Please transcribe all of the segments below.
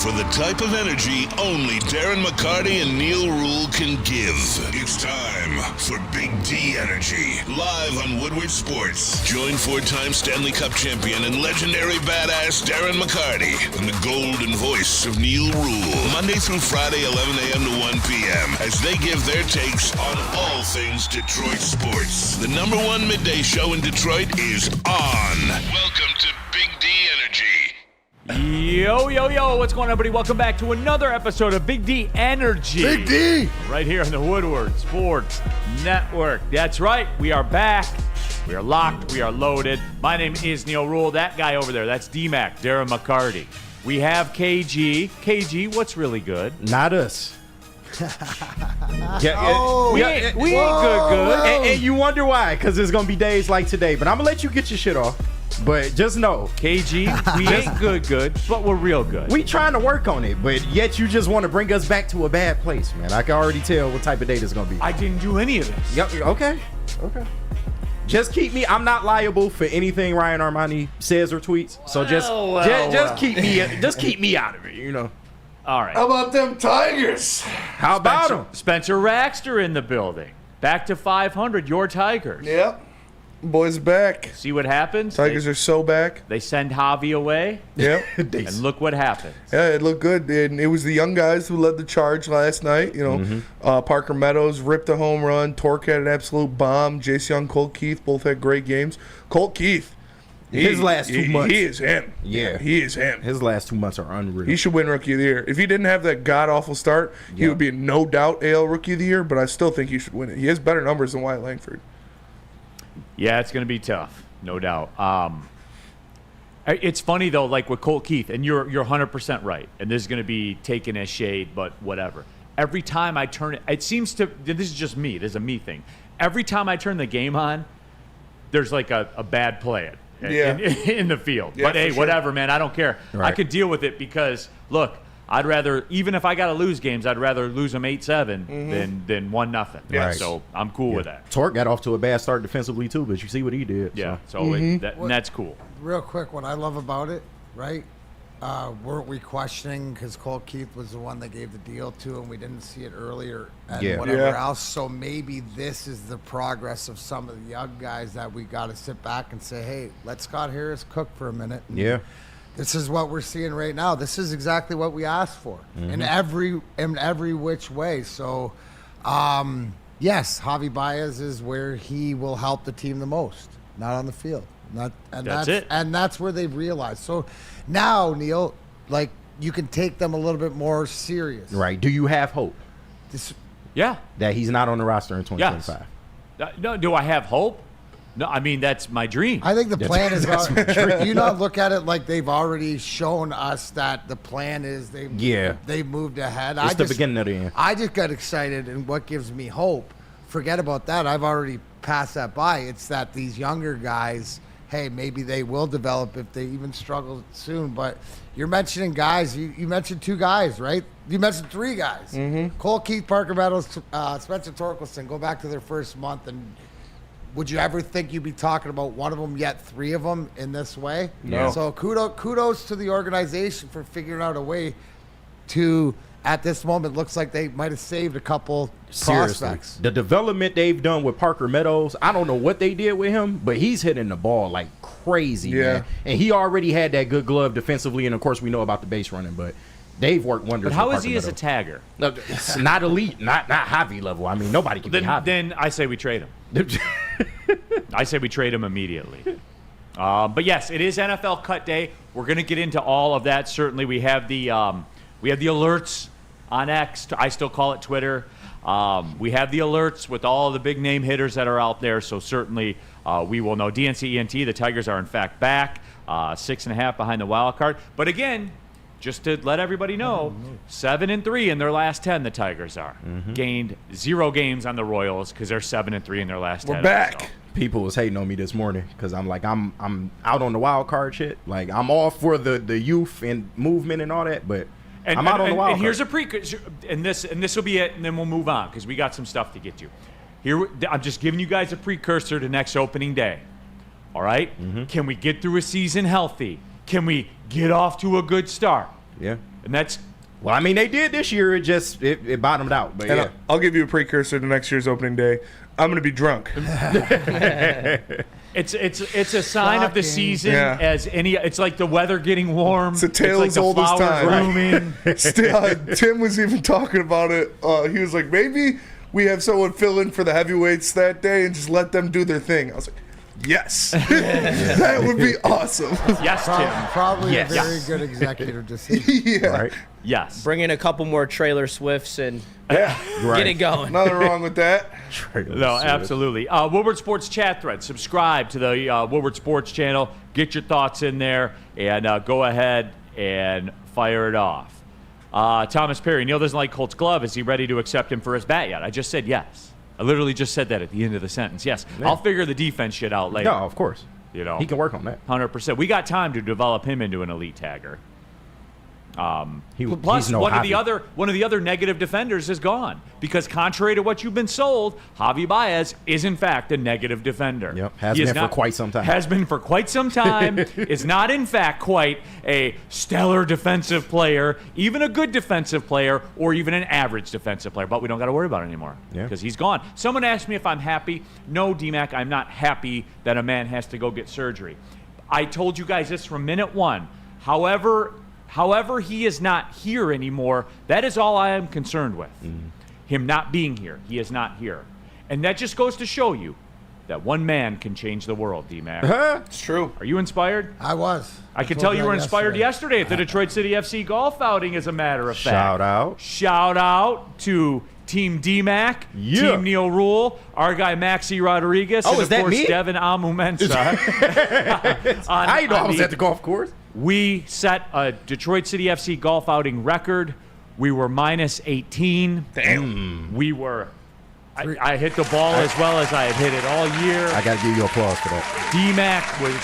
For the type of energy only Darren McCarty and Neil Rule can give. It's time for Big D Energy, live on Woodward Sports. Join four-time Stanley Cup champion and legendary badass Darren McCarty and the golden voice of Neil Rule, Monday through Friday, 11 a.m. to 1 p.m., as they give their takes on all things Detroit sports. The number one midday show in Detroit is on. Welcome to Big D Energy. Yo, what's going on, everybody? Welcome back to another episode of Big D Energy. Big D! Right here on the Woodward Sports Network. That's right, we are back. We are locked, we are loaded. My name is Neil Rule. That guy over there, that's D-Mac, Darren McCarty. We have KG. KG, what's really good? Not us. We ain't good. And you wonder why, because there's going to be days like today. But I'm going to let you get your shit off. But just know, KG, we ain't good, but we're real good. We trying to work on it, but yet you just want to bring us back to a bad place, man. I can already tell what type of day this is going to be. I didn't do any of this. Yep. Okay. Just keep me. I'm not liable for anything Ryan Ermanni says or tweets. So just keep me. Just keep me out of it. You know. All right. How about them Tigers? How about them? Spencer Raxter in the building. Back to 500. Your Tigers. Yep. Boys back. See what happens? Tigers are so back. They send Javi away. Yep. And look what happens. Yeah, it looked good. And it was the young guys who led the charge last night. You know, Parker Meadows ripped a home run. Torque had an absolute bomb. Jace Young, Colt Keith both had great games. Colt Keith. His last 2 months. He is him. Yeah. He is him. His last 2 months are unreal. He should win Rookie of the Year. If he didn't have that god-awful start, he would be no doubt AL Rookie of the Year, but I still think he should win it. He has better numbers than Wyatt Langford. Yeah, it's going to be tough, no doubt. It's funny, though, like with Colt Keith, and you're 100% right, and this is going to be taken as shade, but whatever. Every time I turn it seems to, this is just me, this is a me thing. Every time I turn the game on, there's like a bad play in the field. Yeah, but hey, whatever, man, I don't care. Right. I could deal with it because, look, I'd rather, even if I got to lose games, I'd rather lose them 8-7 than 1-0. Yes. So I'm cool with that. Torque got off to a bad start defensively too, but you see what he did. Yeah, So. and that's cool. Real quick, what I love about it, right? Weren't we questioning because Colt Keith was the one that gave the deal to, and we didn't see it earlier, and whatever else. So maybe this is the progress of some of the young guys that we got to sit back and say, hey, let Scott Harris cook for a minute. Yeah. This is what we're seeing right now. This is exactly what we asked for in every which way. So, yes, Javi Baez is where he will help the team the most, not on the field. That's it. And that's where they've realized. So now, Neil, like, you can take them a little bit more serious. Right. Do you have hope Yeah. that he's not on the roster in 2025? Yes. No, do I have hope? No, I mean, that's my dream. I think the plan is you not look at it like they've already shown us that the plan is they've moved ahead. It's the beginning of the end. I just got excited, and what gives me hope, forget about that. I've already passed that by. It's that these younger guys, hey, maybe they will develop if they even struggle soon. But you're mentioning guys. You mentioned 2 guys, right? You mentioned 3 guys. Cole Keith, Parker Meadows, Spencer Torkelson. Go back to their first month, and would you ever think you'd be talking about one of them, yet 3 of them in this way? No. So kudos to the organization for figuring out a way to, at this moment, looks like they might have saved a couple prospects. The development they've done with Parker Meadows, I don't know what they did with him, but he's hitting the ball like crazy, man. And he already had that good glove defensively, and of course we know about the base running, but they've worked wonders. But how with is he Parker as a tagger? No, it's not elite, not Javi level. I mean, nobody can be Javi. Then I say we trade him. I say we trade him immediately. But yes, it is NFL cut day. We're going to get into all of that. Certainly, we have the alerts on X. I still call it Twitter. We have the alerts with all the big name hitters that are out there. So certainly, we will know. DNC ENT. The Tigers are in fact back, 6.5 behind the wild card. But again, just to let everybody know, 7-3 in their last 10. The Tigers are gained 0 games on the Royals because they're 7-3 in their last 10. We're back. So. People was hating on me this morning because I'm like I'm out on the wild card shit. Like I'm all for the youth and movement and all that, but I'm out on the wild card. And here's a precursor, and this will be it, and then we'll move on because we got some stuff to get to. Here, I'm just giving you guys a precursor to next opening day. All right? Can we get through a season healthy? Can we get off to a good start? Yeah. And that's Well, I mean, they did this year. It bottomed out. But And yeah. I'll give you a precursor to next year's opening day. I'm going to be drunk. it's a sign of the Shocking. season Yeah. as any. It's like the weather getting warm. It's a tale like as the old as flowers time. blooming. Tim was even talking about it. He was like, maybe we have someone fill in for the heavyweights that day and just let them do their thing. I was like, yes. That would be awesome. Yes, Tim. Probably Yes. a very Yes. good executive decision. Yeah. Right. Yes. Bring in a couple more trailer Swifts and Yeah. get it going. Nothing wrong with that. No, absolutely. Woodward Sports chat thread. Subscribe to the Woodward Sports channel. Get your thoughts in there and go ahead and fire it off. Thomas Perry, Neil doesn't like Colt's glove. Is he ready to accept him for his bat yet? I just said yes. I literally just said that at the end of the sentence. Yes. Yeah. I'll figure the defense shit out later. No, of course. You know, He can work on that. 100%. We got time to develop him into an elite tagger. Plus, he's no one of the Javi. other negative defenders is gone because, contrary to what you've been sold, Javi Baez is in fact a negative defender. Yep, has He is been for quite some time. Has been for quite some time. Is not in fact quite a stellar defensive player, even a good defensive player, or even an average defensive player. But we don't got to worry about it anymore because he's gone. Someone asked me if I'm happy. No, D-Mac, I'm not happy that a man has to go get surgery. I told you guys this from minute one. However, he is not here anymore. That is all I am concerned with. Him not being here. He is not here. And that just goes to show you that one man can change the world, D-Mac. It's true. Are you inspired? I was. I can told tell you that were inspired yesterday at the Detroit City FC golf outing, as a matter of fact. Shout out. Shout out to Team D-Mac, Yeah. Team Neil Rule, our guy Maxi Rodriguez, Oh, and is of that course me? Devin Amumensa. I didn't know I was at the golf course. We set a Detroit City FC golf outing record. We were minus 18. Damn. We were. I hit the ball as well as I had hit it all year. I got to give you applause for that. D-Mac was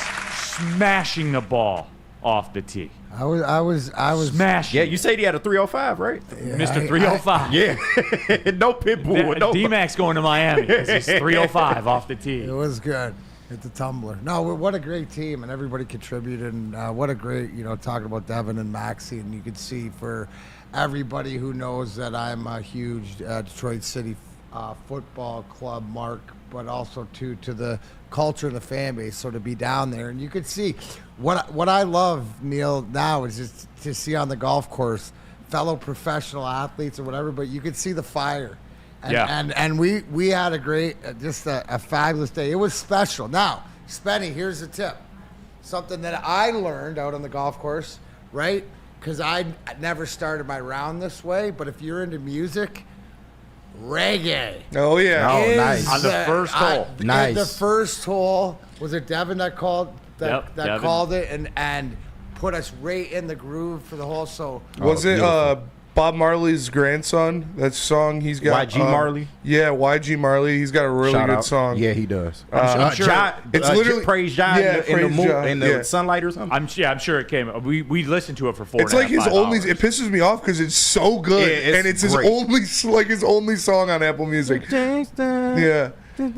smashing the ball off the tee. I was Smashing. Yeah, you said he had a 305, right? Mr. 305. Yeah. No pit bull. No. D-Mac's going to Miami because he's 305 off the tee. It was good. Hit the tumbler. No, what a great team, and everybody contributed. And what a great, talking about Devin and Maxie, and you could see for everybody who knows that I'm a huge Detroit City football club mark, but also to the culture and the fan base. So to be down there, and you could see what I love, Neil, now is just to see on the golf course fellow professional athletes or whatever, but you could see the fire. And we had a great, just a fabulous day. It was special. Now, Spenny, here's a tip. Something that I learned out on the golf course, right? Because I never started my round this way, but if you're into music, reggae. Oh, yeah. Oh, is nice. On the first hole. Nice. The first hole, was it Devin that called Devin. called it and put us right in the groove for the hole? So Was it beautiful. Bob Marley's grandson? That song he's got. YG Marley? Yeah, YG Marley. He's got a really Shout good out. song. Yeah, he does. I'm sure it's literally- praise John yeah, in the praise moon, Jah, in the yeah. sunlight or something. I'm sure it came. We listened to it for 4 It's like his 5 only. hours. It pisses me off because it's so good, Yeah, it's and it's great. his only song on Apple Music. Yeah. Take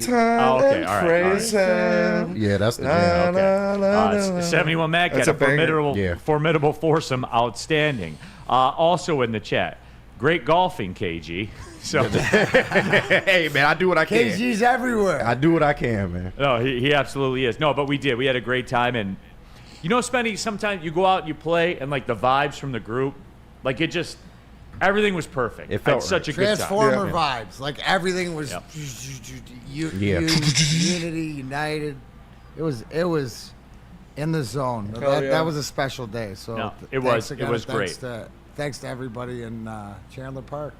time Oh, okay, and all right, praise him. Yeah, that's the Na, jam. na, na, na, na. 71 Mac That's had a a banger. Yeah. formidable foursome, outstanding. Also in the chat, great golfing, KG. So Hey, man, I do what I can. KG's everywhere. I do what I can, man. no, he absolutely is. No, but we did. We had a great time, and Spenny, sometimes you go out and you play, and like the vibes from the group, like it just. Everything was perfect. It felt Had such a good time. Transformer Yeah. vibes. Like everything was Yep. unity, united. It was in the zone. Hell yeah. That was a special day. So No, it thanks was- it again, was and great. Thanks to everybody in Chandler Park.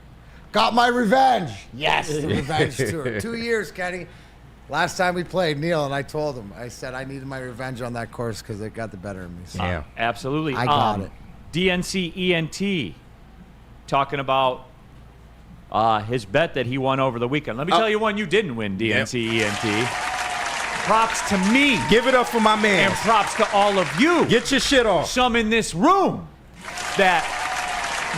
Got my revenge. Yes, the revenge tour. 2 years, Kenny. Last time we played, Neil and I told him. I said I needed my revenge on that course because it got the better of me. So. Yeah. Absolutely. I got it. DNC ENT talking about his bet that he won over the weekend. Let me tell you one you didn't win, DNC ENT. Props to me Give it up for my man. and props to all of you. Get your shit off. Some in this room that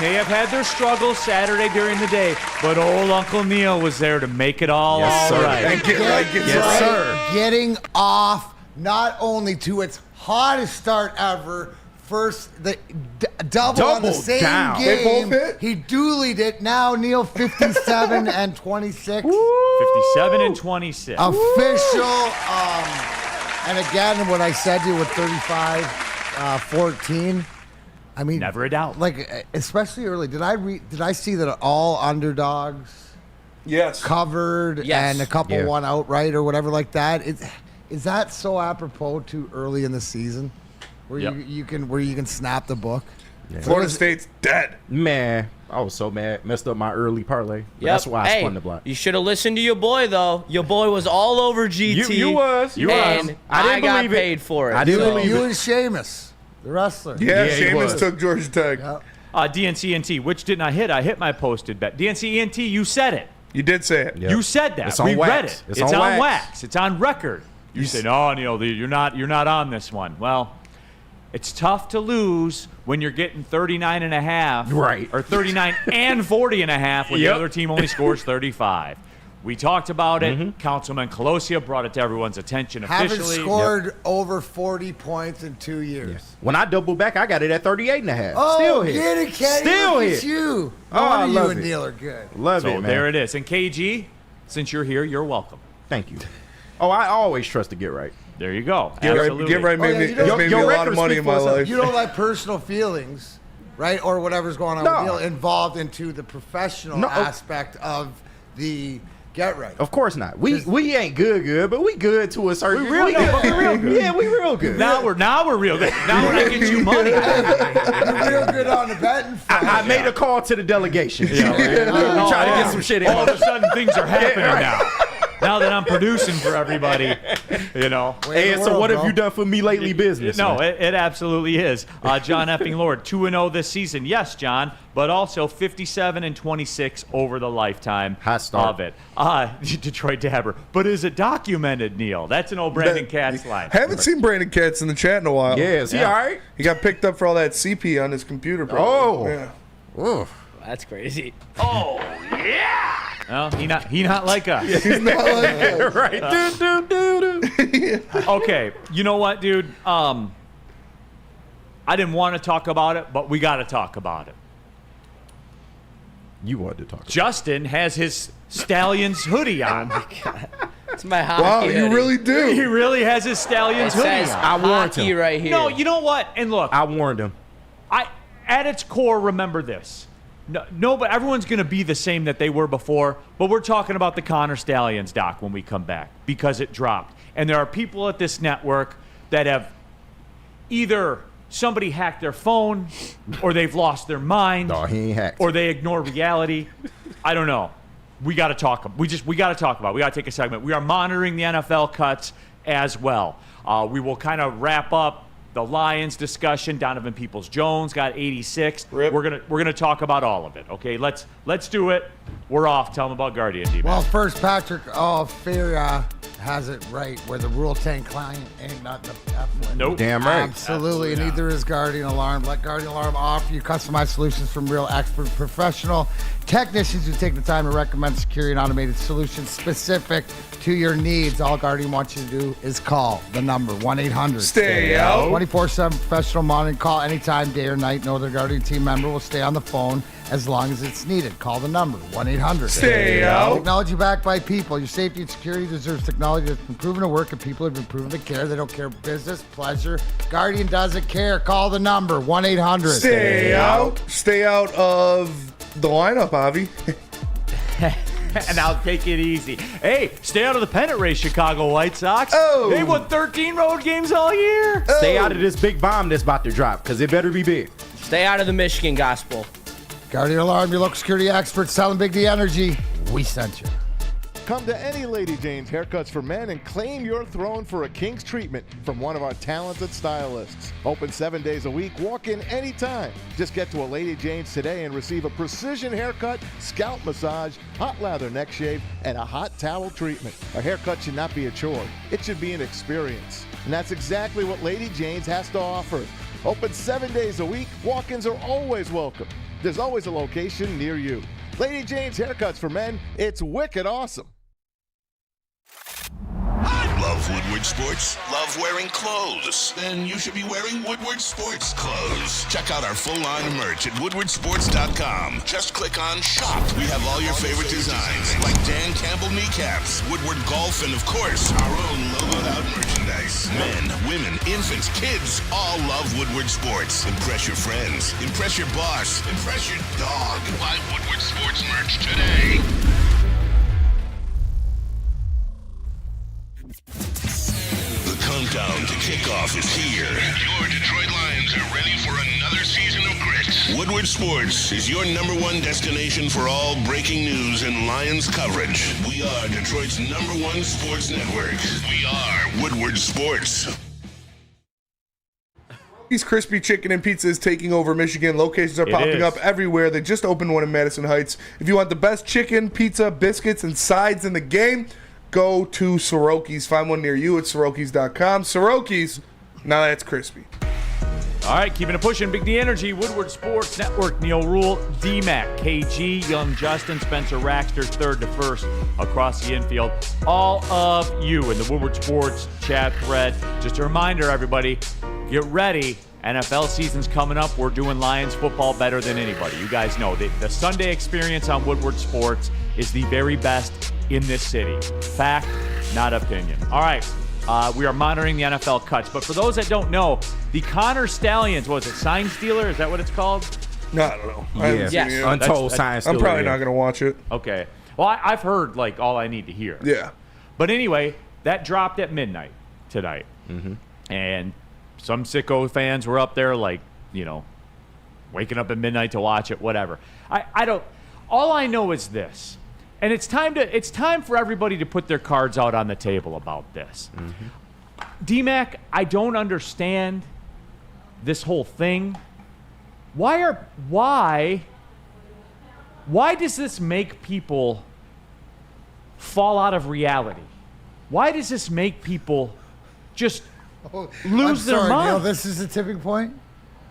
may have had their struggles Saturday during the day, but old Uncle Neil was there to make it all Yes, sir. right. And get right, get Yes, right. sir. Getting off not only to its hottest start ever, double on the same down. game. They both hit? He doolied it. Now Neil 57 and 26. 57 and 26. Official. And again, what I said to you with 35-14. I mean, Never a doubt. Like, especially early. Did I see that all underdogs Yes. covered Yes. and a couple Yeah. won outright or whatever like that? Is that so apropos too early in the season, where Yep. you can snap the book? Florida State's dead. Man, I was so mad. Messed up my early parlay. But Yep. that's why I Hey, spun the block. You should have listened to your boy, though. Your boy was all over GT. You was. You and was. I didn't got believe it. paid for it. I didn't so- believe You it. and Seamus, the wrestler. Yeah, he Seamus was. took Georgia Tech. Yep. DNC&T, which didn't I hit? I hit my posted bet. DNC&T, you said it. You did say it. Yeah. You said that. It's on We wax. read it. It's It's on on wax. wax. It's on record. You said, "Oh, Neil, you're not on this one." Well, it's tough to lose when you're getting 39 and a half, Right. Or 39 and 40 and a half when Yep. the other team only scores 35. We talked about it. Councilman Colosia brought it to everyone's attention Haven't officially. scored over 40 points in 2 years. When I double back, I got it at 38.5. Oh, Still hit. get it, Kenny. Still Look hit. at you. Oh, I One of love you and it. Neil are good. Love So it, man. there it is. And KG, since you're here, you're welcome. Thank you. Oh, I always trust to get right. There you go. Get right, Absolutely. get right Oh, made yeah, me, you don't- it's made me your a lot record of money speak in my for itself. life. You don't let personal feelings, right, or whatever's going on No. with Neil involved into the professional No. aspect of the get right. Of course not. We ain't good, but we good to a certain. We real good, but we real good. Yeah, we real good. Now we're real good. Now when I get you money. You're real good on the betting front. I made a call to the delegation. Yeah, we try to get some shit in. All of a sudden, things are happening right. now. Now that I'm producing for everybody, you know. Way Hey, in the so world, what have bro. you done for me lately, business? No, man? it absolutely is. John Effing Lord, 2-0 this season. Yes, John, but also 57 and 26 over the lifetime Hot start. of it. Detroit Dabber. But is it documented, Neil? That's an old Brandon Katz line. Haven't seen Brandon Katz in the chat in a while. Yeah, is he Yeah. all right? He got picked up for all that CP on his computer. Probably. Oh. Yeah. Oof. That's crazy. No, he not like us. He's not like that. Right. Okay, you know what, dude? I didn't want to talk about it, but we got to talk about it. You wanted to talk. Justin has his Stallions hoodie on. It's my hockey Wow, you hoodie. really He do. really has his It Stallions hoodie says on. I warned hockey him. right here. No, you know what? And look, I warned him. at its core, remember this. No, but everyone's going to be the same that they were before, but we're talking about the Connor Stallions doc when we come back because it dropped. And there are people at this network that have either somebody hacked their phone or they've lost their mind No, he ain't hacked. or they ignore reality. I don't know. We got to talk. We got to talk about it. We got to take a segment. We are monitoring the NFL cuts as well. We will kind of wrap up the Lions discussion. Donovan Peoples-Jones got 86. Rip. We're gonna talk about all of it. Okay, let's do it. We're off. Tell them about Guardian. D-Man. Well, first, Patrick Fear has it right, where the Rule 10 client ain't nothing to F with. Nope. Damn right. Absolutely, and not. neither is Guardian Alarm. Let Guardian Alarm offer you customized solutions from real expert professional technicians who take the time to recommend secure and automated solutions specific to your needs. All Guardian wants you to do is call the number 1-800. Stay out. 24/7 professional monitoring. Call anytime, day or night. No other Guardian team member will stay on the phone as long as it's needed. Call the number 1-800. Stay out. Technology backed by people. Your safety and security deserves technology that's been proven to work, and people have been proven to care. They don't care business, pleasure. Guardian doesn't care. Call the number 1-800. Stay out. Stay out of the lineup, Avi. And I'll take it easy. Hey, stay out of the pennant race, Chicago White Sox. Oh. They won 13 road games all year. Stay out of this big bomb that's about to drop, because it better be big. Stay out of the Michigan gospel. Guardian Alarm, your local security experts selling Big D Energy. We sent you. Come to any Lady Jane's Haircuts for Men and claim your throne for a king's treatment from one of our talented stylists. Open 7 days a week. Walk in anytime. Just get to a Lady Jane's today and receive a precision haircut, scalp massage, hot lather neck shave, and a hot towel treatment. A haircut should not be a chore. It should be an experience. And that's exactly what Lady Jane's has to offer. Open 7 days a week. Walk-ins are always welcome. There's always a location near you. Lady Jane's Haircuts for Men. It's wicked awesome. I love Love Woodward Sports? Love wearing clothes? Then you should be wearing Woodward Sports clothes. Check out our full line of merch at woodwardsports.com. Just click on shop. We have all your favorite designs, like Dan Campbell kneecaps, Woodward golf, and of course, our own logoed out merchandise. Men, women, infants, kids all love Woodward Sports. Impress your friends. Impress your boss. Impress your dog. Buy Woodward Sports merch today. The countdown to kickoff is here. Your Detroit Lions are ready for another season of grit. Woodward Sports is your #1 destination for all breaking news and Lions coverage. We are Detroit's #1 sports network. We are Woodward Sports. Crispy Chicken and Pizza is taking over Michigan. Locations are popping up everywhere. They just opened one in Madison Heights. If you want the best chicken, pizza, biscuits, and sides in the game, go to Soroki's. Find one near you at Soroki's.com. Soroki's, now that's crispy. All right, keeping it pushing. Big D Energy, Woodward Sports Network, Neil Rule, D-Mac, KG, Young Justin, Spencer Raxter, third to first across the infield. All of you in the Woodward Sports chat thread. Just a reminder, everybody, get ready. NFL season's coming up. We're doing Lions football better than anybody. You guys know the Sunday experience on Woodward Sports is the very best in this city. Fact, not opinion. All right. We are monitoring the NFL cuts. But for those that don't know, the Connor Stallions, what is it, Sign Stealer? Is that what it's called? No, I don't know. I haven't seen it yet. Untold Science. I'm probably not going to watch it. Okay. Well, I've heard, like, all I need to hear. Yeah. But anyway, that dropped at midnight tonight. Mm-hmm. And some sicko fans were up there, like, you know, waking up at midnight to watch it, whatever. I don't – all I know is this. And it's time for everybody to put their cards out on the table about this. Mm-hmm. D-Mac, I don't understand this whole thing. Why does this make people fall out of reality? Why does this make people just lose their mind? Neil, this is the tipping point?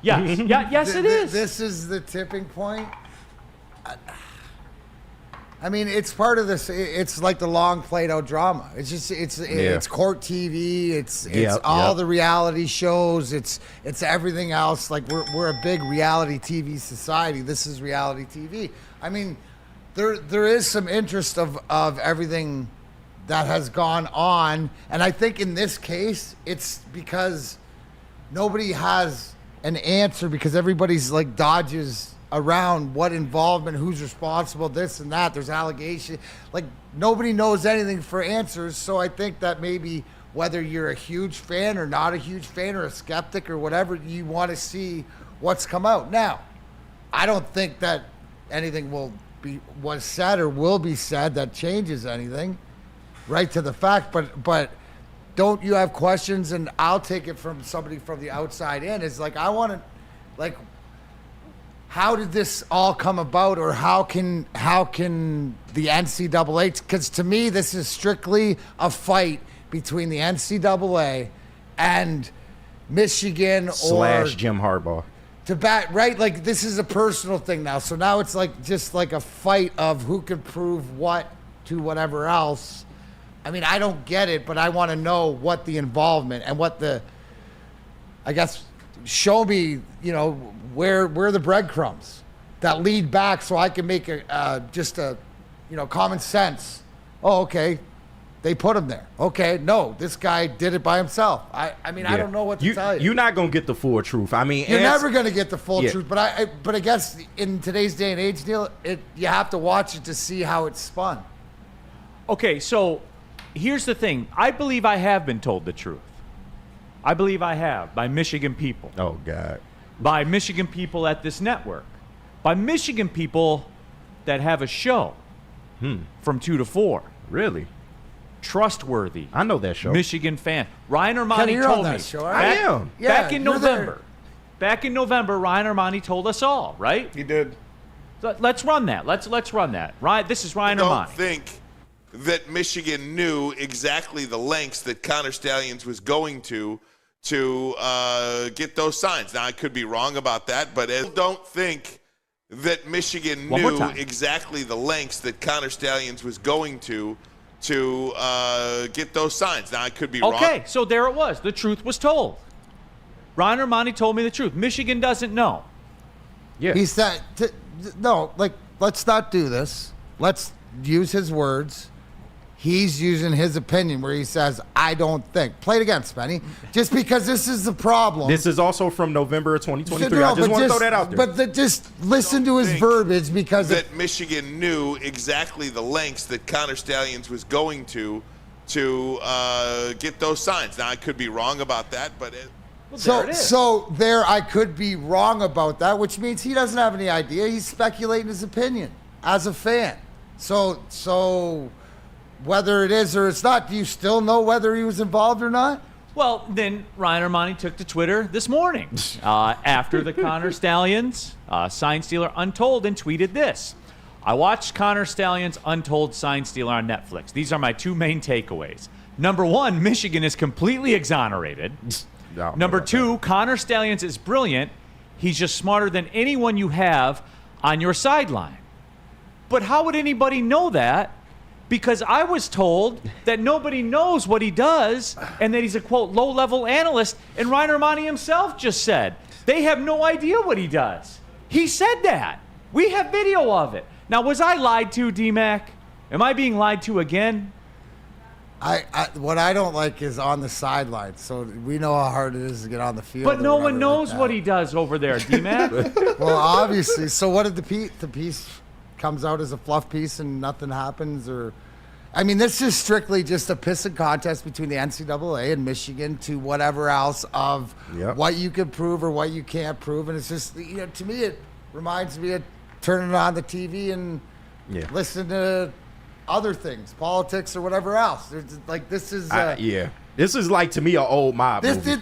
Yes. Yes, it is. This is the tipping point. I mean, it's part of this. It's like the long played out drama. It's just it's court TV. It's all the reality shows. It's everything else. Like we're a big reality TV society. This is reality TV. I mean, there is some interest of everything that has gone on, and I think in this case it's because nobody has an answer because everybody's like dodges around what involvement, who's responsible, this and that. There's allegation. Like, nobody knows anything for answers. So I think that maybe whether you're a huge fan or not a huge fan or a skeptic or whatever, you want to see what's come out. Now, I don't think that anything was said or will be said that changes anything, right to the fact. But don't you have questions? And I'll take it from somebody from the outside in. It's like, I want to, like, how did this all come about, or how can the NCAA? Because to me, this is strictly a fight between the NCAA and Michigan / Jim Harbaugh. Right? Like, this is a personal thing now. So now it's like just like a fight of who can prove what to whatever else. I mean, I don't get it, but I want to know what the involvement and what the, I guess, show me, where the breadcrumbs that lead back so I can make just a common sense. Oh, okay. They put him there. Okay. No, this guy did it by himself. I mean, I don't know what to tell you. You're not going to get the full truth. I mean, you're never going to get the full truth, but I guess in today's day and age, Neil, you have to watch it to see how it's spun. Okay. So here's the thing. I believe I have been told the truth. I believe I have, by Michigan people. Oh, God. By Michigan people at this network. By Michigan people that have a show from 2 to 4. Really? Trustworthy. I know that show. Michigan fan. Ryan Ermanni told me. Show, right? I am. Back in November. Back in November, Ryan Ermanni told us all, right? He did. Let's run that. Let's run that. Ryan, this is Ryan Ermanni. I don't think that Michigan knew exactly the lengths that Connor Stallions was going to get those signs. Now, I could be wrong about that, but I don't think that Michigan knew exactly the lengths that Connor Stallions was going to get those signs. Now I could be wrong. Okay, so there it was. The truth was told. Ryan Ermanni told me the truth. Michigan doesn't know. Yeah. He said, no, like, let's not do this. Let's use his words. He's using his opinion where he says, I don't think. Play it again, Spenny. Just because this is the problem. This is also from November of 2023. No, I just but want to throw that out there. But just listen to his verbiage because that Michigan knew exactly the lengths that Connor Stallions was going to get those signs. Now I could be wrong about that, but there I could be wrong about that, which means he doesn't have any idea. He's speculating his opinion as a fan. So whether it is or it's not, do you still know whether he was involved or not? Well, then Ryan Ermanni took to Twitter this morning after the Connor Stallions sign stealer Untold and tweeted this. I watched Connor Stallions Untold sign stealer on Netflix. These are my two main takeaways. Number one, Michigan is completely exonerated. Number two, Connor Stallions is brilliant. He's just smarter than anyone you have on your sideline. But how would anybody know that? Because I was told that nobody knows what he does and that he's a, quote, low-level analyst. And Ryan Ermanni himself just said they have no idea what he does. He said that. We have video of it. Now, was I lied to, D-Mac? Am I being lied to again? What I don't like is on the sideline. So we know how hard it is to get on the field. But no one knows what he does over there, D-Mac. Well, obviously. So what did the piece comes out as a fluff piece and nothing happens? Or, I mean, this is strictly just a pissing contest between the NCAA and Michigan to whatever else of what you can prove or what you can't prove. And it's just, to me, it reminds me of turning on the TV and listening to other things, politics or whatever else. Like, this is this is like, to me, an old mob movie.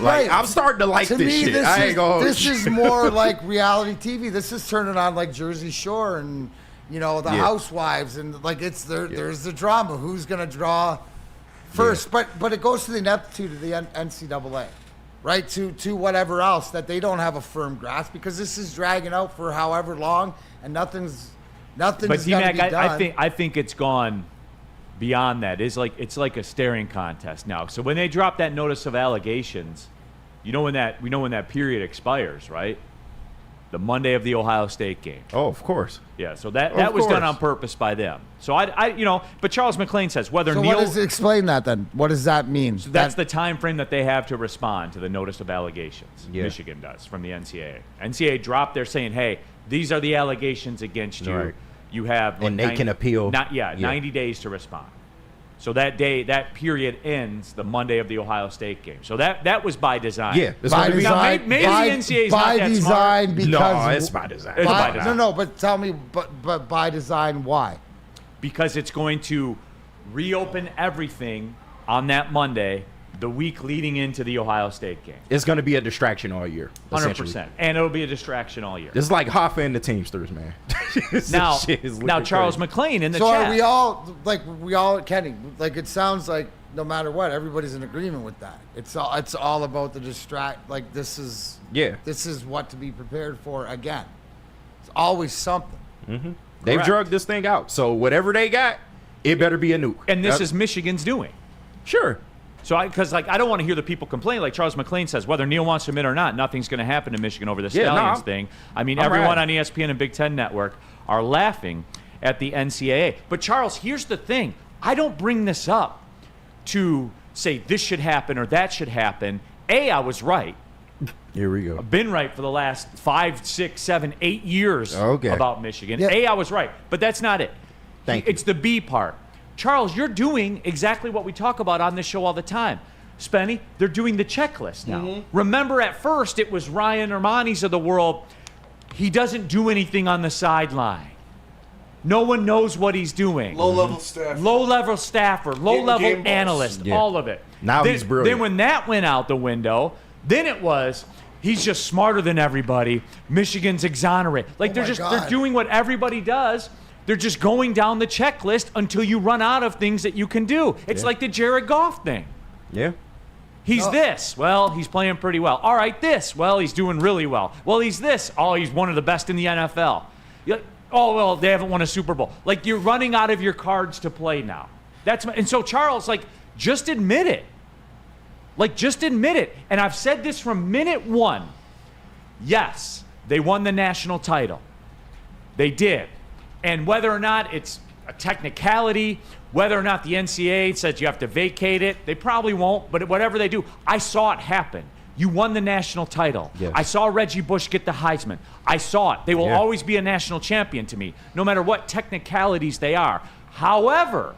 Right. I'm starting to like this shit. This is more like reality TV. This is turning on like Jersey Shore and the Housewives and like there's the drama. Who's gonna draw first? But it goes to the ineptitude of the NCAA, right? To whatever else that they don't have a firm grasp because this is dragging out for however long and nothing's But D-Mac, I think it's gone beyond that. It's like a staring contest now. So when they drop that notice of allegations, we know when that period expires, right? The Monday of the Ohio State game. Oh, of course. Yeah. So that was done on purpose by them. So but Charles McClain says whether So Neil. what does explain that then? What does that mean? So that's the time frame that they have to respond to the notice of allegations. Yeah. Michigan does from the NCAA. NCAA dropped there saying, hey, these are the allegations against you. Right. You have and they can appeal. 90 days to respond. So that period ends the Monday of the Ohio State game. So that was by design. Yeah, by design. Maybe the NCAA is not that design smart. Because no, it's by design. It's by design. No, but tell me, but by design, why? Because it's going to reopen everything on that Monday, the week leading into the Ohio State game. It's going to be a distraction all year. 100%. And it'll be a distraction all year. It's like Hoffa and the Teamsters, man. now Charles McClain in the chat. So are we all, Kenny, like it sounds like no matter what, everybody's in agreement with that. It's all about the like this is what to be prepared for again. It's always something. Mm-hmm. They've drugged this thing out. So whatever they got, it better be a nuke. And this is Michigan's doing. Sure. So I don't want to hear the people complain. Like Charles McClain says, whether Neil wants to admit or not, nothing's going to happen to Michigan over the Stallions thing. I mean, everyone on ESPN and Big Ten Network are laughing at the NCAA. But Charles, here's the thing. I don't bring this up to say this should happen or that should happen. I was right. Here we go. I've been right for the last 5, 6, 7, 8 years about Michigan. Yeah. I was right. But that's not it. It's the B part. Charles, you're doing exactly what we talk about on this show all the time. Spenny, they're doing the checklist now. Mm-hmm. Remember, at first, it was Ryan Ermanni's of the world. He doesn't do anything on the sideline. No one knows what he's doing. Low-level staffer. Low-level staffer, low-level analyst, all of it. Now he's brilliant. Then when that went out the window, then it was he's just smarter than everybody. Michigan's exonerated. Like they're doing what everybody does. They're just going down the checklist until you run out of things that you can do. It's like the Jared Goff thing. Yeah. He's this. Well, he's playing pretty well. All right, this. Well, he's doing really well. Well, he's this. Oh, he's one of the best in the NFL. You're like, oh, well, they haven't won a Super Bowl. Like, you're running out of your cards to play now. And so Charles, like, just admit it. Like, just admit it. And I've said this from minute one. Yes, they won the national title. They did. And whether or not it's a technicality, whether or not the NCAA says you have to vacate it, they probably won't, but whatever they do, I saw it happen. You won the national title. Yes. I saw Reggie Bush get the Heisman. I saw it. They will always be a national champion to me, no matter what technicalities they are. However,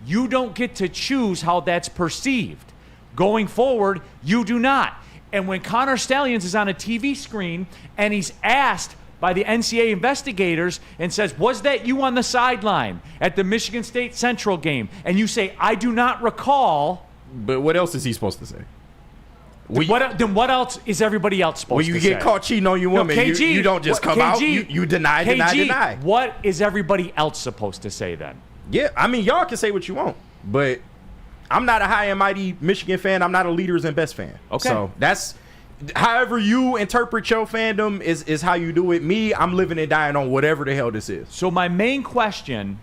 you don't get to choose how that's perceived. Going forward, you do not. And when Connor Stallions is on a TV screen and he's asked by the NCAA investigators and says, was that you on the sideline at the Michigan State Central game? And you say, I do not recall. But what else is he supposed to say? Then what else is everybody else supposed to say? When you get caught cheating on your woman, KG, you don't just come out. You deny. What is everybody else supposed to say then? Yeah, I mean, y'all can say what you want, but I'm not a high and mighty Michigan fan. I'm not a leaders and best fan. Okay. So that's however you interpret your fandom is how you do it. Me, I'm living and dying on whatever the hell this is. So my main question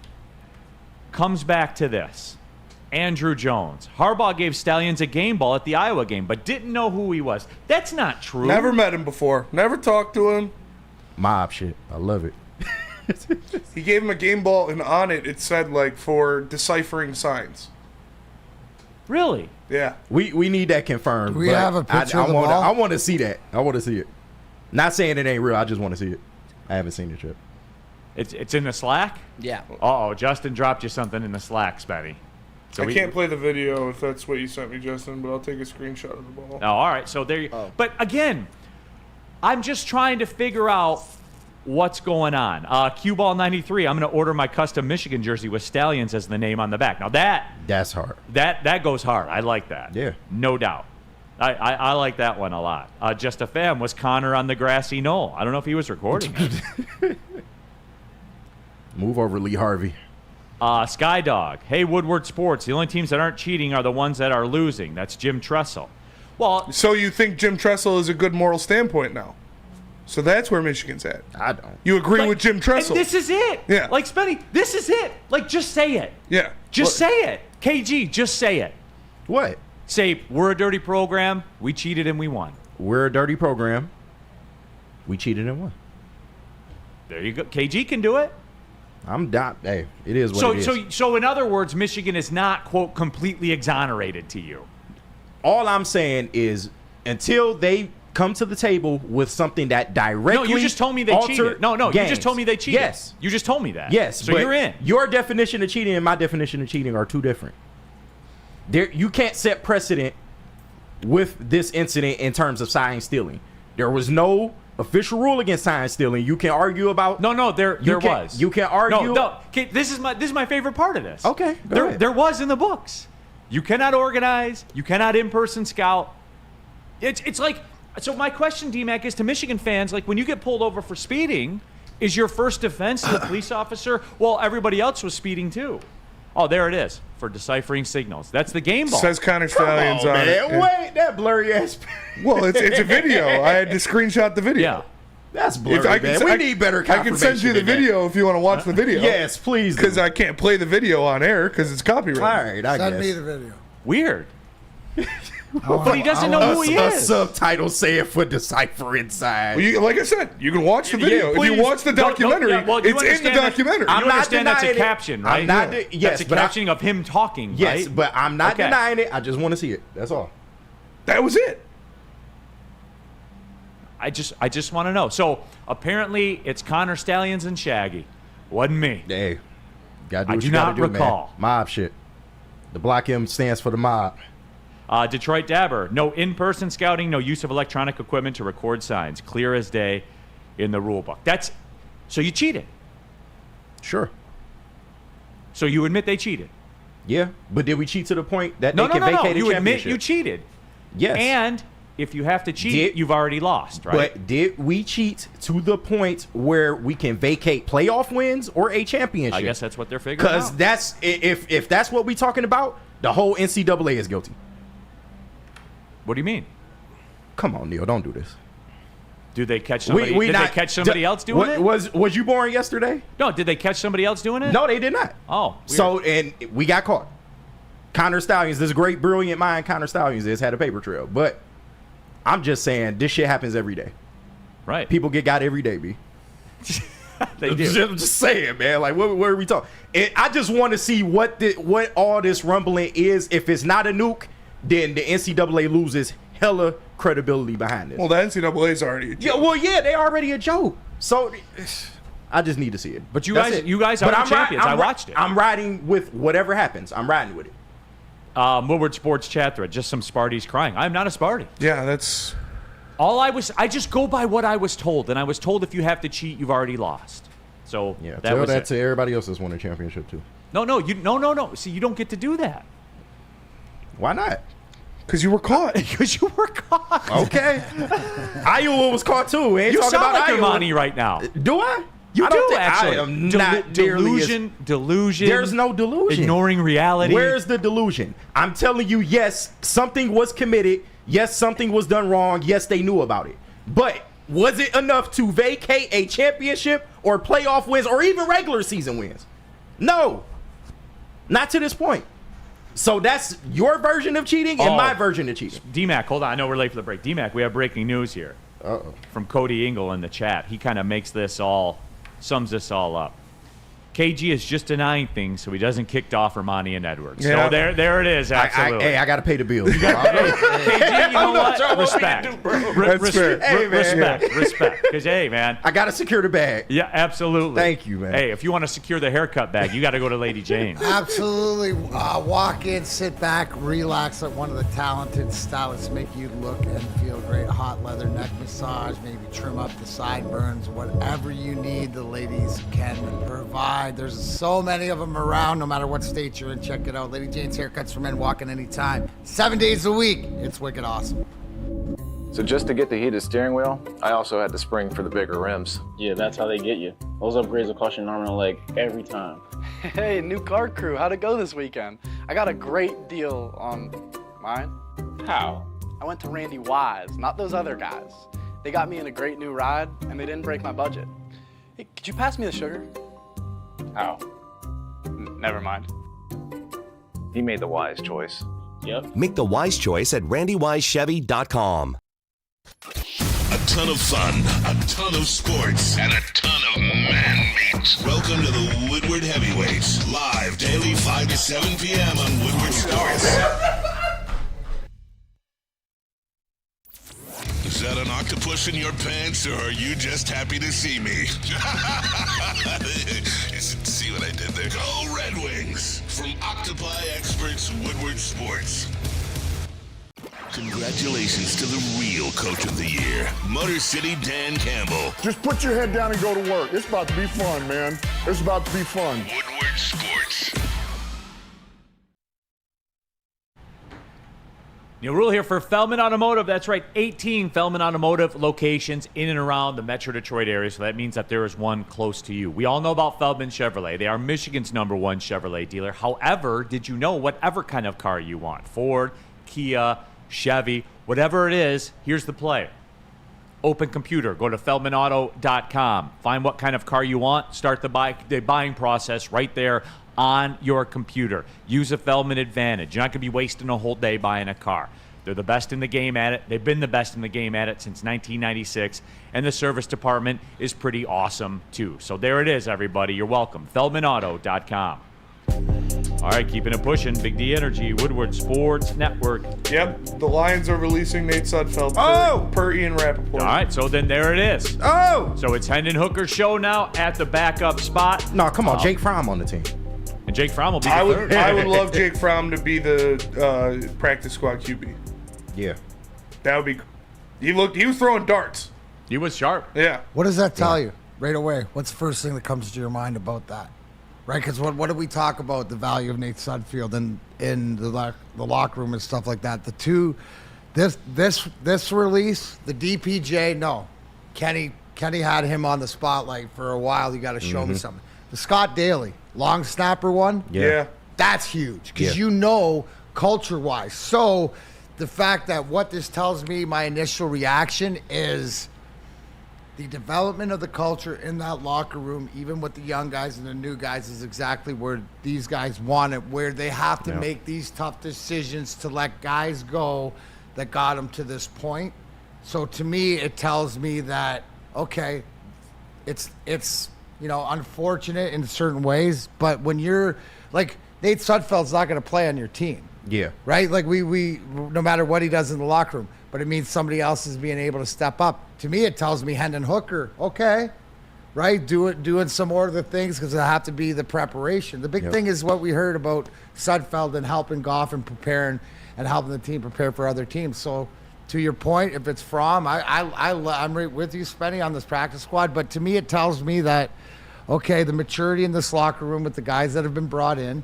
comes back to this. Andrew Jones. Harbaugh gave Stallions a game ball at the Iowa game, but didn't know who he was. That's not true. Never met him before. Never talked to him. Mob shit. I love it. He gave him a game ball, and on it said, like, for deciphering signs. Really? Yeah. We need that confirmed. Do we have a picture of the ball? I want to see that. I want to see it. Not saying it ain't real. I just want to see it. I haven't seen it yet. It's in the Slack? Yeah. Uh-oh, Justin dropped you something in the Slack, Spenny. So I can't play the video if that's what you sent me, Justin, but I'll take a screenshot of the ball. Oh, all right. So there you But again, I'm just trying to figure out what's going on. Q-Ball 93, I'm going to order my custom Michigan jersey with Stallions as the name on the back. Now that's hard. That goes hard. I like that. Yeah. No doubt. I like that one a lot. Just a fan, was Connor on the grassy knoll? I don't know if he was recording. Move over, Lee Harvey. Skydog. Hey, Woodward Sports. The only teams that aren't cheating are the ones that are losing. That's Jim Tressel. Well, so you think Jim Tressel is a good moral standpoint now? So that's where Michigan's at. I don't. You agree with Jim Tressel? This is it. Yeah. Like, Spenny, this is it. Like, just say it. Yeah. Just say it. KG, just say it. What? Say, we're a dirty program. We cheated and we won. We're a dirty program. We cheated and won. There you go. KG can do it. I'm not. Hey, it is what it is. So in other words, Michigan is not, quote, completely exonerated to you. All I'm saying is until they come to the table with something that directly No, you just told me they cheated. No, you just told me they cheated. Yes. You just told me that. Yes. So you're in. Your definition of cheating and my definition of cheating are two different. You can't set precedent with this incident in terms of sign stealing. There was no official rule against sign stealing. You can argue about. No, there was. You can argue. No. Okay, this is my favorite part of this. Okay, go ahead. There was in the books. You cannot organize. You cannot in-person scout. It's like. So my question, D-Mac, is to Michigan fans, like, when you get pulled over for speeding, is your first defense to the police officer, well, everybody else was speeding too? Oh, there it is, for deciphering signals. That's the game ball. Says Connor Stallions on it. Wait, that blurry ass. Well, it's a video. I had to screenshot the video. Yeah. That's blurry, man. We need better I can send you the video if you want to watch the video. Yes, please. Because I can't play the video on air because it's copyrighted. All right, I guess. Send me the video. Weird. But he doesn't know who he A is. subtitle saying for decipher inside. Well, like I said, you can watch the video. please. If you watch the documentary, you it's in the understand that- documentary. You I'm not understand that's a denying it. caption, right? I'm not yes, that's a but captioning of him talking, Yes, right? but I'm not Okay. denying it. I just want to see it. That's all. That was it. I just want to know. So apparently it's Connor Stallions and Shaggy. Wasn't me. Hey, gotta do I what do you gotta not do, recall. man. Mob shit. The Block M stands for the mob. Detroit Dabber. No in-person scouting, no use of electronic equipment to record signs. Clear as day in the rule book. So you cheated. Sure. So you admit they cheated. Yeah, but did we cheat to the point that No. they can vacate a You admit championship? you cheated. Yes. And if you have to cheat, you've already lost, right? But did we cheat to the point where we can vacate playoff wins or a championship? I guess that's what they're figuring out. Because that's if that's what we're talking about, the whole NCAA is guilty. What do you mean? Come on, Neil, don't do this. Did they catch somebody? Did they catch somebody else doing it? Was you born yesterday? No. Did they catch somebody else doing it? No, they did not. Oh. Weird. So and we got caught. Connor Stallions, this great, brilliant mind Connor Stallions has had a paper trail. But I'm just saying, this shit happens every day. Right. People get got every day, B. They do. I'm just saying, man. Like, what are we talking? I just want to see what all this rumbling is. If it's not a nuke, then the NCAA loses hella credibility behind this. Well, the NCAA is already a joke. Yeah, they already a joke. So I just need to see it. But you That's guys, it. you guys are But the champions. I watched it. I'm riding with whatever happens. I'm riding with it. Woodward Sports chat thread. Just some Sparties crying. I'm not a Sparty. Yeah, that's. I just go by what I was told, and I was told if you have to cheat, you've already lost. So Yeah, that tell was that it. to everybody else that's won a championship too. No. See, you don't get to do that Why not? Because you were caught. because you were caught. Okay. Iowa was caught too. We ain't You talking sound about like Iowa. Ermanni right now. Do I? You I don't do think- actually. I am not nearly as- Delusion. There's no delusion. Ignoring reality. Where's the delusion? I'm telling you, yes, something was committed. Yes, something was done wrong. Yes, they knew about it. But was it enough to vacate a championship or playoff wins or even regular season wins? No. Not to this point. So that's your version of cheating and my version of cheating. D-Mac, hold on. I know we're late for the break. D-Mac, we have breaking news here. Uh-oh. From Cody Engel in the chat. He kind of sums this all up. KG is just denying things so he doesn't kick off Ermanni and Edwards. Yeah. So there it is, absolutely. I got to pay the bill. KG, you know what? What Respect. you do, bro? That's fair. Hey, man. Respect. Because, hey, man. I got to secure the bag. Yeah, absolutely. Thank you, man. Hey, if you want to secure the haircut bag, you got to go to Lady Jane. Absolutely. Walk in, sit back, relax. Let one of the talented stylists make you look and feel great. Hot leather neck massage, maybe trim up the sideburns. Whatever you need, the ladies can provide. There's so many of them around, no matter what state you're in. Check it out. Lady Jane's Haircuts for Men, walking anytime. 7 days a week. It's wicked awesome. So just to get the heated steering wheel, I also had the spring for the bigger rims. Yeah, that's how they get you. Those upgrades will cost you an arm and a leg every time. Hey, new car crew, how'd it go this weekend? I got a great deal on mine. How? I went to Randy Wise, not those other guys. They got me in a great new ride, and they didn't break my budget. Hey, could you pass me the sugar? How? Never mind. He made the wise choice. Yep. Make the wise choice at RandyWiseChevy.com. A ton of fun, a ton of sports, and a ton of man meat. Welcome to the Woodward Heavyweights, live daily 5 to 7 p.m. on Woodward Sports. Is that an octopus in your pants, or are you just happy to see me? See what I did there? Go Red Wings! From Octopi Experts, Woodward Sports. Congratulations to the real Coach of the Year, Motor City Dan Campbell. Just put your head down and go to work. It's about to be fun, man. It's about to be fun. Woodward Sports. Neil Rule here for Feldman Automotive. That's right, 18 Feldman Automotive locations in and around the Metro Detroit area, so that means that there is one close to you. We all know about Feldman Chevrolet. They are Michigan's #1 Chevrolet dealer. However, did you know whatever kind of car you want, Ford, Kia, Chevy, whatever it is, here's the play. Open computer, go to feldmanauto.com. Find what kind of car you want, start the buying process right there on your computer. Use a Feldman Advantage. You're not going to be wasting a whole day buying a car. They're the best in the game at it. They've been the best in the game at it since 1996, and the service department is pretty awesome too. So there it is, everybody. You're welcome. feldmanauto.com. All right, keeping it pushing. Big D Energy, Woodward Sports Network. Yep, the Lions are releasing Nate Sudfeld per Ian Rappaport. All right, so then there it is. Oh! So it's Hendon Hooker's show now at the backup spot. No, come on, Jake Fromm on the team. And Jake Fromm will be the third. I would love Jake Fromm to be the practice squad QB. Yeah. That would be. He was throwing darts. He was sharp. Yeah. What does that tell you right away? What's the first thing that comes to your mind about that? Right, because what did we talk about the value of Nate Sudfeld in the locker room and stuff like that? The two, this release, the DPJ, no, Kenny had him on the spotlight for a while. You got to show me something. The Scott Daly long snapper one, Yeah. that's huge because you know culture wise. So the fact that what this tells me, my initial reaction is the development of the culture in that locker room, even with the young guys and the new guys, is exactly where these guys want it, where they have to make these tough decisions to let guys go that got them to this point. So to me, it tells me that, okay, it's unfortunate in certain ways, but when you're like, Nate Sudfeld's not going to play on your team. Yeah. Right? Like we no matter what he does in the locker room, but it means somebody else is being able to step up. To me, it tells me Hendon Hooker, okay, right? Doing some more of the things because it'll have to be the preparation. The big thing is what we heard about Sudfeld and helping Goff and preparing and helping the team prepare for other teams. So to your point, if it's Fromm, I'm right with you, Spenny, on this practice squad. But to me, it tells me that, okay, the maturity in this locker room with the guys that have been brought in,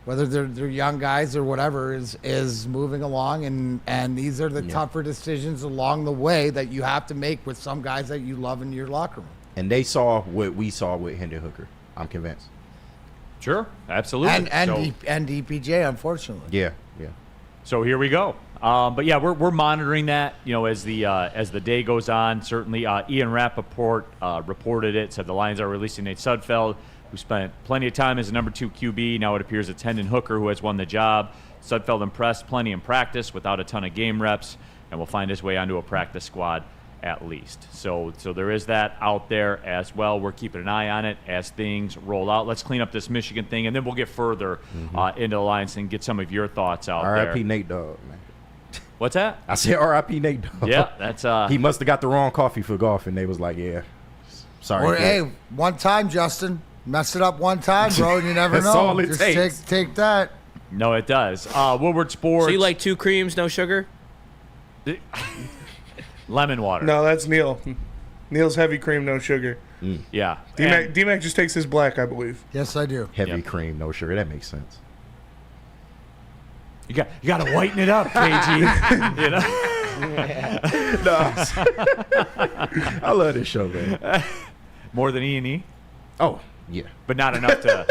whether they're young guys or whatever, is moving along, and these are the tougher decisions along the way that you have to make with some guys that you love in your locker room. And they saw what we saw with Hendon Hooker. I'm convinced. Sure, absolutely. And DPJ, unfortunately. Yeah. So here we go. But yeah, we're monitoring that, as the day goes on. Certainly, Ian Rappaport reported it. Said the Lions are releasing Nate Sudfeld, who spent plenty of time as a number 2 QB. Now it appears it's Hendon Hooker who has won the job. Sudfeld impressed plenty in practice without a ton of game reps, and will find his way onto a practice squad at least. So there is that out there as well. We're keeping an eye on it as things roll out. Let's clean up this Michigan thing, and then we'll get further into the Lions and get some of your thoughts out there. R.I.P. Nate Dogg, man. What's that? I said R.I.P. Nate Dogg. Yeah, that's he must have got the wrong coffee for Goff, and they was like, yeah, sorry. Or hey, one time, Justin. Mess it up one time, bro, and you never know. That's all it Just takes. Take that. No, it does. Woodward Sports. So you like 2 creams, no sugar? Lemon water. No, that's Neil. Neil's heavy cream, no sugar. Yeah. D-Mac just takes his black, I believe. Yes, I do. Heavy cream, no sugar. That makes sense. You got to whiten it up, KG. I love this show, man. More than E&E? Oh, yeah. But not enough to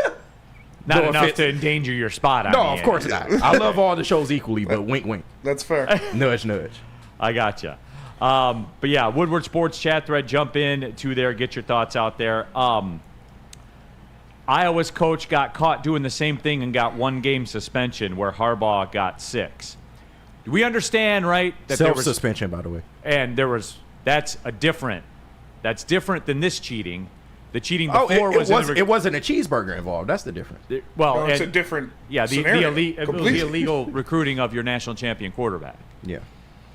to endanger your spot on No, of course not. I love all the shows equally, but wink, wink. That's fair. Nudge, nudge. I gotcha. But yeah, Woodward Sports chat thread, jump in to there, get your thoughts out there. Iowa's coach got caught doing the same thing and got 1 game suspension, where Harbaugh got 6. Do we understand, right? That Self-suspension, by the way. And that's different than this cheating. The cheating before it wasn't a cheeseburger involved. That's the difference. No, it's a different scenario. The illegal recruiting of your national champion quarterback. Yeah.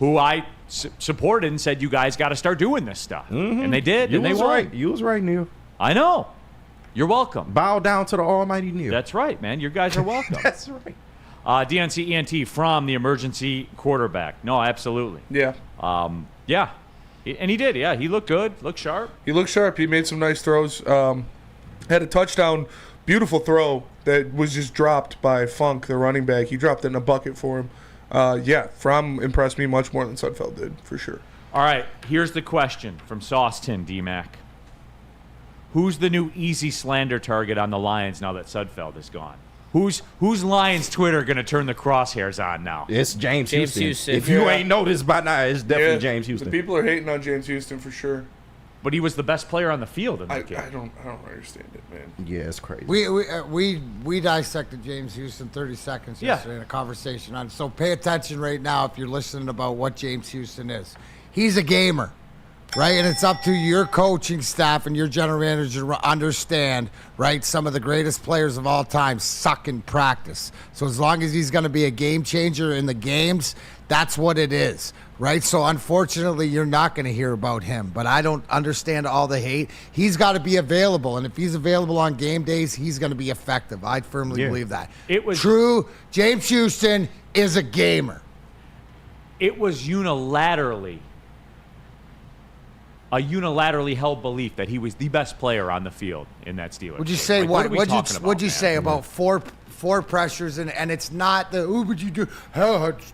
Who I supported and said, you guys got to start doing this stuff. And they did, and they won. Right. You was right, Neil. I know. You're welcome. Bow down to the almighty Neil. That's right, man. You guys are welcome. That's right. DNC ENT from the emergency quarterback. No, absolutely. Yeah. Yeah. And he did, yeah. He looked good, looked sharp. He looked sharp. He made some nice throws. Had a touchdown, beautiful throw that was just dropped by Funk, the running back. He dropped it in a bucket for him. Fromm impressed me much more than Sudfeld did, for sure. All right, here's the question from Sauce Tin, D-Mac. Who's the new easy slander target on the Lions now that Sudfeld is gone? Who's Lions Twitter going to turn the crosshairs on now? It's James Houston. If you ain't noticed by now, it's definitely James Houston. The people are hating on James Houston for sure. But he was the best player on the field in that game. I don't understand it, man. Yeah, it's crazy. We dissected James Houston 30 seconds yesterday in a conversation on. So pay attention right now if you're listening about what James Houston is. He's a gamer. Right, and it's up to your coaching staff and your general manager to understand, right, some of the greatest players of all time suck in practice. So as long as he's going to be a game changer in the games, that's what it is, right? So unfortunately, you're not going to hear about him, but I don't understand all the hate. He's got to be available, and if he's available on game days, he's going to be effective. I firmly believe that. It was true. James Houston is a gamer. It was unilaterally held belief that he was the best player on the field in that Steelers. Would you say like, what? What'd you say about four pressures and it's not the would you do hutch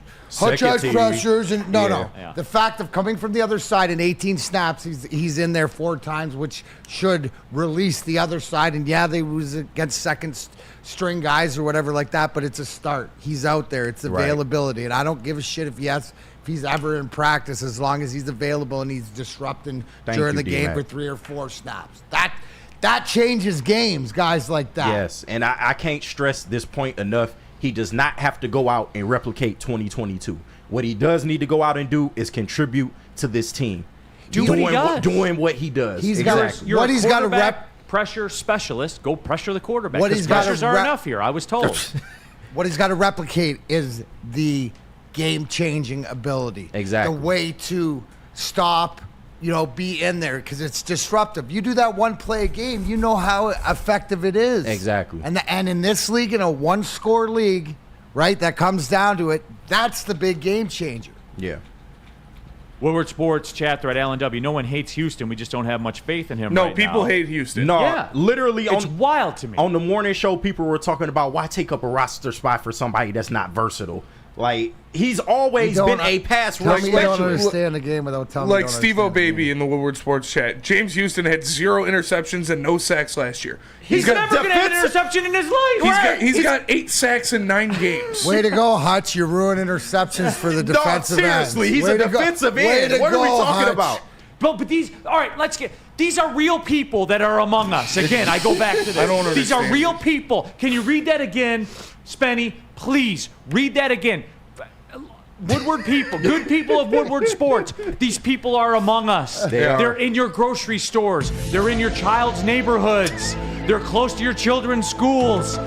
edge pressures and no. Yeah. The fact of coming from the other side in 18 snaps, he's in there 4 times, which should release the other side. And yeah, they was against second string guys or whatever like that, but it's a start. He's out there. It's availability, and I don't give a shit if he has if he's ever in practice, as long as he's available and he's disrupting during the game for 3 or 4 snaps. That changes games, guys like that. Yes, and I can't stress this point enough. He does not have to go out and replicate 2022. What he does need to go out and do is contribute to this team. Doing what he does. He's exactly. You're a quarterback pressure specialist. Go pressure the quarterback. Because pressures are enough here, I was told. What he's got to replicate is the game-changing ability. Exactly. The way to stop, be in there because it's disruptive. You do that one play a game, you know how effective it is. Exactly. And in this league, in a one-score league, right, that comes down to it, that's the big game changer. Yeah. Woodward Sports chat thread, Alan W. No one hates Houston. We just don't have much faith in him No, right people now. hate Houston. No, Yeah. literally. It's wild to me. On the morning show, people were talking about why take up a roster spot for somebody that's not versatile. Like, he's always been a pass rush Tell me you don't specialist. understand the game without telling me. Like Steve-O Baby in the Woodward Sports chat. James Houston had 0 interceptions and no sacks last year. He's never going to have an interception in his life. He's got 8 sacks in 9 games. Way to go, Hutch. You ruin interceptions for the defensive end. Seriously, he's a defensive end. What are we talking about? But these are real people that are among us. Again, I go back to this. I don't understand. These are real people. Can you read that again, Spenny? Please, read that again. Woodward people, good people of Woodward Sports, these people are among us. They're in your grocery stores. They're in your child's neighborhoods. They're close to your children's schools.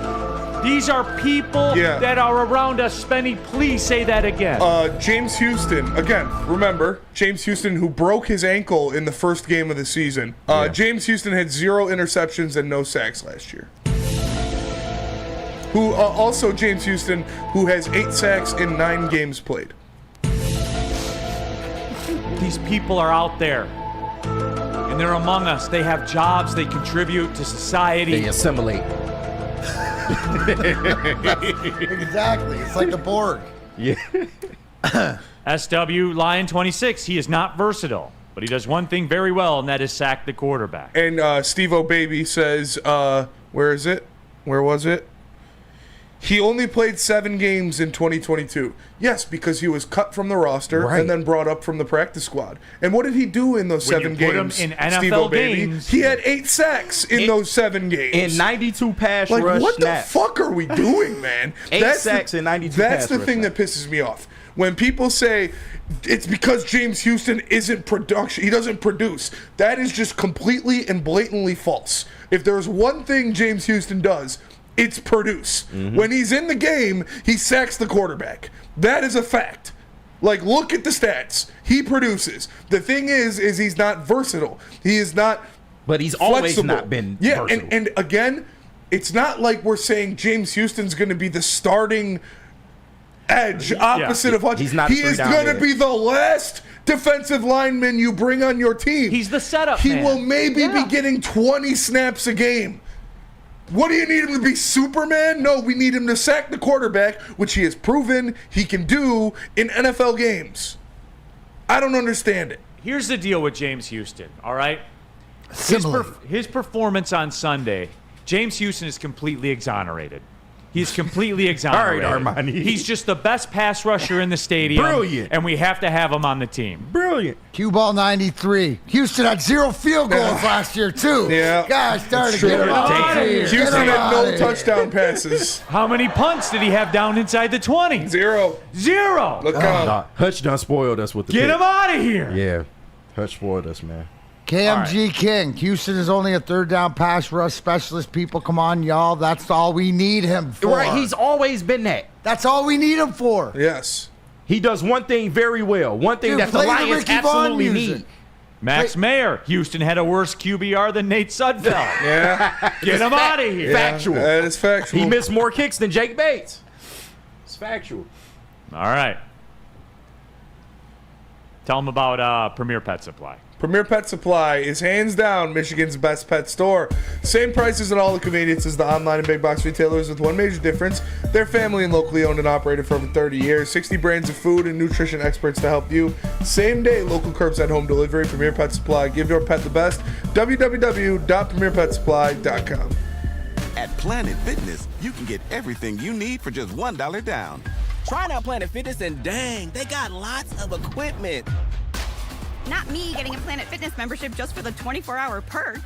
These are people that are around us. Spenny, please say that again. James Houston, again, remember, James Houston, who broke his ankle in the first game of the season. James Houston had 0 interceptions and no sacks last year. Who also James Houston, who has 8 sacks in 9 games played. These people are out there, and they're among us. They have jobs. They contribute to society. They assimilate. Exactly. It's like the Borg. Yeah. SW Lion 26. He is not versatile, but he does one thing very well, and that is sack the quarterback. And Steve-O Baby says, where is it? Where was it? He only played 7 games in 2022. Yes, because he was cut from the roster and then brought up from the practice squad. And what did he do in those 7 games? Him in NFL Steve-O Baby? games. He had 8 sacks in those 7 games. And 92 pass like, rush what snaps. the fuck are we doing, man? 8 sacks and 92 That's pass the rush thing snaps. that pisses me off. When people say it's because James Houston isn't production, he doesn't produce. That is just completely and blatantly false. If there's one thing James Houston does, it's produce. When he's in the game, he sacks the quarterback. That is a fact. Like, look at the stats. He produces. The thing is he's not versatile. He is not But he's always flexible. not been versatile. And again, it's not like we're saying James Houston's going to be the starting edge opposite of Hutch. He's not He is going to be the last defensive lineman you bring on your team. He's the setup He man. will maybe be getting 20 snaps a game. What do you need him to be, Superman? No, we need him to sack the quarterback, which he has proven he can do in NFL games. I don't understand it. Here's the deal with James Houston, all right? His performance on Sunday, James Houston is completely exonerated. He's completely exonerated. All right, Ermanni. He's just the best pass rusher in the stadium. Brilliant. And we have to have him on the team. Brilliant. Cue ball 93. Houston had 0 field goals last year, too. Yeah. Gosh, darn it. True. Get him out of here. Houston Get him had out no of here. touchdown passes. How many punts did he have down inside the 20? 0. Look out. Hutch done spoiled us with the Get pick. him out of here. Yeah. Hutch spoiled us, man. KMG King. Houston is only a 3rd down pass rush specialist. People, come on, y'all. That's all we need him for. Right, he's always been that. That's all we need him for. Yes. He does one thing very well. One thing Dude, that the play the Lions Ricky Vaughn absolutely music. need. Max Mayer. Houston had a worse QBR than Nate Sudfeld. Yeah. Get him out of here. Factual. That is factual. He missed more kicks than Jake Bates. It's factual. All right. Tell him about Premier Pet Supply. Premier Pet Supply is hands down Michigan's best pet store. Same prices and all the conveniences as the online and big box retailers, with one major difference. They're family and locally owned and operated for over 30 years. 60 brands of food and nutrition experts to help you. Same day local curbside home delivery. Premier Pet Supply. Give your pet the best. www.premierpetsupply.com. At Planet Fitness, you can get everything you need for just $1 down. Trying out Planet Fitness and dang, they got lots of equipment. Not me getting a Planet Fitness membership just for the 24-hour perk.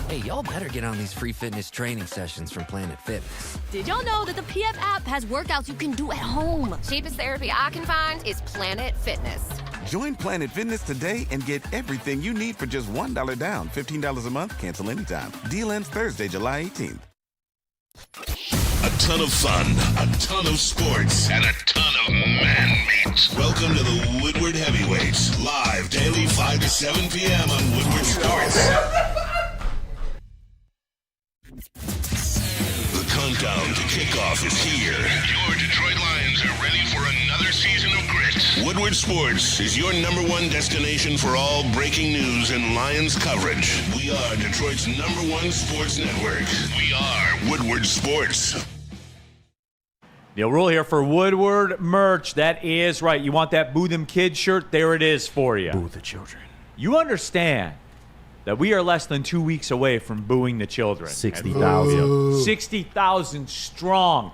Hey, y'all better get on these free fitness training sessions from Planet Fitness. Did y'all know that the PF app has workouts you can do at home? Cheapest therapy I can find is Planet Fitness. Join Planet Fitness today and get everything you need for just $1 down. $15 a month, cancel anytime. Deal ends Thursday, July 18th. A ton of fun, a ton of sports, and a ton of man-meat. Welcome to the Woodward Heavyweights, live daily 5 to 7 p.m. on Woodward Sports. The countdown to kickoff is here. Your Detroit Lions are ready for another season of grit. Woodward Sports is your #1 destination for all breaking news and Lions coverage. We are Detroit's #1 sports network. We are Woodward Sports. Neil Rule here for Woodward merch. That is right. You want that Boo Them Kids shirt? There it is for you. Boo the children. You understand that we are less than 2 weeks away from booing the children. 60,000. 60,000 strong.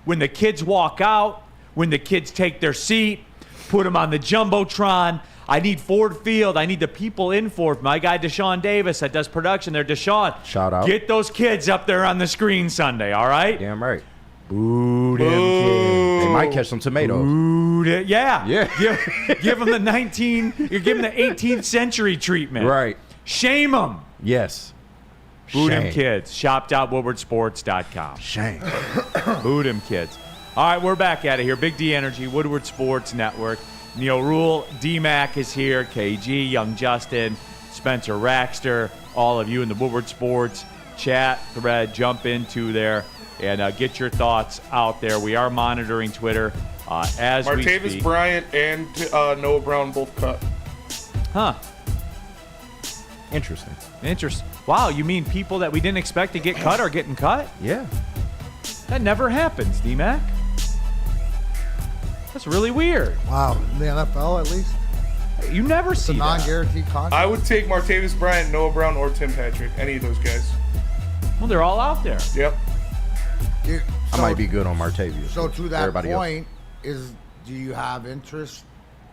When the kids walk out, when the kids take their seat, put them on the Jumbotron. I need Ford Field. I need the people in Ford. My guy, Deshaun Davis, that does production there. Deshaun, shout out. Get those kids up there on the screen Sunday, all right? Damn right. Boo them kids. They might catch some tomatoes. Yeah. Yeah. Give them the 18th century treatment. Right. Shame them. Yes. Boo them kids. Shop.woodwardsports.com. Shame. Boo them kids. All right, we're back out of here. Big D Energy, Woodward Sports Network. Neil Rule, D-Mac is here, KG, Young Justin, Spencer Raxter, all of you in the Woodward Sports chat thread. Jump into there and get your thoughts out there. We are monitoring Twitter as we speak. Martavis Bryant and Noah Brown both cut. Huh. Interesting. Wow, you mean people that we didn't expect to get cut are getting cut? Yeah. That never happens, D-Mac. That's really weird. Wow, in the NFL at least? You never see a that. non-guaranteed contract. I would take Martavis Bryant, Noah Brown, or Tim Patrick. Any of those guys. Well, they're all out there. Yep. I might be good on Martavius. So to that Everybody point, do you have interest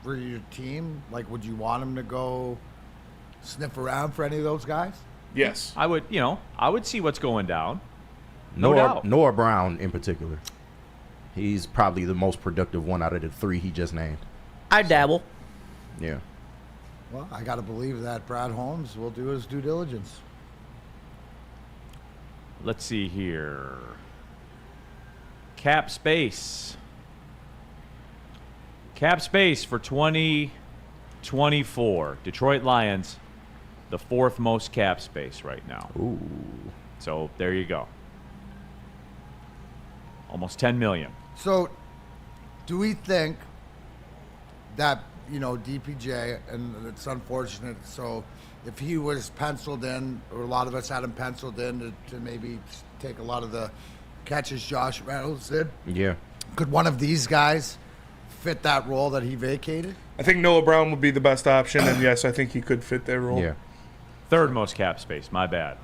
for your team? Like, would you want them to go sniff around for any of those guys? Yes. I would see what's going down. No doubt. Noah Brown in particular. He's probably the most productive one out of the three he just named. I dabble. Yeah. Well, I got to believe that Brad Holmes will do his due diligence. Let's see here. Cap space. Cap space for 2024. Detroit Lions, the 4th most cap space right now. Ooh. So there you go. Almost $10 million. So, do we think that, DPJ, and it's unfortunate, so if he was penciled in, or a lot of us had him penciled in to maybe take a lot of the catches Josh Reynolds did? Yeah. Could one of these guys fit that role that he vacated? I think Noah Brown would be the best option, and yes, I think he could fit that role. Yeah. 3rd most cap space, my bad.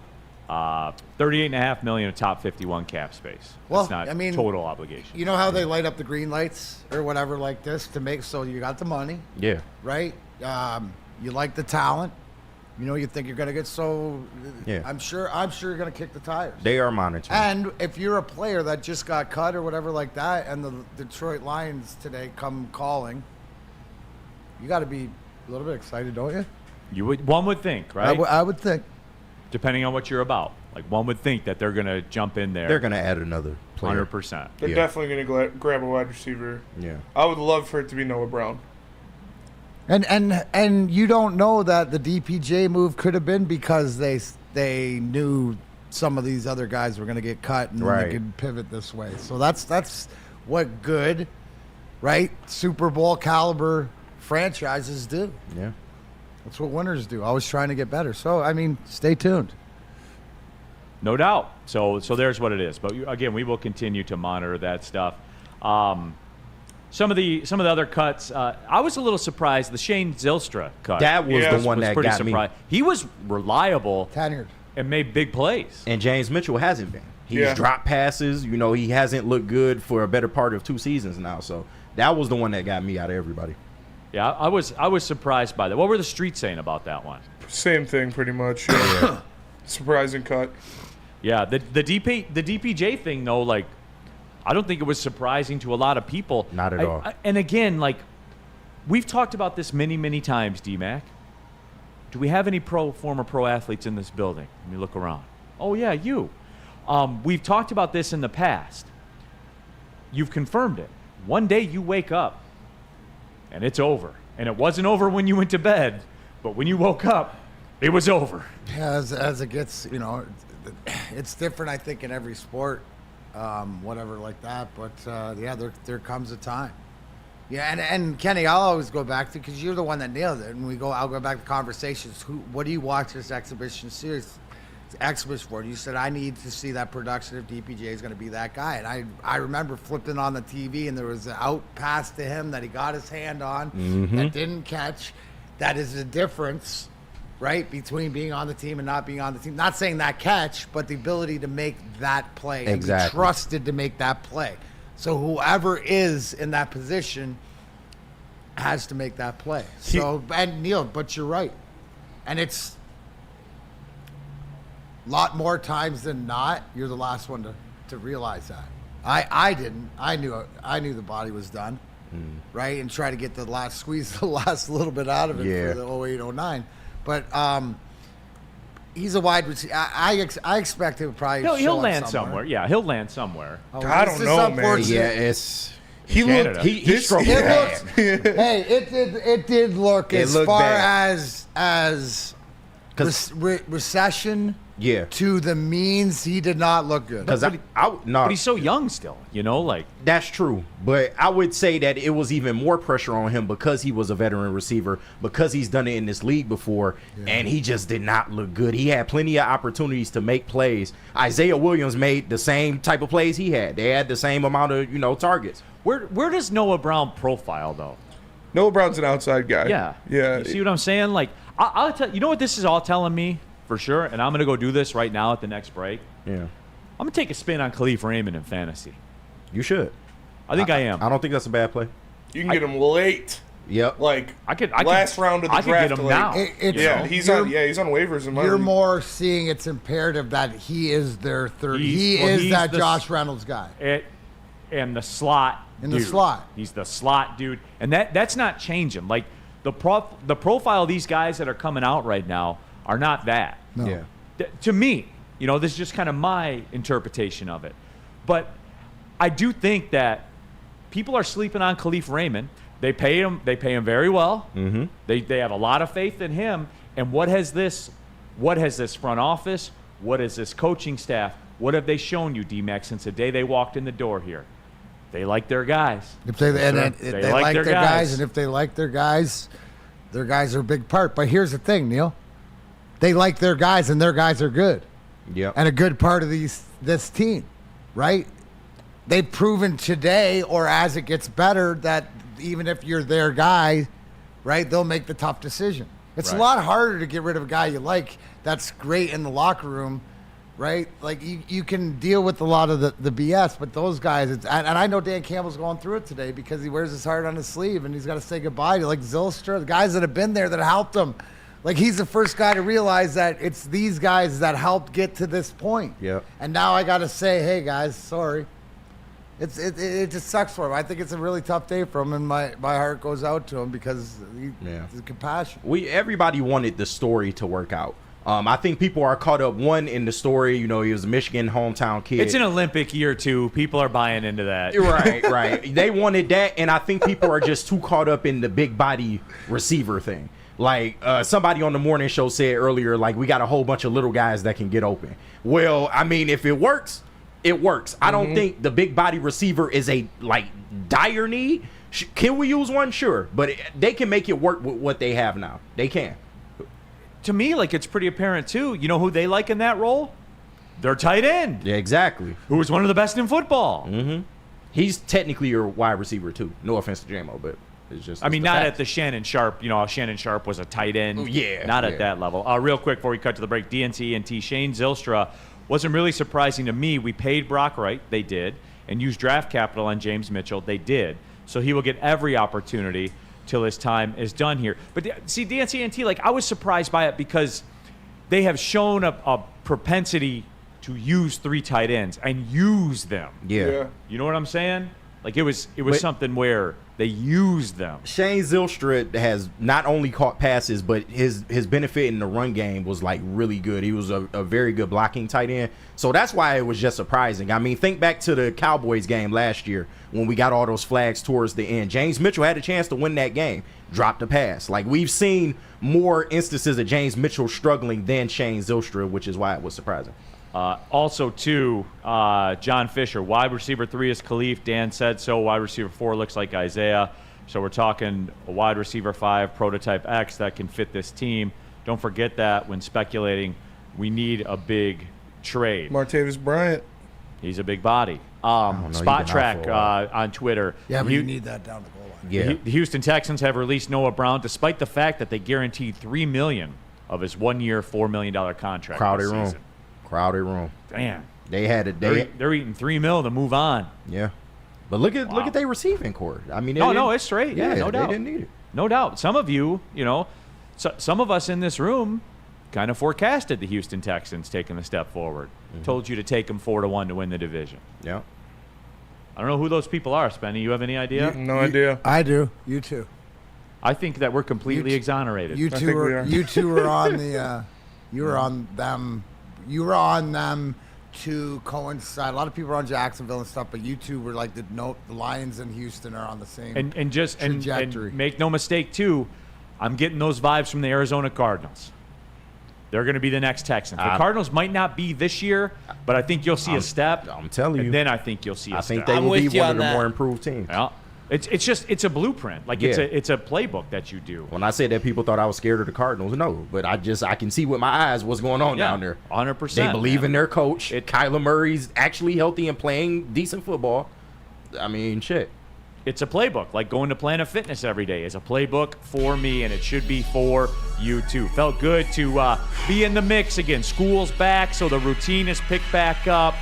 $38.5 million of top 51 cap space. Well, That's not total obligation. You know how they light up the green lights or whatever like this to make so you got the money, Yeah. right? You like the talent. You think you're gonna get Yeah. I'm sure you're gonna kick the tires. They are monitoring. And if you're a player that just got cut or whatever like that, and the Detroit Lions today come calling, you got to be a little bit excited, don't you? One would think, right? I would think. Depending on what you're about. Like, one would think that they're going to jump in there. They're going to add another player. 100%. They're definitely going to grab a wide receiver. Yeah. I would love for it to be Noah Brown. And you don't know that the DPJ move could have been because they knew some of these other guys were going to get cut and Right. they could pivot this way. So that's what good, right? Super Bowl caliber franchises do. Yeah. That's what winners do. Always trying to get better. So, stay tuned. No doubt. So there's what it is. But again, we will continue to monitor that stuff. Some of the other cuts, I was a little surprised. The Shane Zylstra cut. That was the one that pretty got me. He was reliable Tenured. and made big plays. And James Mitchell hasn't been. He's dropped passes. You know, he hasn't looked good for a better part of 2 seasons now. So that was the one that got me out of everybody. Yeah, I was surprised by that. What were the streets saying about that one? Same thing, pretty much. Yeah. Surprising cut. Yeah, the DPJ thing though, like, I don't think it was surprising to a lot of people. Not at all. And again, like, we've talked about this many times, D-Mac. Do we have any former pro athletes in this building? Let me look around. Oh yeah, you. We've talked about this in the past. You've confirmed it. One day you wake up and it's over. And it wasn't over when you went to bed, but when you woke up, it was over. Yeah, as it gets, you know, it's different, I think, in every sport, whatever like that. But yeah, there comes a time. Yeah, and Kenny, I'll always go back to, because you're the one that nailed it. And I'll go back to conversations. What do you watch this exhibition series? Exhibition for? And you said, I need to see that production if DPJ is going to be that guy. And I remember flipping on the TV, and there was an out pass to him that he got his hand on that didn't catch. That is the difference, right, between being on the team and not being on the team. Not saying that catch, but the ability to make that play. Exactly. And be trusted to make that play. So whoever is in that position has to make that play. So, and Neil, but you're right. And it's a lot more times than not, you're the last one to realize that. I didn't. I knew the body was done, right? And try to get squeeze the last little bit out of it for the 08-09. But he's a wide receiver. I expect him to probably he'll land somewhere. Yeah, he'll land somewhere. I don't know, man. Yeah, he Canada. looked. He struggled. Hey, it did look It as looked far bad. as recession. Yeah. To the means, he did not look good. But he's so young still, you know, like. That's true. But I would say that it was even more pressure on him because he was a veteran receiver, because he's done it in this league before, and he just did not look good. He had plenty of opportunities to make plays. Isaiah Williams made the same type of plays he had. They had the same amount of, targets. Where does Noah Brown profile, though? Noah Brown's an outside guy. Yeah. Yeah. You see what I'm saying? Like, I'll tell you know what this is all telling me? For sure, and I'm going to go do this right now at the next break. Yeah. I'm going to take a spin on Khalif Raymond in fantasy. You should. I think I am. I don't think that's a bad play. You can get him late. Yep. Like I could round of the I draft. could get him now. He's on waivers in my You're league. more seeing it's imperative that he is their third. He's that Josh Reynolds guy. And the slot. In the slot. He's the slot dude, and that's not changing. Like the profile of these guys that are coming out right now are not that. No. Yeah. To me, this is just kind of my interpretation of it. But I do think that people are sleeping on Khalif Raymond. They pay him very well. Mm-hmm. They have a lot of faith in him. And what has this front office? What has this coaching staff? What have they shown you, D-Mac, since the day they walked in the door here? They like their guys. If they like their guys, and if they like their guys are a big part. But here's the thing, Neil. They like their guys, and their guys are good. Yeah. And a good part of this team, right? They've proven today, or as it gets better, that even if you're their guy, right, they'll make the tough decision. It's a lot harder to get rid of a guy you like that's great in the locker room, right? Like, you can deal with a lot of the BS, but those guys, and I know Dan Campbell's going through it today because he wears his heart on his sleeve, and he's got to say goodbye to, like, Zylstra, the guys that have been there that helped him. Like, he's the first guy to realize that it's these guys that helped get to this point. Yeah. And now I got to say, hey, guys, sorry. It just sucks for him. I think it's a really tough day for him, and my heart goes out to him because the compassion. Everybody wanted the story to work out. I think people are caught up, one, in the story. He was a Michigan hometown kid. It's an Olympic year, too. People are buying into that. Right. They wanted that, and I think people are just too caught up in the big body receiver thing. Like, somebody on the morning show said earlier, like, we got a whole bunch of little guys that can get open. Well, I mean, if it works, it works. I don't think the big body receiver is a, like, dire need. Can we use one? Sure. But they can make it work with what they have now. They can. To me, like, it's pretty apparent, too. You know who they like in that role? Their tight end. Yeah, exactly. Who was one of the best in football. Mm-hmm. He's technically your wide receiver, too. No offense to JMO, but it's just... I mean, not at the Shannon Sharp. Shannon Sharp was a tight end. Yeah. Not at that level. Real quick before we cut to the break, DNC and T. Shane Zylstra wasn't really surprising to me. We paid Brock Wright, they did, and used draft capital on James Mitchell, they did. So he will get every opportunity till his time is done here. But see, DNCNT, like, I was surprised by it because they have shown a propensity to use 3 tight ends and use them. Yeah. You know what I'm saying? Like, it was something where they used them. Shane Zylstra has not only caught passes, but his benefit in the run game was like really good. He was a very good blocking tight end. So that's why it was just surprising. I mean, think back to the Cowboys game last year when we got all those flags towards the end. James Mitchell had a chance to win that game, dropped a pass. Like, we've seen more instances of James Mitchell struggling than Shane Zylstra, which is why it was surprising. Also, too, John Fisher, wide receiver 3 is Khalif. Dan said so. Wide receiver 4 looks like Isaiah. So we're talking a wide receiver 5, prototype X that can fit this team. Don't forget that when speculating, we need a big trade. Martavis Bryant. He's a big body. Spot Track on Twitter. Yeah, but you need that down the goal line. Yeah. The Houston Texans have released Noah Brown, despite the fact that they guaranteed $3 million of his 1-year, $4 million contract. Crowded this room. season. Crowded room. Damn. They had it. They're eating $3 million to move on. Yeah. But look at their receiving core. I mean, no, it's straight. Yeah, no doubt. They didn't need it. No doubt. Some of you, some of us in this room kind of forecasted the Houston Texans taking the step forward. Told you to take them 4-1 to win the division. Yeah. I don't know who those people are, Spenny. You have any idea? No idea. I do. You too. I think that we're completely exonerated. You two were on the. You were on them. You were on them to coincide. A lot of people are on Jacksonville and stuff, but you two were like the Lions and Houston are on the same trajectory. And make no mistake, too, I'm getting those vibes from the Arizona Cardinals. They're going to be the next Texans. The Cardinals might not be this year, but I think you'll see a step. I'm telling you. And then I think you'll see a step. I think they will be one of the more improved teams. Yeah. It's a blueprint. Like, it's a playbook that you do. When I said that people thought I was scared of the Cardinals, no. But I can see with my eyes what's going on down there. 100%. They believe in their coach. Kyler Murray's actually healthy and playing decent football. I mean, shit. It's a playbook. Like going to Planet Fitness every day is a playbook for me, and it should be for you too. Felt good to be in the mix again. School's back, so the routine is picked back up.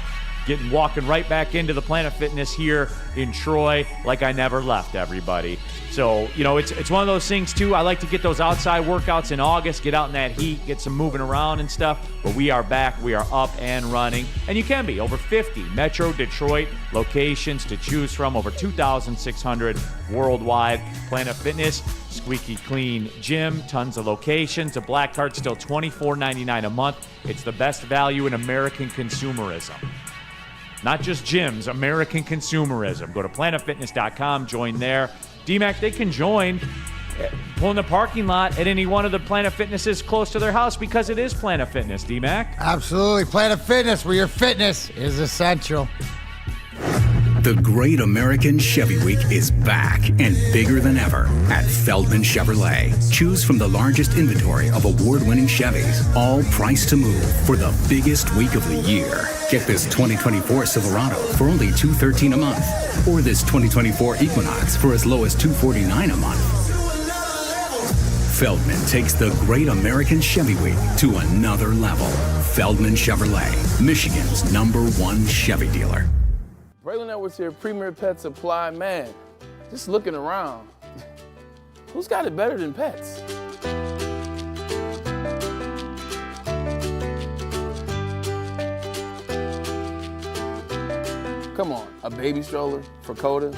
Walking right back into the Planet Fitness here in Troy like I never left, everybody. So, it's one of those things, too. I like to get those outside workouts in August, get out in that heat, get some moving around and stuff. But we are back. We are up and running. And you can be. Over 50 Metro Detroit locations to choose from. Over 2,600 worldwide. Planet Fitness, squeaky clean gym, tons of locations. A black card still $24.99 a month. It's the best value in American consumerism. Not just gyms, American consumerism. Go to planetfitness.com, join there. DMAC, they can join, pull in the parking lot at any one of the Planet Fitnesses close to their house because it is Planet Fitness, DMAC. Absolutely. Planet Fitness, where your fitness is essential. The Great American Chevy Week is back and bigger than ever at Feldman Chevrolet. Choose from the largest inventory of award-winning Chevys, all priced to move for the biggest week of the year. Get this 2024 Silverado for only $213 a month, or this 2024 Equinox for as low as $249 a month. Feldman takes the Great American Chevy Week to another level. Feldman Chevrolet, Michigan's #1 Chevy dealer. Braylon Edwards here, Premier Pet Supply. Man, just looking around, who's got it better than pets? Come on, a baby stroller for Coda?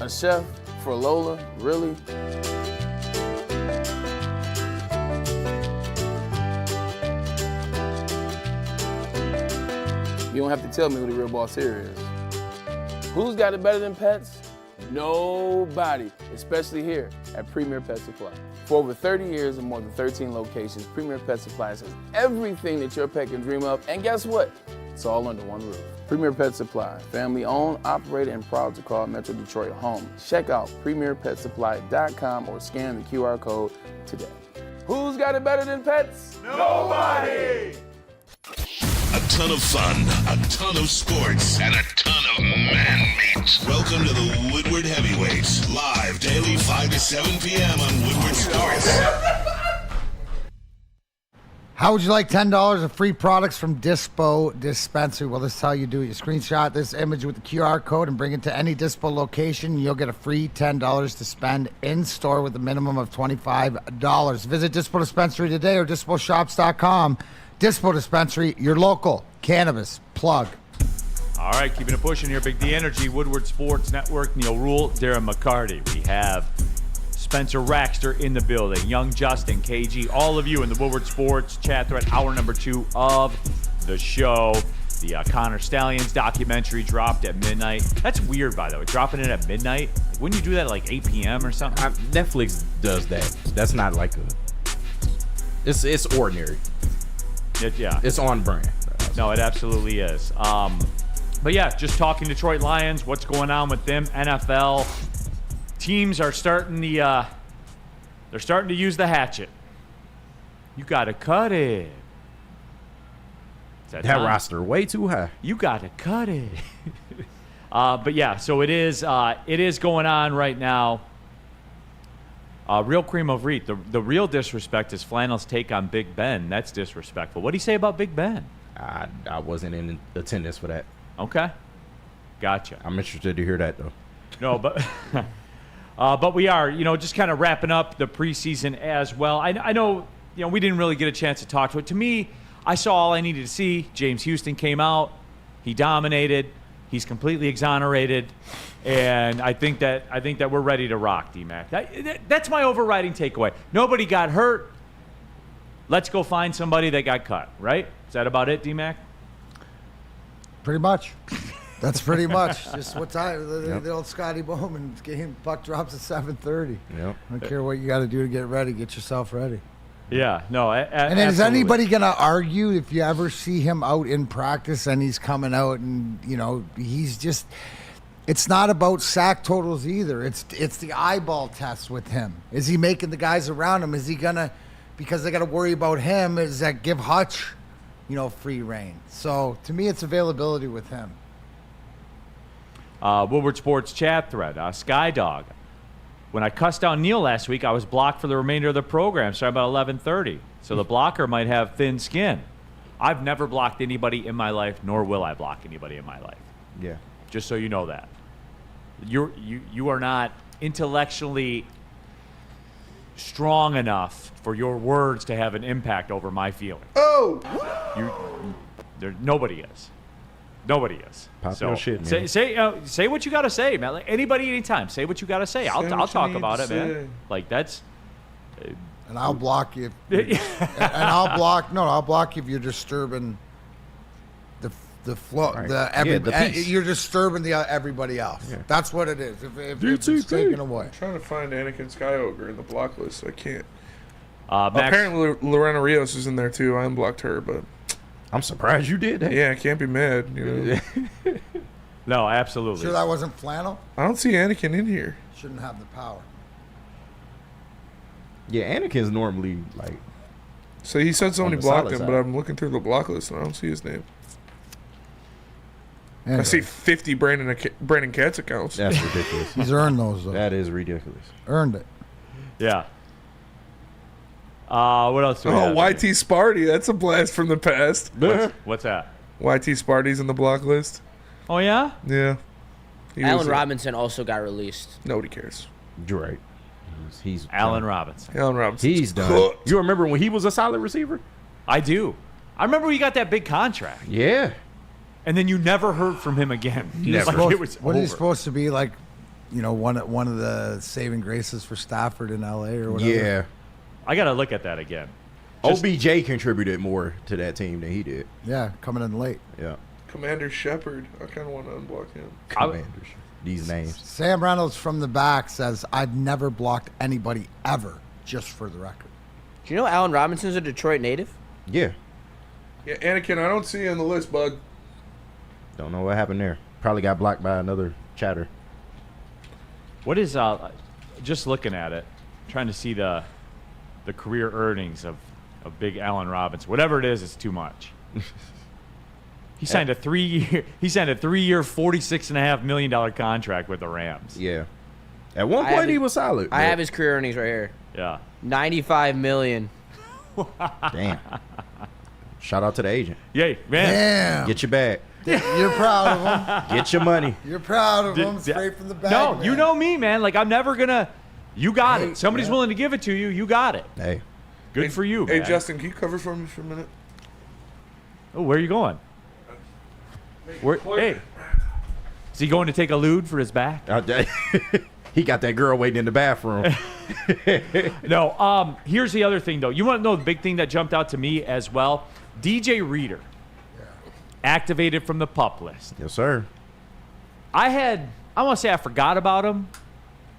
A chef for Lola, really? You don't have to tell me who the real boss here is. Who's got it better than pets? Nobody, especially here at Premier Pet Supply. For over 30 years and more than 13 locations, Premier Pet Supply has everything that your pet can dream of, and guess what? It's all under one roof. Premier Pet Supply, family owned, operated, and proud to call Metro Detroit home. Check out premierpetsupply.com or scan the QR code today. Who's got it better than pets? Nobody! A ton of fun, a ton of sports, and a ton of man meat. Welcome to the Woodward Heavyweights, live daily 5 to 7 p.m. on Woodward Sports. How would you like $10 of free products from Dispo Dispensary? Well, this is how you do it. You screenshot this image with the QR code and bring it to any Dispo location. You'll get a free $10 to spend in-store with a minimum of $25. Visit Dispo Dispensary today or disposhops.com. Dispo Dispensary, your local cannabis plug. All right, keeping it pushing here. Big D Energy, Woodward Sports Network, Neil Rule, Darren McCarty. We have Spencer Raxter in the building, Young Justin, KG, all of you in the Woodward Sports chat thread, hour number 2 of the show. The Connor Stallions documentary dropped at midnight. That's weird, by the way, dropping it at midnight. Wouldn't you do that at like 8 p.m. or something? Netflix does that. That's not like it's ordinary. Yeah. It's on brand. No, it absolutely is. But yeah, just talking Detroit Lions, what's going on with them, NFL. Teams are starting they're starting to use the hatchet. You got to cut it. That roster way too high. You got to cut it. But yeah, so it is going on right now. Real cream of wheat. The real disrespect is Flannel's take on Big Ben. That's disrespectful. What do you say about Big Ben? I wasn't in attendance for that. Okay. Gotcha. I'm interested to hear that, though. No, but we are, just kind of wrapping up the preseason as well. I know, we didn't really get a chance to talk to it. To me, I saw all I needed to see. James Houston came out. He dominated. He's completely exonerated. And I think that we're ready to rock, D-Mac. That's my overriding takeaway. Nobody got hurt. Let's go find somebody that got cut, right? Is that about it, D-Mac? Pretty much. That's pretty much just what time the old Scotty Bowman game. Puck drops at 7:30. Yep. I don't care what you got to do to get ready. Get yourself ready. Yeah. No. And is anybody gonna argue if you ever see him out in practice and he's coming out and he's just? It's not about sack totals either. It's the eyeball test with him. Is he making the guys around him? Is he gonna? Because they got to worry about him. Is that give Hutch, free reign? So to me, it's availability with him. Woodward Sports chat thread, Skydog. When I cussed out Neil last week, I was blocked for the remainder of the program, starting about 11:30. So the blocker might have thin skin. I've never blocked anybody in my life, nor will I block anybody in my life. Yeah. Just so you know that. You are not intellectually strong enough for your words to have an impact over my feelings. Oh! Nobody is. Nobody is. Pop your shit, man. Say what you got to say, man. Like anybody, anytime. Say what you got to say. I'll talk about it, man. Like that's. And I'll block you. I'll block you if you're disturbing the flow. Right. You're disturbing everybody else. Yeah. That's what it is. If it's taken away. I'm trying to find Anakin Skywalker in the block list. I can't. Max, apparently, Lorena Rios is in there too. I unblocked her, but I'm surprised you did that. Yeah, I can't be mad. No, absolutely. Sure, that wasn't Flannel. I don't see Anakin in here. Shouldn't have the power. Yeah, Anakin's normally like. So he said somebody blocked him, but I'm looking through the block list and I don't see his name. Anyway. I see 50 Brandon Katz accounts. That's ridiculous. He's earned those, though. That is ridiculous. Earned it. Yeah. What else do we have? YT Sparty. That's a blast from the past. What's that? YT Sparty's in the block list. Oh, yeah? Yeah. Allen Robinson also got released. Nobody cares. You're right. He's Allen Robinson. Allen Robinson. He's done. You remember when he was a solid receiver? I do. I remember he got that big contract. Yeah. And then you never heard from him again. Never. It was what over. is he supposed to be like? One of the saving graces for Stafford in LA or whatever. Yeah. I got to look at that again. OBJ contributed more to that team than he did. Yeah, coming in late. Yeah. Commander Shepard. I kind of want to unblock him. Commanders. These names. Sam Reynolds from the back says, I've never blocked anybody ever, just for the record. Do you know Allen Robinson's a Detroit native? Yeah. Yeah, Anakin, I don't see you on the list, bud. Don't know what happened there. Probably got blocked by another chatter. What is, just looking at it, trying to see the career earnings of big Allen Robinson. Whatever it is, it's too much. He signed a 3-year. He signed a 3-year, $46.5 million contract with the Rams. Yeah. At one point, he was solid. I have his career earnings right here. Yeah. $95 million. Damn. Shout out to the agent. Yay, man. Damn. Get your bag. You're proud of him. Get your money. You're proud of him. Straight from the bag. No, man. you know me, man. Like, I'm never going to. You got it. Somebody's willing to give it to you. You got it. Hey. Good for you, Hey, man. Justin, can you cover for me for a minute? Oh, where are you going? Hey. Is he going to take a lewd for his back? He got that girl waiting in the bathroom. No, here's the other thing, though. You want to know the big thing that jumped out to me as well? DJ Reader. Activated from the PUP list. Yes, sir. I want to say I forgot about him,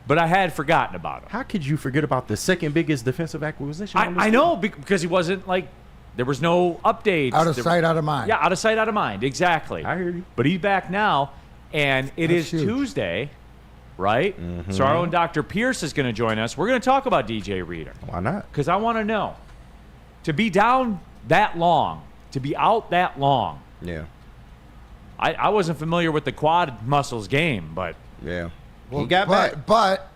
but I had forgotten about him. How could you forget about the second biggest defensive acquisition? I know, because he wasn't like, there was no updates. Out of sight, out of mind. Yeah, out of sight, out of mind. Exactly. I hear you. But he's back now, and it is huge. Tuesday, right? Mm-hmm. So our own Dr. Pierce is going to join us. We're going to talk about DJ Reader. Why not? Because I want to know, to be down that long, to be out that long, Yeah. I wasn't familiar with the quad muscles game, but Yeah. Well, he got back. But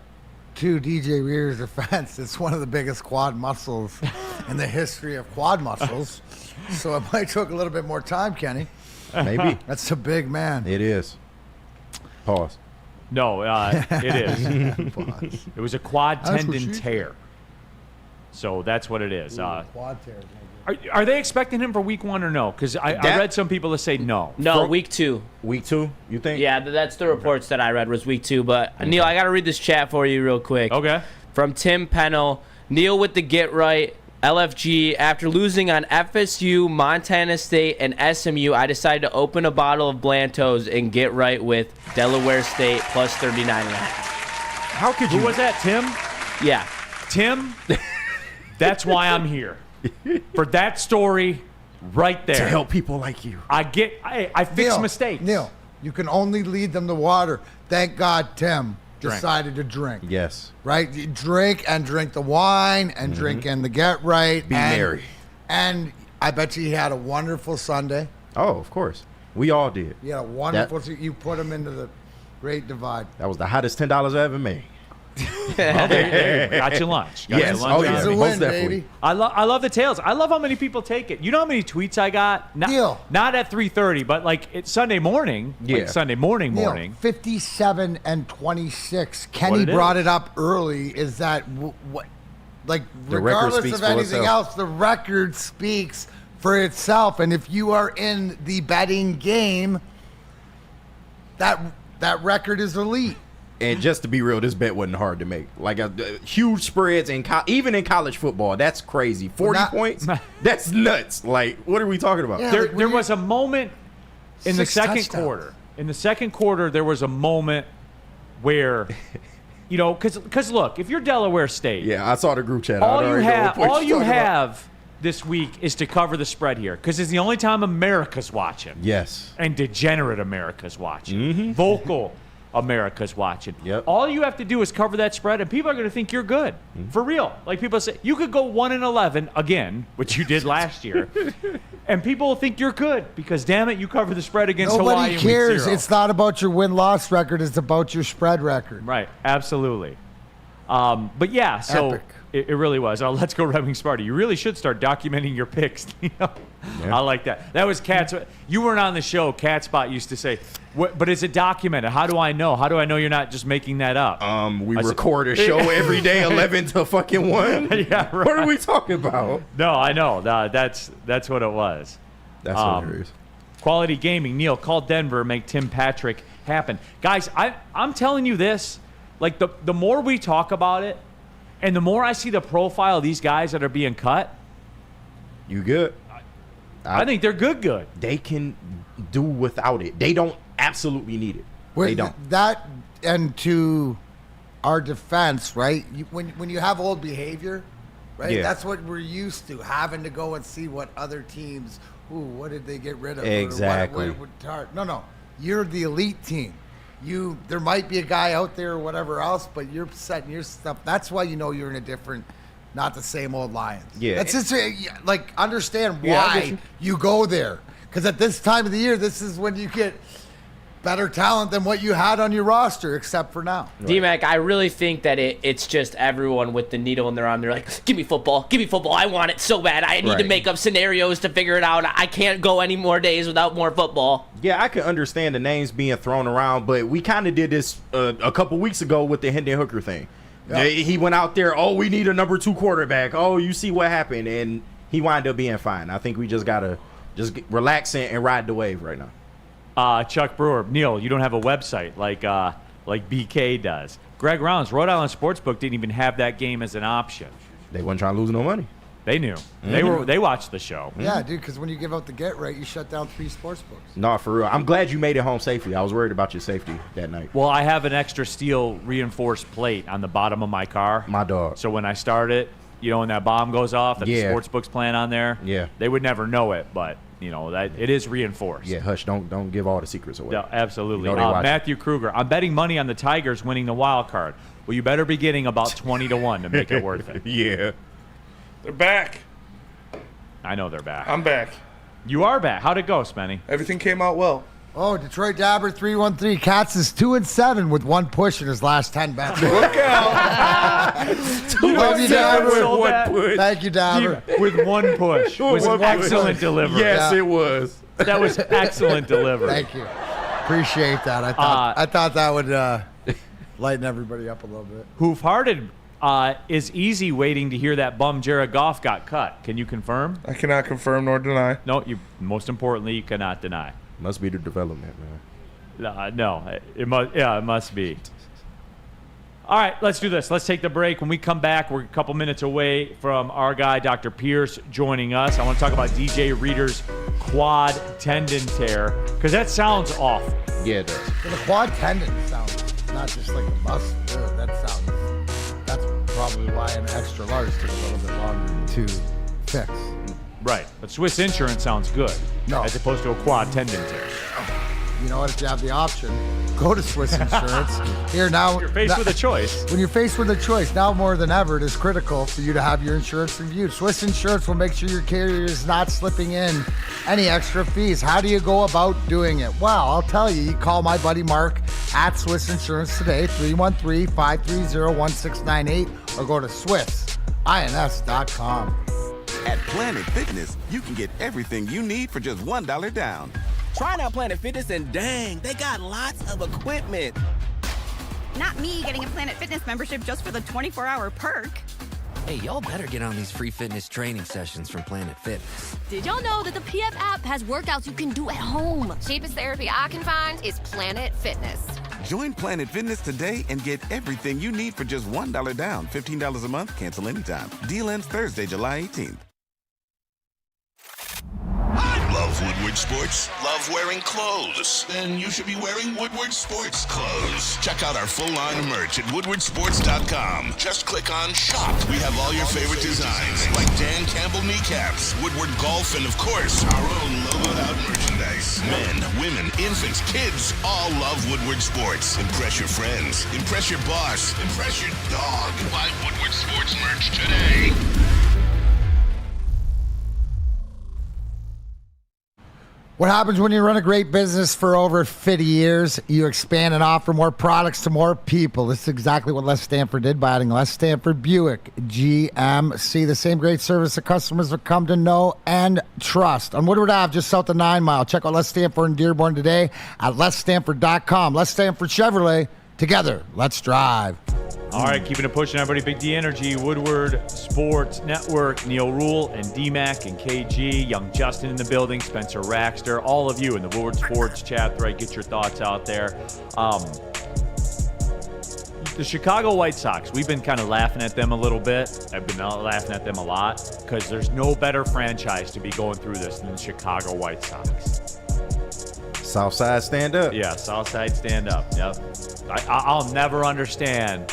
to DJ Reader's defense, it's one of the biggest quad muscles in the history of quad muscles. So it might take a little bit more time, Kenny. Maybe. That's a big man. It is. Pause. no, it is. It was a quad That's what tendon she tear. So that's what it is. Quad tears. Are they expecting him for week 1 or no? Because I read some people that say no. No, week 2. Week 2, you think? Yeah, that's the reports that I read was week 2. But, Neil, I got to read this chat for you real quick. Okay. From Tim Pennell. Neil with the get right. LFG, after losing on FSU, Montana State, and SMU, I decided to open a bottle of Blantos and get right with Delaware State plus 39.5. How could you? Who was that, Tim? Yeah. Tim, that's why I'm here. For that story right there. To help people like you. I fix Neil, mistakes. Neil, you can only lead them to water. Thank God Tim Drink. decided to drink. Yes. Right? You drink the wine and drink and the get right. Be merry. And I bet you he had a wonderful Sunday. Oh, of course. We all did. You had a wonderful you put him into the Great Divide. That was the hottest $10 I ever made. Well, there you go. Got your lunch. Got Yes. your lunch. Oh, yeah. It's a Most win, definitely. baby. I love the tales. I love how many people take it. You know how many tweets I got? Neil. Not at 3:30, but like it's Sunday morning. Yeah. Like Sunday morning. Neil, 57 and 26. Kenny What it brought is. it up early. Is that what? Like, The record regardless speaks of for anything itself. else, the record speaks for itself. And if you are in the betting game, that record is elite. And just to be real, this bet wasn't hard to make. Like huge spreads even in college football, that's crazy. 40 points, that's nuts. Like, what are we talking about? Yeah. There was a moment in the 6 second touchdowns. quarter. In the second quarter, there was a moment where, because look, if you're Delaware State, Yeah, I saw the group chat. I all you already know what have, point all you're you talking about. have this week is to cover the spread here, because it's the only time America's watching. Yes. And degenerate America's watching. Mm-hmm. Vocal America's watching. Yep. All you have to do is cover that spread, and people are going to think you're good. Mm-hmm. For real. Like people say, you could go 1-11 again, which you did last year, and people will think you're good because, damn it, you cover the spread against Hawaii Nobody in cares. week 0. It's not about your win-loss record. It's about your spread record. Right. Absolutely. But yeah, so Epic. it really was. Let's go Red Wing Sparty. You really should start documenting your picks. I like that. That was Cat's. You weren't on the show. Cat Spot used to say, but is it documented? How do I know? How do I know you're not just making that up? We record a show every day, 11 to fucking 1. Yeah, right. What are we talking about? No, I know. That's what it was. That's hilarious. Quality Gaming. Neil, call Denver, make Tim Patrick happen. Guys, I'm telling you this. Like, the more we talk about it, and the more I see the profile of these guys that are being cut, You good? I think they're good. They can do without it. They don't absolutely need it. They don't. That, and to our defense, right? When you have old behavior, right? Yeah. That's what we're used to, having to go and see what other teams, what did they get rid of? Exactly. No. You're the elite team. There might be a guy out there or whatever else, but you're setting your stuff. That's why you know you're in a different, not the same old Lions. Yeah. That's just like understand Yeah, I get why you. you go there, Because at this time of the year, this is when you get better talent than what you had on your roster, except for now. D-Mac, I really think that it's just everyone with the needle in their arm. They're like, give me football. I want it so bad. I need to make up scenarios to figure it out. I can't go any more days without more football. Yeah, I can understand the names being thrown around, but we kind of did this a couple weeks ago with the Hendon Hooker thing. Yeah. He went out there, we need a number 2 quarterback. You see what happened, and he wound up being fine. I think we just got to relax and ride the wave right now. Chuck Brewer, Neil, you don't have a website like BK does. Greg Rounds, Rhode Island Sportsbook didn't even have that game as an option. They weren't trying to lose no money. They knew. They watched the show. Yeah, dude, because when you give out the get right, you shut down 3 sportsbooks. No, for real. I'm glad you made it home safely. I was worried about your safety that night. Well, I have an extra steel reinforced plate on the bottom of my car. My dog. So when I start it, when that bomb goes off, that the sportsbook's playing on there, they would never know it, but that it is reinforced. Yeah, hush, don't give all the secrets away. Yeah, absolutely. Matthew Kruger, I'm betting money on the Tigers winning the wild card. Well, you better be getting about 20-1 to make it worth it. Yeah. They're back. I know they're back. I'm back. You are back. How'd it go, Spenny? Everything came out well. Oh, Detroit Dabber 313. Katz is 2-7 with 1 push in his last 10 bets. Look out. Love you, Dabber. Thank you, Dabber. With 1 push. It was an excellent delivery. Yes, it was. That was excellent delivery. Thank you. Appreciate that. I thought that would lighten everybody up a little bit. Hoof-hearted is easy waiting to hear that bum Jared Goff got cut. Can you confirm? I cannot confirm nor deny. No, most importantly, you cannot deny. Must be the development, man. No, it must. Yeah, it must be. All right, let's do this. Let's take the break. When we come back, we're a couple minutes away from our guy, Dr. Pierce, joining us. I want to talk about DJ Reader's quad tendon tear because that sounds awful. Yeah, it does. So the quad tendon sounds not just like a muscle. That's probably why an extra large took a little bit longer to fix. Right, but Swiss Insurance sounds good. No. As opposed to a quad tendon tear. You know what? If you have the option, go to Swiss Insurance. Here now, you're faced with a choice. When you're faced with a choice, now more than ever, it is critical for you to have your insurance reviewed. Swiss Insurance will make sure your carrier is not slipping in any extra fees. How do you go about doing it? Well, I'll tell you. You call my buddy Mark at Swiss Insurance today, 313-530-1698, or go to SwissINS.com. At Planet Fitness, you can get everything you need for just $1 down. Try out Planet Fitness and dang, they got lots of equipment. Not me getting a Planet Fitness membership just for the 24-hour perk. Hey, y'all better get on these free fitness training sessions from Planet Fitness. Did y'all know that the PF app has workouts you can do at home? Cheapest therapy I can find is Planet Fitness. Join Planet Fitness today and get everything you need for just $1 down. $15 a month, cancel anytime. Deal ends Thursday, July 18th. Love Woodward Sports? Love wearing clothes? Then you should be wearing Woodward Sports clothes. Check out our full line of merch at woodwardsports.com. Just click on shop. We have all your favorite designs, like Dan Campbell kneecaps, Woodward golf, and of course, our own logoed out merchandise. Men, women, infants, kids all love Woodward Sports. Impress your friends. Impress your boss. Impress your dog. Buy Woodward Sports merch today. What happens when you run a great business for over 50 years? You expand and offer more products to more people. This is exactly what Les Stanford did by adding Les Stanford Buick GMC, the same great service that customers have come to know and trust. On Woodward Ave, just south of 9 Mile. Check out Les Stanford in Dearborn today at lesstanford.com. Les Stanford Chevrolet. Together, let's drive. All right, keeping it pushing, everybody. Big D Energy, Woodward Sports Network, Neil Rule and D-Mac and KG, Young Justin in the building, Spencer Raxter, all of you in the Woodward Sports chat thread. Get your thoughts out there. The Chicago White Sox, we've been kind of laughing at them a little bit. I've been laughing at them a lot because there's no better franchise to be going through this than the Chicago White Sox. Southside stand up. Yeah, Southside stand up. Yep. I'll never understand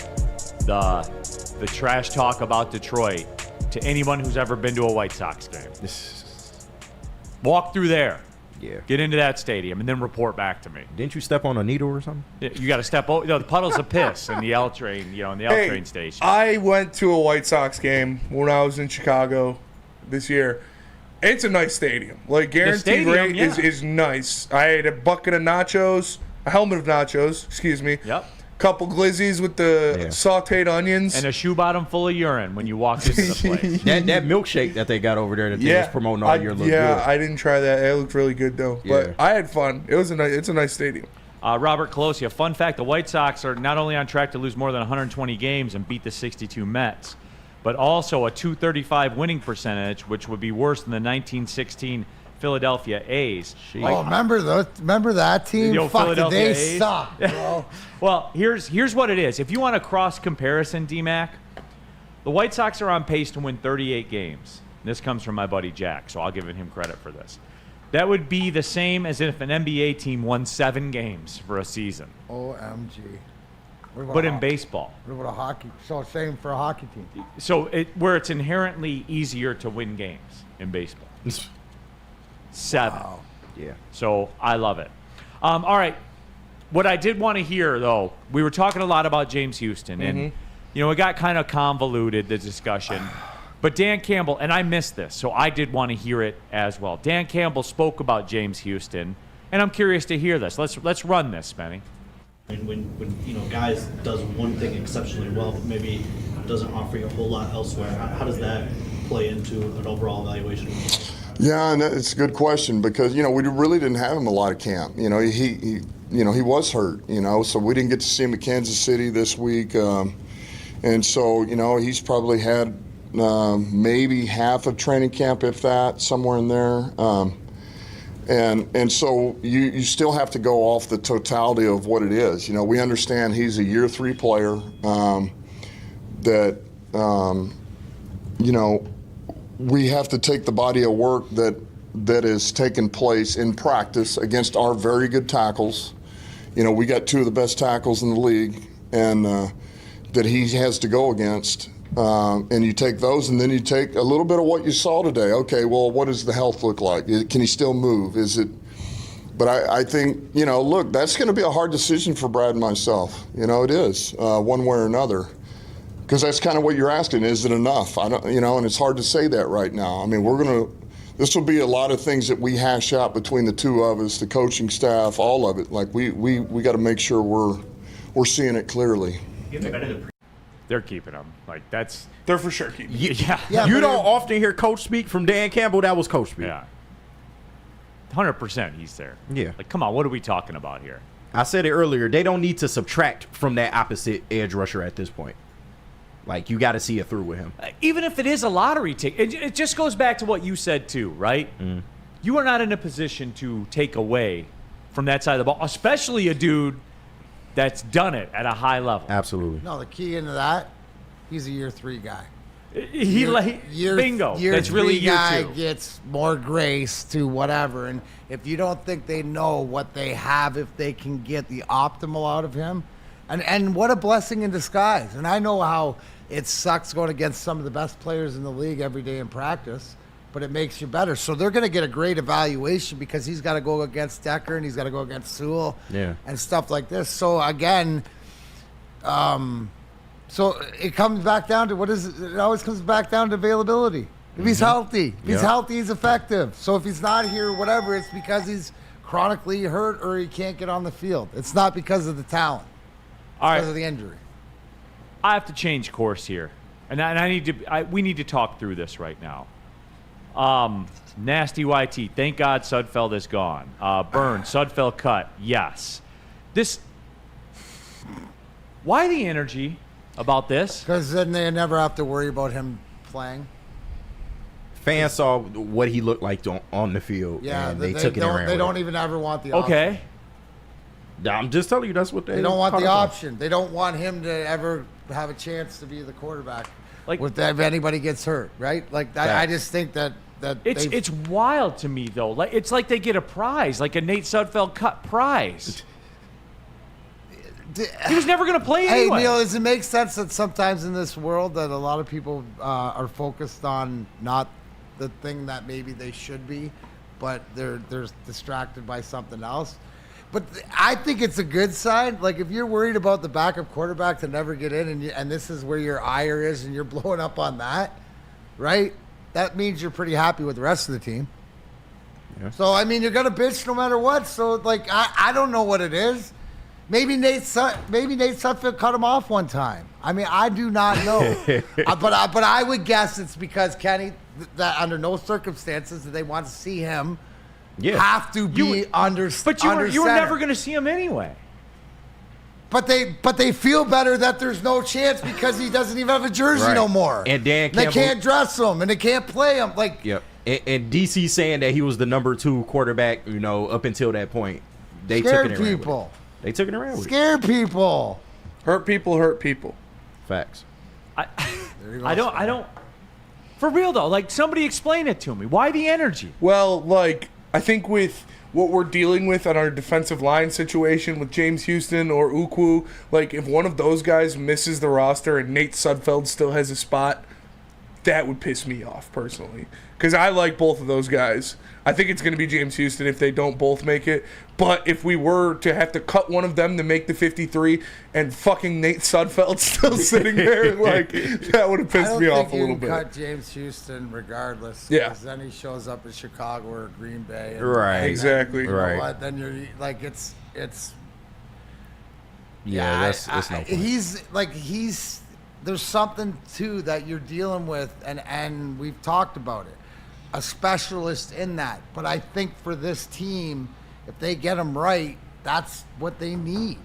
the trash talk about Detroit to anyone who's ever been to a White Sox game. Walk through there. Yeah. Get into that stadium and then report back to me. Didn't you step on a needle or something? You got to step over the puddles of piss in the L train, in the L train station. I went to a White Sox game when I was in Chicago this year. It's a nice stadium. Like, guaranteed stadium, rate yeah. is nice. I ate a bucket of nachos, a helmet of nachos, excuse me. Yep. Couple glizzies with the sauteed onions. And a shoe bottom full of urine when you walked into the place. that milkshake that they got over there that they was promoting all year looked good. I didn't try that. It looked really good though. But I had fun. It's a nice stadium. Robert Colosia, fun fact, the White Sox are not only on track to lose more than 120 games and beat the 62 Mets, but also a .235 winning percentage, which would be worse than the 1916 Philadelphia A's. Oh, remember that team? The old Fuck, Philadelphia they A's? suck, bro. Well, here's what it is. If you want a cross comparison, D-Mac, the White Sox are on pace to win 38 games. This comes from my buddy Jack, so I'll give him credit for this. That would be the same as if an NBA team won 7 games for a season. OMG. But in baseball. What about a hockey? So same for a hockey team. So where it's inherently easier to win games in baseball. 7. Wow. Yeah. So I love it. All right. What I did want to hear, though, we were talking a lot about James Houston, and it got kind of convoluted, the discussion. But Dan Campbell, and I missed this, so I did want to hear it as well. Dan Campbell spoke about James Houston, and I'm curious to hear this. Let's run this, Spenny. And when guys does one thing exceptionally well, but maybe doesn't offer you a whole lot elsewhere, how does that play into an overall evaluation? Yeah, and it's a good question because we really didn't have him a lot of camp. He was hurt. So we didn't get to see him at Kansas City this week, and so he's probably had maybe half of training camp, if that, somewhere in there. And so you still have to go off the totality of what it is. We understand he's a year 3 player that we have to take the body of work that is taking place in practice against our very good tackles. We got 2 of the best tackles in the league, and that he has to go against. And you take those, and then you take a little bit of what you saw today. Okay, well, what does the health look like? Can he still move? Is it? But I think, look, that's going to be a hard decision for Brad and myself. It is, one way or another. Because that's kind of what you're asking. Is it enough? I don't, and it's hard to say that right now. I mean, this will be a lot of things that we hash out between the 2 of us, the coaching staff, all of it. Like we got to make sure we're seeing it clearly. They're keeping him. Like they're for sure keeping him. Yeah. You don't often hear coach speak from Dan Campbell. That was coach speak. Yeah. 100% he's there. Yeah. Like, come on, what are we talking about here? I said it earlier. They don't need to subtract from that opposite edge rusher at this point. Like, you got to see it through with him. Even if it is a lottery ticket, it just goes back to what you said too, right? You are not in a position to take away from that side of the ball, especially a dude that's done it at a high level. Absolutely. No, the key into that, he's a year 3 guy. Bingo. Year That's really 3 year guy 2. gets more grace to whatever. And if you don't think they know what they have, if they can get the optimal out of him, and what a blessing in disguise. And I know how it sucks going against some of the best players in the league every day in practice, but it makes you better. So they're going to get a great evaluation because he's got to go against Decker and he's got to go against Sewell and stuff like this. So again, so it comes back down to it always comes back down to availability. If he's healthy, he's effective. So if he's not here, whatever, it's because he's chronically hurt or he can't get on the field. It's not because of the talent. It's because of the injury. I have to change course here, and we need to talk through this right now. Nasty YT, thank God Sudfeld is gone. Burn, Sudfeld cut, yes. Why the energy about this? Because then they never have to worry about him playing. Fans saw what he looked like on the field, and they took it and ran They with don't it. even ever want the option. Okay. I'm just telling you, that's what they don't want the option. They don't want him to ever have a chance to be the quarterback. If anybody gets hurt, right? Like I just think that it's wild to me though. Like it's like they get a prize, like a Nate Sudfeld cut prize. He was never going to play anyway. Hey, Neil, does it make sense that sometimes in this world that a lot of people are focused on not the thing that maybe they should be, but they're distracted by something else? But I think it's a good sign. Like if you're worried about the backup quarterback to never get in, and this is where your ire is, and you're blowing up on that, right? that means you're pretty happy with the rest of the team. Yeah. So, I mean, you're going to bitch no matter what. So, like, I don't know what it is. Maybe Nate Sudfeld cut him off one time. I mean, I do not know. But I would guess it's because Kenny, that under no circumstances did they want to see him have to be under. But you were never going to see him anyway. But they feel better that there's no chance because he doesn't even have a jersey no more. And Dan they can't dress him and they can't play him. Like, yep. And DC saying that he was the number 2 quarterback, up until that point. They took it around people. They took it around with Scared people. Hurt people. Facts. I don't. For real though, like somebody explain it to me. Why the energy? Well, like I think with what we're dealing with on our defensive line situation with James Houston or Ukwu, like if one of those guys misses the roster and Nate Sudfeld still has a spot, that would piss me off personally. Because I like both of those guys. I think it's going to be James Houston if they don't both make it. But if we were to have to cut one of them to make the 53 and fucking Nate Sudfeld still sitting there, like, that would have pissed me off a little bit. I don't think you can cut James Houston regardless. Yeah. Because then he shows up in Chicago or Green Bay. And right. Exactly. You know right. what? Then you're like, it's. Yeah, that's no point. He's there's something too that you're dealing with, and we've talked about it. A specialist in that, but I think for this team, if they get him right, that's what they need.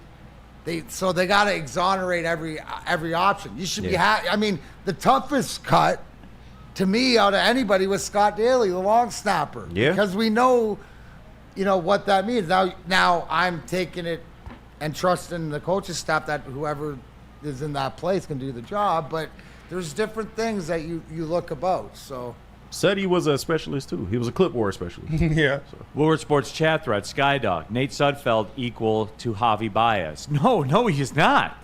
They got to exonerate every option. You should be happy. I mean, the toughest cut to me out of anybody was Scott Daly, the long snapper. Yeah, because we know, what that means. Now I'm taking it and trusting the coaching staff that whoever is in that place can do the job, but there's different things that you look about. So. Suddy was a specialist too. He was a clipboard specialist. Yeah. So. Woodward Sports chat thread, Skydog. Nate Sudfeld equal to Javi Baez. No, he is not.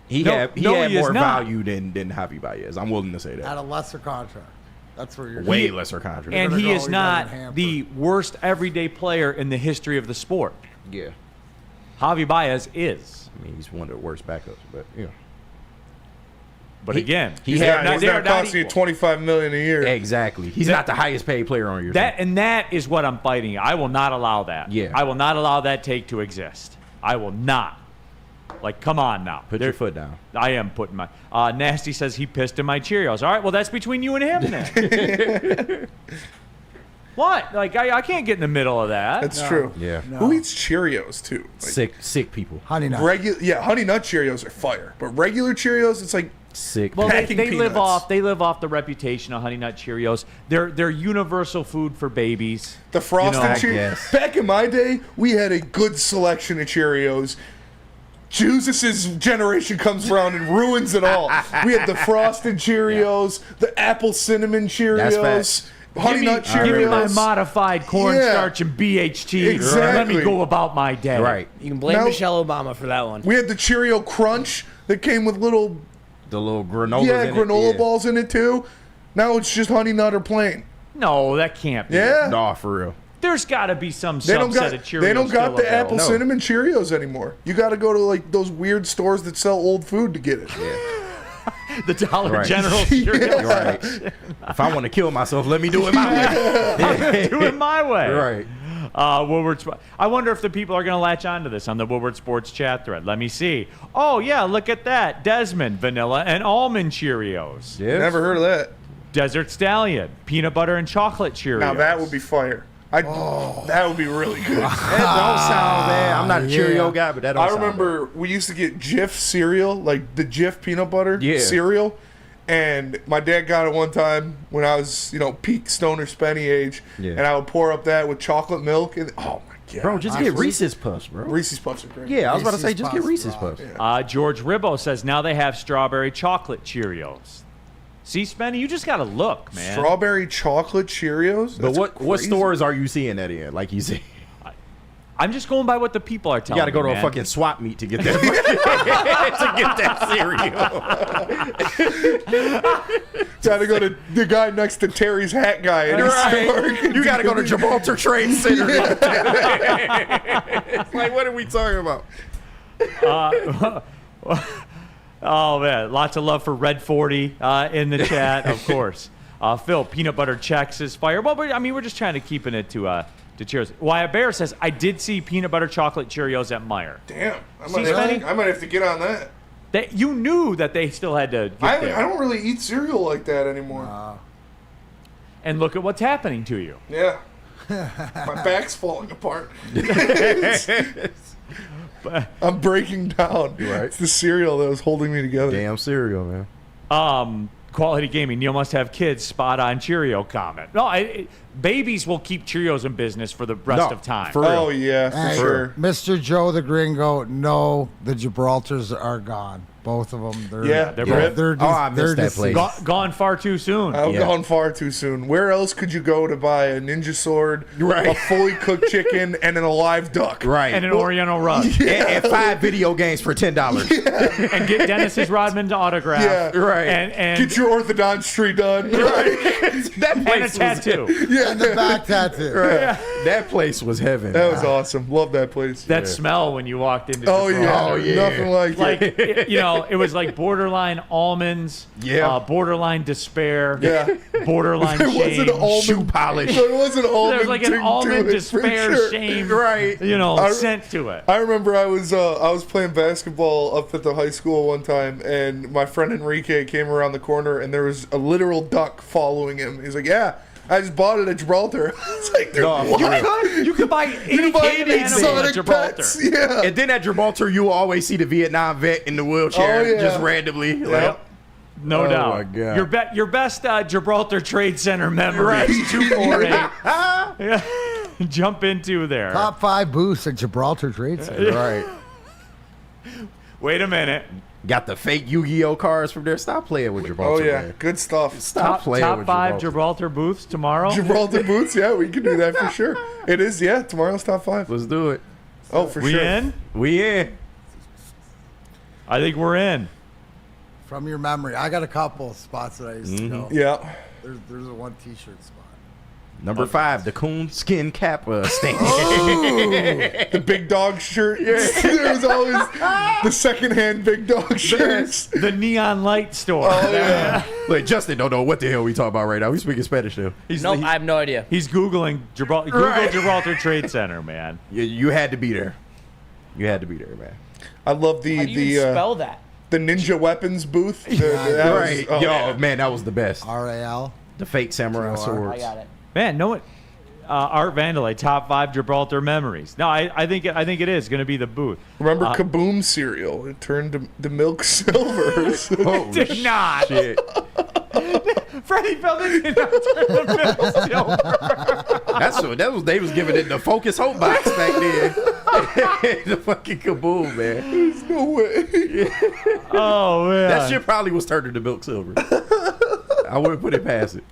He had more value than Javi Baez. I'm willing to say that. At a lesser contract. That's where you're way lesser contract. And he is not the worst everyday player in the history of the sport. Yeah. Javi Baez is. I mean, he's one of the worst backups, but But again, he's not costing you $25 million a year. Exactly. He's not the highest paid player on your team. And that is what I'm fighting. I will not allow that. Yeah. I will not allow that take to exist. I will not. Like, come on now. Put your foot down. I am putting my. Nasty says he pissed in my Cheerios. All right, well, that's between you and him then. What? Like, I can't get in the middle of that. That's true. Yeah. No. Who eats Cheerios too? Like, sick people. Honey Nut. Honey Nut Cheerios are fire, but regular Cheerios, it's like sick. Well, they live off the reputation of Honey Nut Cheerios. They're universal food for babies. The Frosted Cheerios. Back in my day, we had a good selection of Cheerios. Jesus' generation comes around and ruins it all. We had the Frosted Cheerios, the apple cinnamon Cheerios. Honey Nut Cheerios. Give me my modified cornstarch and BHT. Exactly. Let me go about my day. Right. You can blame Michelle Obama for that one. We had the Cheerio Crunch that came with the little granola. Yeah, granola balls in it too. Now it's just Honey Nut or plain. No, that can't be. Yeah. No, for real. There's got to be some subset of Cheerios. They don't got the available. apple cinnamon Cheerios anymore. You got to go to like those weird stores that sell old food to get it. Yeah. The Dollar General Cheerios. Right. If I want to kill myself, let me do it my way. Do it my way. Right. Woodward. I wonder if the people are going to latch onto this on the Woodward Sports chat thread. Let me see. Oh yeah, look at that. Desmond, vanilla and almond Cheerios. Yeah. Never heard of that. Desert Stallion, peanut butter and chocolate Cheerios. Now that would be fire. That would be really good. That don't sound bad. I'm not a Cheerio guy, but that don't sound remember we used to get Jif cereal, like the Jif peanut butter cereal. And my dad got it one time when I was, peak stoner spenny age. Yeah. And I would pour up that with chocolate milk. And oh, my God. Bro, just get Reese's Puffs, bro. Reese's Puffs are great. Yeah, I was about to say, just get Reese's Puffs. Yeah. George Ribbo says now they have strawberry chocolate Cheerios. See, Spenny, you just got to look, man. Strawberry chocolate Cheerios? But what stores are you seeing that in, like you say? I'm just going by what the people are telling me. You got to go to a fucking swap meet to get that cereal. Got to go to the guy next to Terry's hat guy in his store. You got to go to Gibraltar Trade Center. It's like, what are we talking about? Oh, man. Lots of love for Red 40 in the chat, of course. Phil, peanut butter Chex is fire. Well, but, I mean, we're just trying to keeping it to Cheerios. Wyatt Bear says, I did see peanut butter chocolate Cheerios at Meijer. Damn. I might have to get on that. You knew that they still had to get there. I don't really eat cereal like that anymore. And look at what's happening to you. Yeah. My back's falling apart. I'm breaking down. Right. It's the cereal that was holding me together. Damn cereal, man. Quality Gaming. Neil must have kids. Spot on Cheerio comment. No, babies will keep Cheerios in business for the rest of time. For real. Oh, yeah, for sure. Mr. Joe the Gringo, no, the Gibraltars are gone. Both of them. They're I missed that place. Gone far too soon. I've gone far too soon. Where else could you go to buy a ninja sword, a fully cooked chicken, and an alive duck? Right. And an Oriental rug. And 5 video games for $10. And get Dennis's Rodman's autograph. Yeah. Right. And get your orthodontry done. Right. That place and a tattoo. Yeah. And the back tattoo. Right. Yeah. That place was heaven. That was awesome. Love that place. That smell when you walked into Oh, Gibraltar. yeah. Nothing like it. It was like borderline almonds, borderline despair, borderline There was shame, an almond, shoe polish. There was an almond. There was like an ting almond to it, for despair sure. shame, Right. scent to it. I remember I was playing basketball up at the high school one time, and my friend Enrique came around the corner, and there was a literal duck following him. He's like, "Yeah, I just bought it at Gibraltar." It's like, You could buy any candy animal at Gibraltar. Pets. Yeah. And then at Gibraltar, you always see the Vietnam vet in the wheelchair just randomly. No doubt. My God. Your best Gibraltar Trade Center memory is 248. Jump into there. Top 5 booths at Gibraltar Trade Center. Right. Wait a minute. Got the fake Yu-Gi-Oh cards from there. Stop playing with Gibraltar. Oh yeah, man. good stuff. Stop playing Top with 5 Gibraltar booths tomorrow. Gibraltar boots, yeah, we can do that for sure. It is, yeah. Tomorrow's top 5. Let's do it. Oh, for We sure. in? We in. I think we're in. From your memory, I got a couple spots that I used to go. Yeah. There's a one T-shirt spot. Number 5, the coon skin cap stand. The big dog shirt. There was always the secondhand big dog shirts. The neon light store. Oh yeah. Like Justin don't know what the hell we talking about right now. We speaking Spanish now. I have no idea. He's Googling Gibraltar. Google Gibraltar Trade Center, man. You had to be there. You had to be there, man. I love How do you spell that? The ninja weapons booth. Right. Man, that was the best. RAL. The fake samurai swords. I got it. Man, no one. Art Vandelay, top 5 Gibraltar memories. No, I think it is going to be the booth. Remember Kaboom cereal? It turned to milk silvers. It did not. Shit. Freddie Feldman did not turn the milk silver. That's what that was. They was giving it the Focus Hope box back then. The fucking Kaboom, man. There's no way. Oh man, that shit probably was turned into milk silver. I wouldn't put it past it.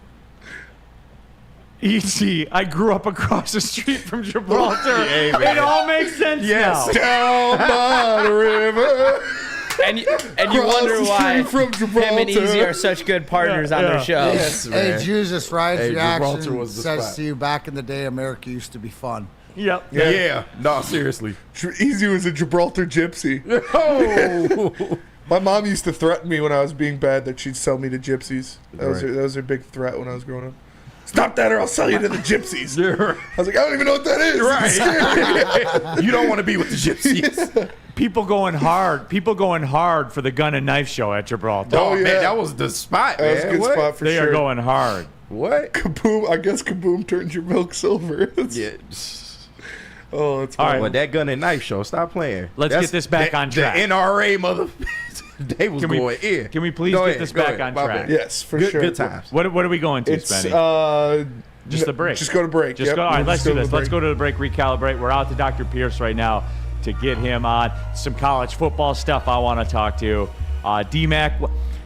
E.T. I grew up across the street from Gibraltar. Hey, man. It all makes sense now. Down by the river. And you wonder why him and Easy are such good partners on their show. Yes, man. Hey, Jesus, Ryan's Gibraltar reaction was the says spot. to you, back in the day, America used to be fun. Yep. Yeah. No, seriously. Easy was a Gibraltar gypsy. Oh. My mom used to threaten me when I was being bad that she'd sell me to gypsies. That was her big threat when I was growing up. Stop that or I'll sell you to the gypsies. I was like, I don't even know what that is. Right. You don't want to be with the gypsies. People going hard for the gun and knife show at Gibraltar. Oh, man, that was the spot, That was a good spot for They sure. are going hard. What? Kaboom. I guess Kaboom turned your milk silver. Yeah. Oh, it's All fun. right. Well, that gun and knife show. Stop playing. Let's get this back on track. The NRA mother. They was going in. Can we please get this back on track? Yes, for Good, sure. Good times. What are we going to, It's Spenny? Just the break. Just go to break. Just Yep. go. All right, We'll let's just do go to this. the Let's break. go to the break, recalibrate. We're out to Dr. Pierce right now to get him on. Some college football stuff I want to talk to. D-Mac,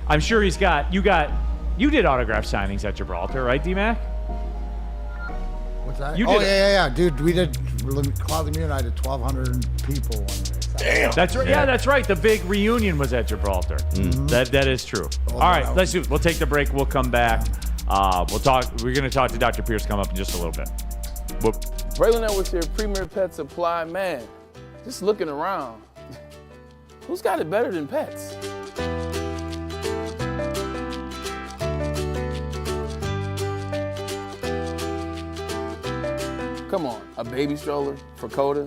I'm sure you did autograph signings at Gibraltar, right, D-Mac? What's that? You Oh, did yeah. Dude, we did, Cloud Lemieux and I did 1,200 people one day. Damn. That's right. Yeah, that's right. The big reunion was at Gibraltar. That is true. All right, let's do it. We'll take the break. We'll come back. We'll talk. We're going to talk to Dr. Pierce. Come up in just a little bit. Whoop. Braylon Edwards here, Premier Pet Supply. Man, just looking around, who's got it better than pets? Come on, a baby stroller for Coda?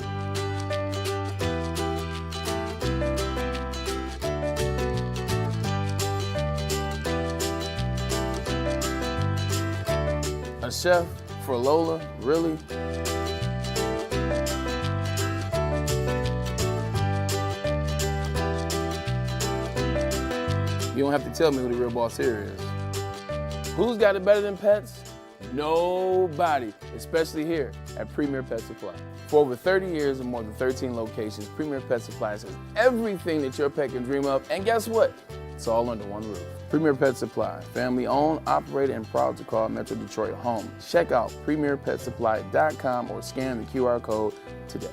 A chef for Lola? Really? You don't have to tell me who the real boss here is. Who's got it better than pets? Nobody, especially here at Premier Pet Supply. For over 30 years and more than 13 locations, Premier Pet Supply has everything that your pet can dream of, and guess what? It's all under one roof. Premier Pet Supply, family owned, operated, and proud to call Metro Detroit home. Check out premierpetsupply.com or scan the QR code today.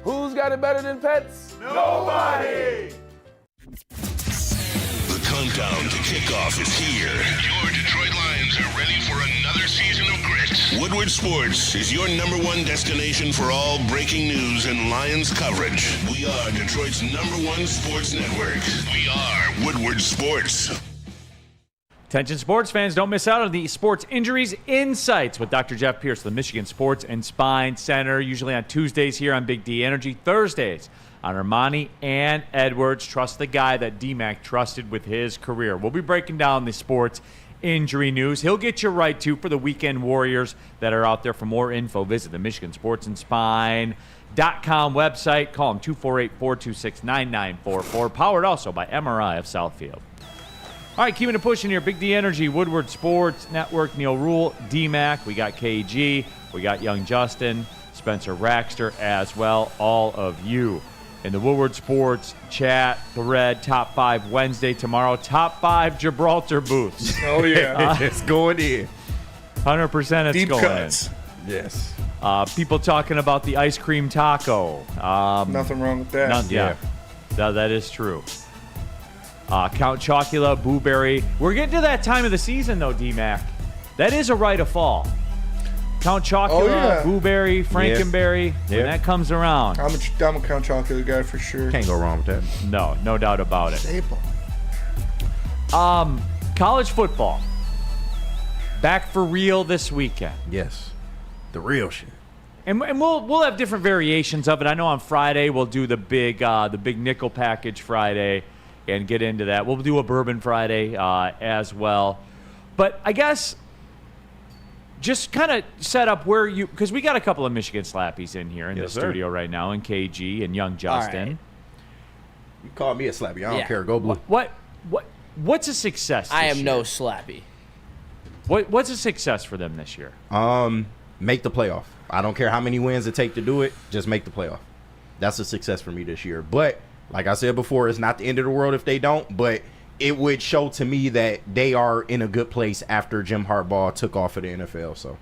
Who's got it better than pets? Nobody! The countdown to kickoff is here. Your Detroit Lions are ready for another season of grit. Woodward Sports is your #1 destination for all breaking news and Lions coverage. We are Detroit's #1 sports network. We are Woodward Sports. Attention sports fans, don't miss out on the Sports Injuries Insights with Dr. Jeff Pierce, the Michigan Sports and Spine Center, usually on Tuesdays here on Big D Energy, Thursdays on Ermanni and Edwards. Trust the guy that D-Mac trusted with his career. We'll be breaking down the sports injury news. He'll get you right, too, for the weekend warriors that are out there. For more info, visit the Michigan Sports and Spine.com website. Call them 248-426-9944. Powered also by Amon-Ra of Southfield. All right, keeping it pushing here. Big D Energy, Woodward Sports Network, Neil Rule, D-Mac. We got KG. We got Young Justin, Spencer Raxter as well. All of you in the Woodward Sports chat thread. Top 5 Wednesday tomorrow. Top 5 Gibraltar booths. Oh, yeah. It's going in. 100% it's Deep going cuts. in. Yes. People talking about the ice cream taco. Nothing wrong with that. Yeah. That is true. Count Chocula, Blueberry. We're getting to that time of the season, though, D-Mac. That is a rite of fall. Count Chocula, Blueberry, Frankenberry. When that comes around. I'm a Count Chocula guy for sure. Can't go wrong with that. No doubt about it. Staple. College football. Back for real this weekend. Yes. The real shit. And we'll have different variations of it. I know on Friday we'll do the big nickel package Friday and get into that. We'll do a Bourbon Friday as well. But I guess just kind of set up where you, because we got a couple of Michigan slappies in here in the studio right now, and KG and Young Justin. Right. You call me a slappy. I don't care. Go blue. What's a success this I am year? no slappy. What's a success for them this year? Make the playoff. I don't care how many wins it take to do it. Just make the playoff. That's a success for me this year. But like I said before, it's not the end of the world if they don't. But it would show to me that they are in a good place after Jim Harbaugh took off of the NFL. So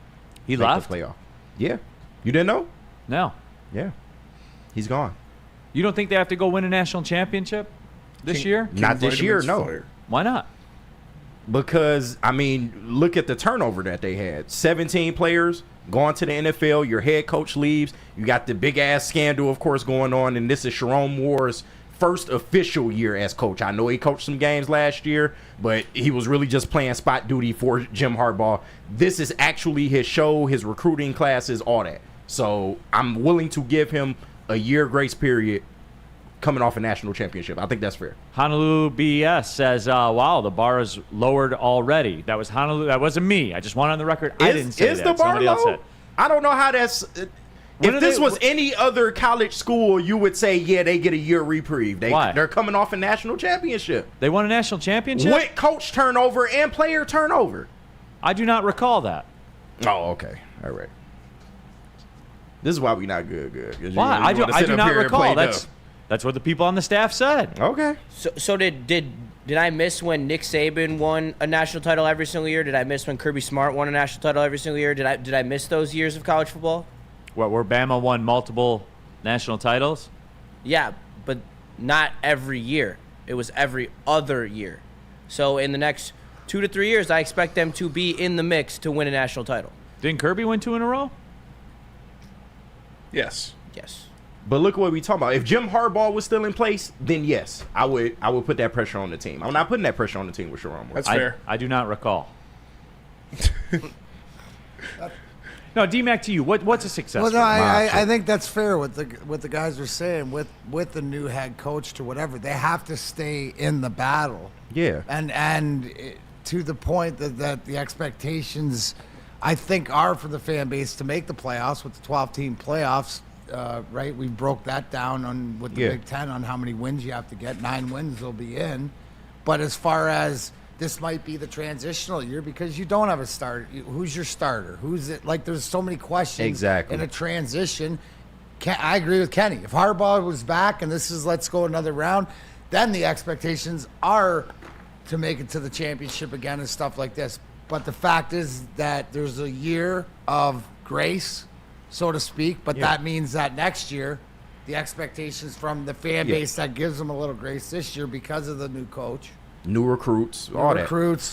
he left the playoff. Yeah, you didn't know? No. Yeah, he's gone. You don't think they have to go win a national championship this year? Not this year. No. Why not? Because I mean, look at the turnover that they had. 17 players going to the NFL. Your head coach leaves. You got the big ass scandal, of course, going on, and this is Sharon Moore's first official year as coach. I know he coached some games last year, but he was really just playing spot duty for Jim Harbaugh. This is actually his show, his recruiting classes, all that. So I'm willing to give him a year grace period coming off a national championship. I think that's fair. Honolulu BS says, wow, the bar is lowered already. That was Honolulu. That wasn't me. I just want on the record. I didn't say that. Is the bar Somebody else low? said. I don't know how that's... If this was any other college school, you would say, yeah, they get a year reprieve. Why? They're coming off a national championship. They won a national championship? With coach turnover and player turnover. I do not recall that. Oh, okay. All right. This is why we not good. Why? I do not recall. That's what the people on the staff said. Okay. So did I miss when Nick Saban won a national title every single year? Did I miss when Kirby Smart won a national title every single year? Did I miss those years of college football? What, where Bama won multiple national titles? Yeah, but not every year. It was every other year. So in the next 2 to 3 years, I expect them to be in the mix to win a national title. Didn't Kirby win 2 in a row? Yes. Yes. But look what we talking about. If Jim Harbaugh was still in place, then yes, I would put that pressure on the team. I'm not putting that pressure on the team with Sharon Moore. That's fair. I do not recall. No, D-Mac, to you, what's a success? Well, no, I think that's fair what the guys are saying with the new head coach to whatever. They have to stay in the battle. Yeah. And to the point that the expectations, I think, are for the fan base to make the playoffs with the 12-team playoffs. Right, we broke that down with the Big Ten on how many wins you have to get. 9 wins they'll be in. But as far as this might be the transitional year because you don't have a starter. Who's your starter? Who's it? Like, there's so many questions in a transition. I agree with Kenny. If Harbaugh was back and this is let's go another round, then the expectations are to make it to the championship again and stuff like this. But the fact is that there's a year of grace, so to speak, but that means that next year the expectations from the fan base that gives them a little grace this year because of the new coach. New recruits,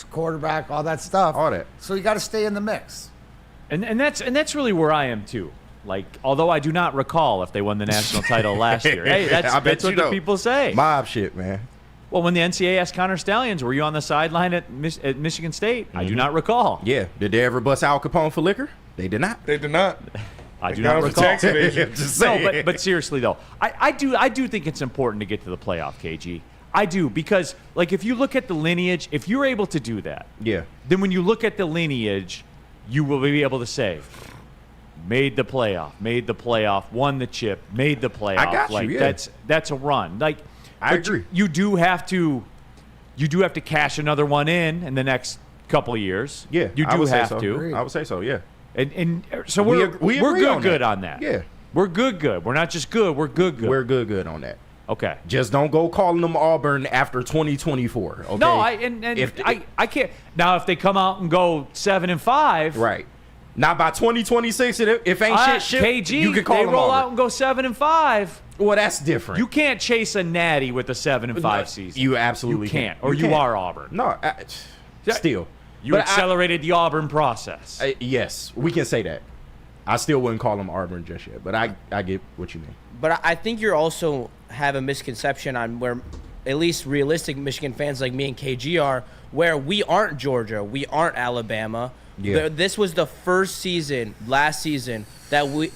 quarterback, all that stuff. All that. So you got to stay in the mix. And that's really where I am too. Like, although I do not recall if they won the national title last year. Hey, that's what the people say. Mob shit, man. Well, when the NCAA asked Connor Stallions, were you on the sideline at Michigan State? I do not recall. Yeah. Did they ever bust Al Capone for liquor? They did not. They did not. I do not recall. No, but seriously though, I do think it's important to get to the playoff, KG. I do, because like if you look at the lineage, if you're able to do that, then when you look at the lineage, you will be able to say, made the playoff, won the chip, made the playoff. I got like you, that's a run. Like I agree. You do have to cash another one in the next couple of years. Yeah, you do have to. I would say so. Yeah. And so we're good on that. Yeah. We're good. We're not just good. We're good. We're good on that. Okay. Just don't go calling them Auburn after 2024. Okay. No, I can't. Now, if they come out and go 7-5, right? Now by 2026, if ain't shit, KG, you can call them roll Auburn. out and go 7-5. Well, that's different. You can't chase a natty with a 7-5 season. You absolutely can't. Or you are Auburn. No, still. You accelerated the Auburn process. Yes, we can say that. I still wouldn't call them Auburn just yet, but I get what you mean. But I think you also have a misconception on where at least realistic Michigan fans like me and KG are, where we aren't Georgia, we aren't Alabama. Yeah. This was the first season, last season, that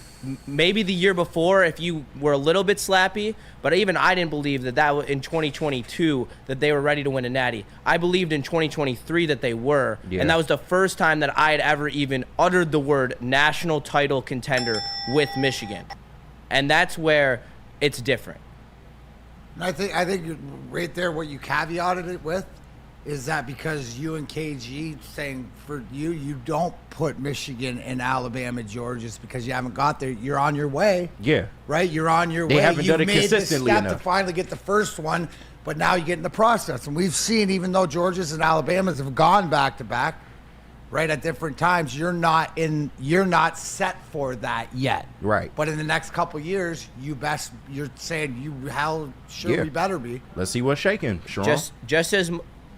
maybe the year before if you were a little bit slappy, but even I didn't believe that in 2022 that they were ready to win a natty. I believed in 2023 that they were, and that was the first time that I had ever even uttered the word national title contender with Michigan. And that's where it's different. And I think right there what you caveated it with is that because you and KG saying for you don't put Michigan and Alabama, Georgia, just because you haven't got there. You're on your way. Yeah. Right? You're on your way. They haven't done it made consistently the step enough. to finally get the first one, but now you get in the process. And we've seen, even though Georgia's and Alabama's have gone back to back, right, at different times, you're not set for that yet. Right. But in the next couple years, you're saying we better be. Let's see what's shaking, Sharon. Just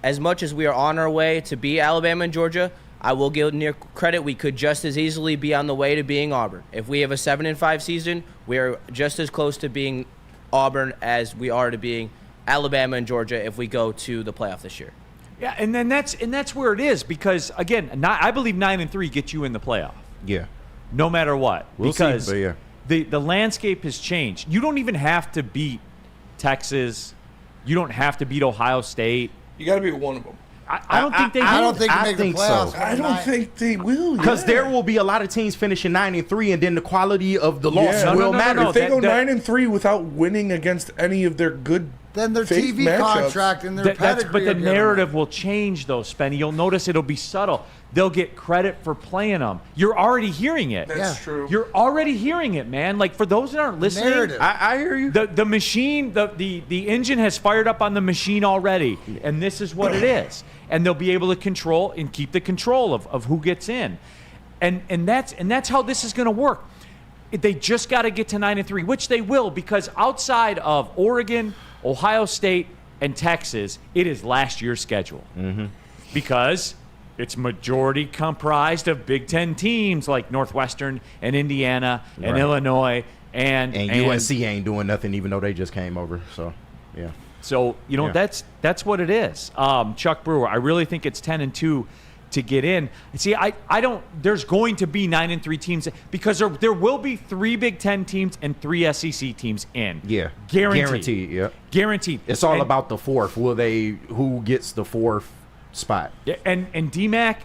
as much as we are on our way to be Alabama and Georgia, I will give near credit. We could just as easily be on the way to being Auburn. If we have a 7-5 season, we are just as close to being Auburn as we are to being Alabama and Georgia if we go to the playoff this year. Yeah, and that's where it is, because again, I believe 9-3 get you in the playoff. Yeah. No matter what, we'll because see, but the landscape has changed. You don't even have to beat Texas. You don't have to beat Ohio State. You got to beat one of them. I don't think they will. I don't think you make the playoffs. So. I don't think they will. Because there will be a lot of teams finishing 9-3, and then the quality of the loss will matter. If they go 9-3 without winning against any of their good, then their faith TV matchups, contract and their pedigree. But the narrative will change, though, Spenny. You'll notice it'll be subtle. They'll get credit for playing them. You're already hearing it. That's true. You're already hearing it, man. Like, for those that aren't listening, I hear you. The machine, the engine has fired up on the machine already, and this is what it is. And they'll be able to control and keep the control of who gets in, and that's how this is going to work. They just got to get to 9-3, which they will, because outside of Oregon, Ohio State, and Texas, it is last year's schedule. Mm-hmm. Because it's majority comprised of Big Ten teams like Northwestern and Indiana and Illinois and UNC ain't doing nothing, even though they just came over. So, yeah. So, that's what it is. Chuck Brewer, I really think it's 10-2 to get in. See, I don't. There's going to be 9-3 teams because there will be 3 Big Ten teams and 3 SEC teams in. Yeah, guaranteed. Yeah, guaranteed. It's all about the fourth. Who gets the fourth spot? Yeah, and DMAC,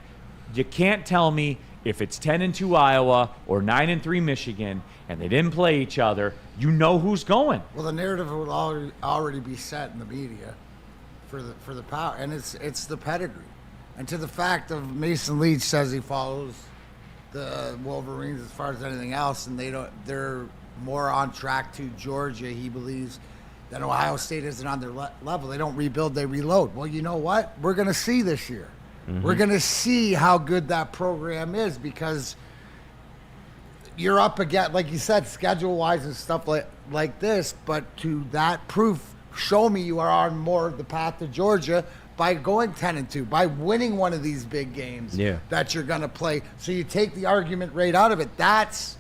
you can't tell me if it's 10-2 Iowa or 9-3 Michigan and they didn't play each other. You know who's going. Well, the narrative would already be set in the media for the power, and it's the pedigree. And to the fact of Mason Leach says he follows the Wolverines as far as anything else, and they're more on track to Georgia, he believes, than Ohio State isn't on their level. They don't rebuild, they reload. Well, you know what? We're going to see this year. Mm-hmm. We're going to see how good that program is because you're up against, like you said, schedule-wise and stuff like this, but to that proof, show me you are on more of the path to Georgia by going 10-2, by winning one of these big games that you're going to play. So you take the argument right out of it. That's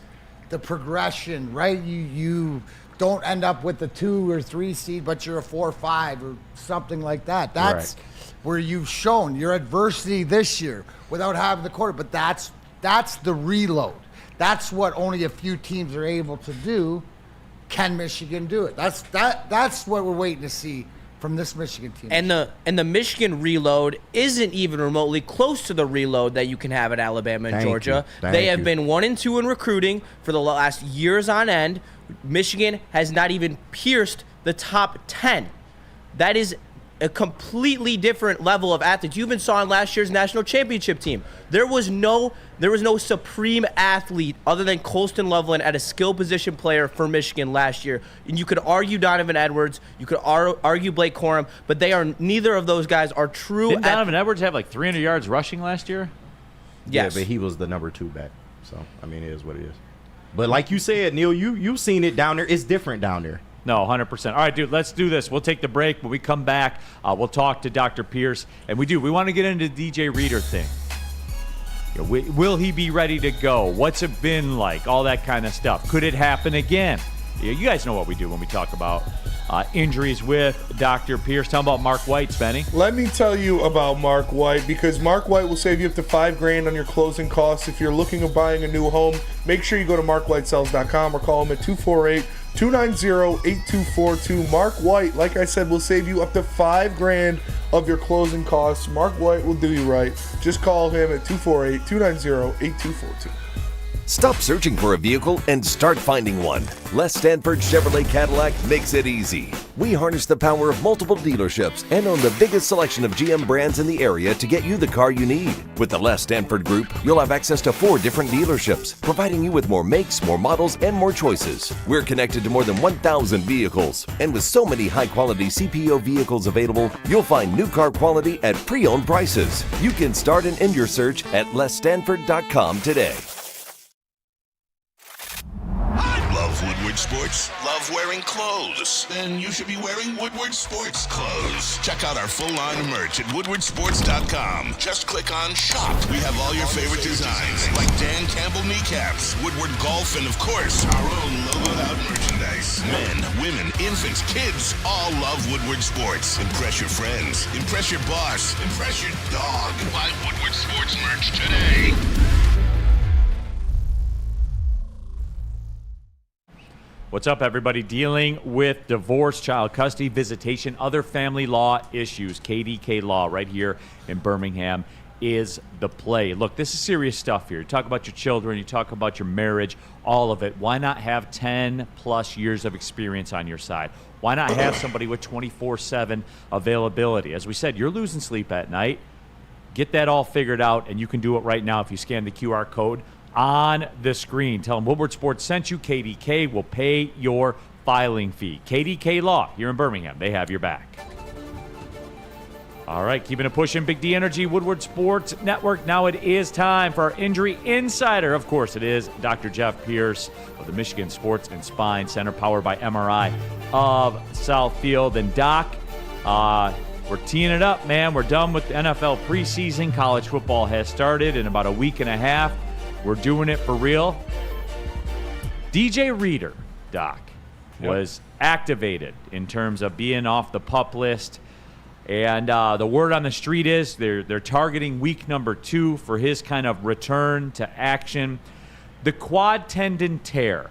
the progression, right? You don't end up with the 2 or 3 seed, but you're a 4 or 5 or something like that. That's where you've shown your adversity this year without having the quarter. But that's the reload. That's what only a few teams are able to do. Can Michigan do it? That's what we're waiting to see from this Michigan team. And the Michigan reload isn't even remotely close to the reload that you can have at Alabama and Georgia. They have been 1-2 in recruiting for the last years on end. Michigan has not even pierced the top 10. That is a completely different level of athletes. You even saw in last year's national championship team. There was no supreme athlete other than Colston Loveland at a skill position player for Michigan last year. And you could argue Donovan Edwards, you could argue Blake Corum, but neither of those guys are true. Didn't Donovan Edwards have like 300 yards rushing last year? Yes. Yeah, but he was the number 2 back. So, I mean, it is what it is. But like you said, Neil, you've seen it down there. It's different down there. No, 100%. All right, dude, let's do this. We'll take the break. When we come back, we'll talk to Dr. Pierce. And we want to get into the DJ Reader thing. Will he be ready to go? What's it been like? All that kind of stuff. Could it happen again? You guys know what we do when we talk about injuries with Dr. Pierce. Tell him about Mark White, Spenny. Let me tell you about Mark White, because Mark White will save you up to $5,000 on your closing costs. If you're looking at buying a new home, make sure you go to markwhitesells.com or call him at 248-290-8242. Mark White, like I said, will save you up to $5,000 of your closing costs. Mark White will do you right. Just call him at 248-290-8242. Stop searching for a vehicle and start finding one. Les Stanford Chevrolet Cadillac makes it easy. We harness the power of multiple dealerships and own the biggest selection of GM brands in the area to get you the car you need. With the Les Stanford Group, you'll have access to 4 different dealerships, providing you with more makes, more models, and more choices. We're connected to more than 1,000 vehicles. And with so many high-quality CPO vehicles available, you'll find new car quality at pre-owned prices. You can start and end your search at lesstanford.com today. Love Woodward Sports? Love wearing clothes? Then you should be wearing Woodward Sports clothes. Check out our full-on merch at woodwardsports.com. Just click on Shop. We have all your favorite designs, like Dan Campbell kneecaps, Woodward Golf, and of course, our own logoed-out merchandise. Men, women, infants, kids all love Woodward Sports. Impress your friends. Impress your boss. Impress your dog. Buy Woodward Sports merch today. What's up, everybody? Dealing with divorce, child custody, visitation, other family law issues. KDK Law right here in Birmingham is the play. Look, this is serious stuff here. You talk about your children, you talk about your marriage, all of it. Why not have 10-plus years of experience on your side? Why not have somebody with 24/7 availability? As we said, you're losing sleep at night. Get that all figured out, and you can do it right now if you scan the QR code on the screen. Tell them Woodward Sports sent you. KDK will pay your filing fee. KDK Law here in Birmingham. They have your back. All right, keeping it pushing. Big D Energy, Woodward Sports Network. Now it is time for our Injury Insider. Of course, it is Dr. Jeff Pierce of the Michigan Sports and Spine Center, powered by Amon-Ra of Southfield. And Doc, we're teeing it up, man. We're done with the NFL preseason. College football has started in about a week and a half. We're doing it for real. DJ Reader, Doc, was activated in terms of being off the PUP list. And the word on the street is they're targeting week number 2 for his kind of return to action. The quad tendon tear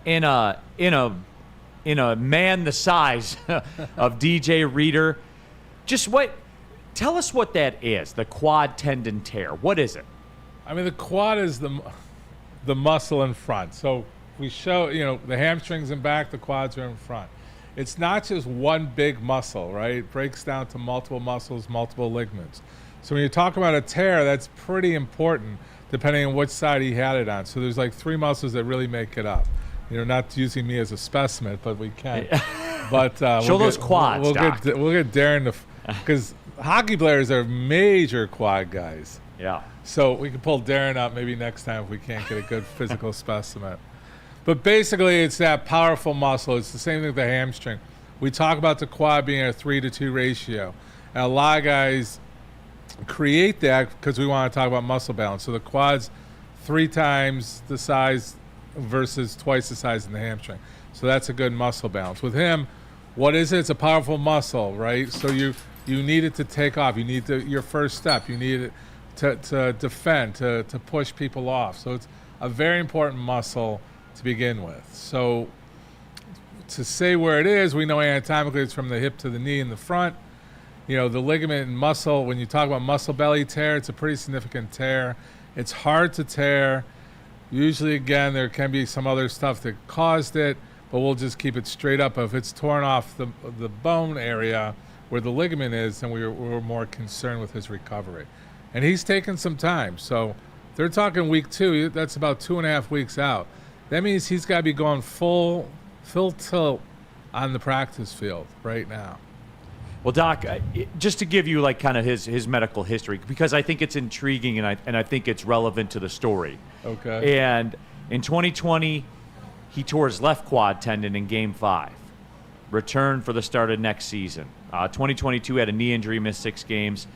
in a man the size of DJ Reader. Tell us what that is, the quad tendon tear. What is it? I mean, the quad is the muscle in front. So we show, the hamstrings in back, the quads are in front. It's not just one big muscle, right? It breaks down to multiple muscles, multiple ligaments. So when you talk about a tear, that's pretty important depending on which side he had it on. So there's like 3 muscles that really make it up. Not using me as a specimen, but we can. But show those quads, Doc. We'll get Darren because hockey players are major quad guys. Yeah. So we can pull Darren up maybe next time if we can't get a good physical specimen. But basically, it's that powerful muscle. It's the same thing with the hamstring. We talk about the quad being a 3-to-2 ratio. And a lot of guys create that because we want to talk about muscle balance. So the quad's 3 times the size versus twice the size in the hamstring. So that's a good muscle balance. With him, what is it? It's a powerful muscle, right? So you need it to take off. You need your first step. You need it to defend, to push people off. So it's a very important muscle to begin with. So to say where it is, we know anatomically it's from the hip to the knee in the front. The ligament and muscle, when you talk about muscle belly tear, it's a pretty significant tear. It's hard to tear. Usually, again, there can be some other stuff that caused it, but we'll just keep it straight up. If it's torn off the bone area where the ligament is, then we're more concerned with his recovery. And he's taken some time. So they're talking week 2. That's about 2.5 weeks out. That means he's got to be going full tilt on the practice field right now. Well, Doc, just to give you kind of his medical history, because I think it's intriguing and I think it's relevant to the story. Okay. And in 2020, he tore his left quad tendon in Game 5. Returned for the start of next season. 2022 had a knee injury, missed 6 games.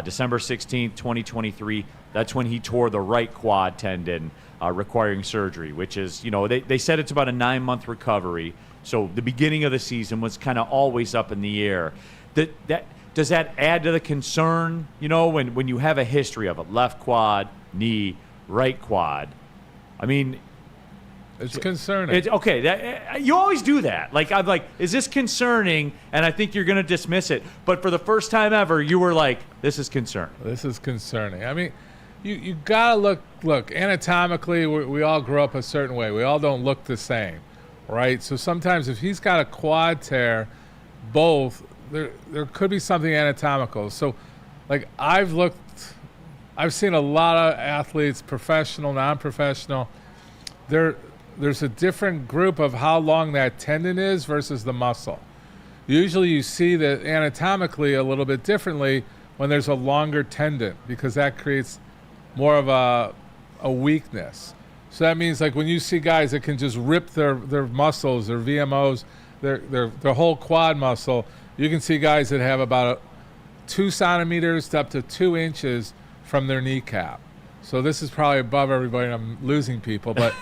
December 16th, 2023, that's when he tore the right quad tendon, requiring surgery, which is, they said it's about a 9-month recovery. So the beginning of the season was kind of always up in the air. Does that add to the concern, when you have a history of it, left quad, knee, right quad? I mean, it's concerning. You always do that. I'm like, is this concerning? And I think you're going to dismiss it. But for the first time ever, you were like, this is concerning. This is concerning. I mean, you got to look, anatomically, we all grow up a certain way. We all don't look the same, right? So sometimes if he's got a quad tear, there could be something anatomical. So, I've seen a lot of athletes, professional, non-professional. There's a different group of how long that tendon is versus the muscle. Usually you see that anatomically a little bit differently when there's a longer tendon because that creates more of a weakness. So that means when you see guys that can just rip their muscles, their VMOs, their whole quad muscle, you can see guys that have about 2 centimeters to up to 2 inches from their kneecap. So this is probably above everybody, and I'm losing people, but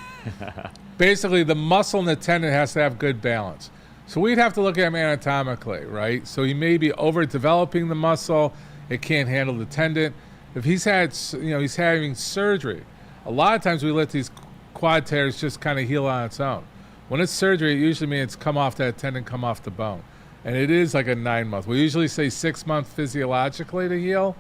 basically the muscle and the tendon has to have good balance. So we'd have to look at him anatomically, right? So he may be overdeveloping the muscle, it can't handle the tendon. If he's he's having surgery, a lot of times we let these quad tears just kind of heal on its own. When it's surgery, it usually means it's come off that tendon, come off the bone. And it is like a 9-month. We usually say 6 months physiologically to heal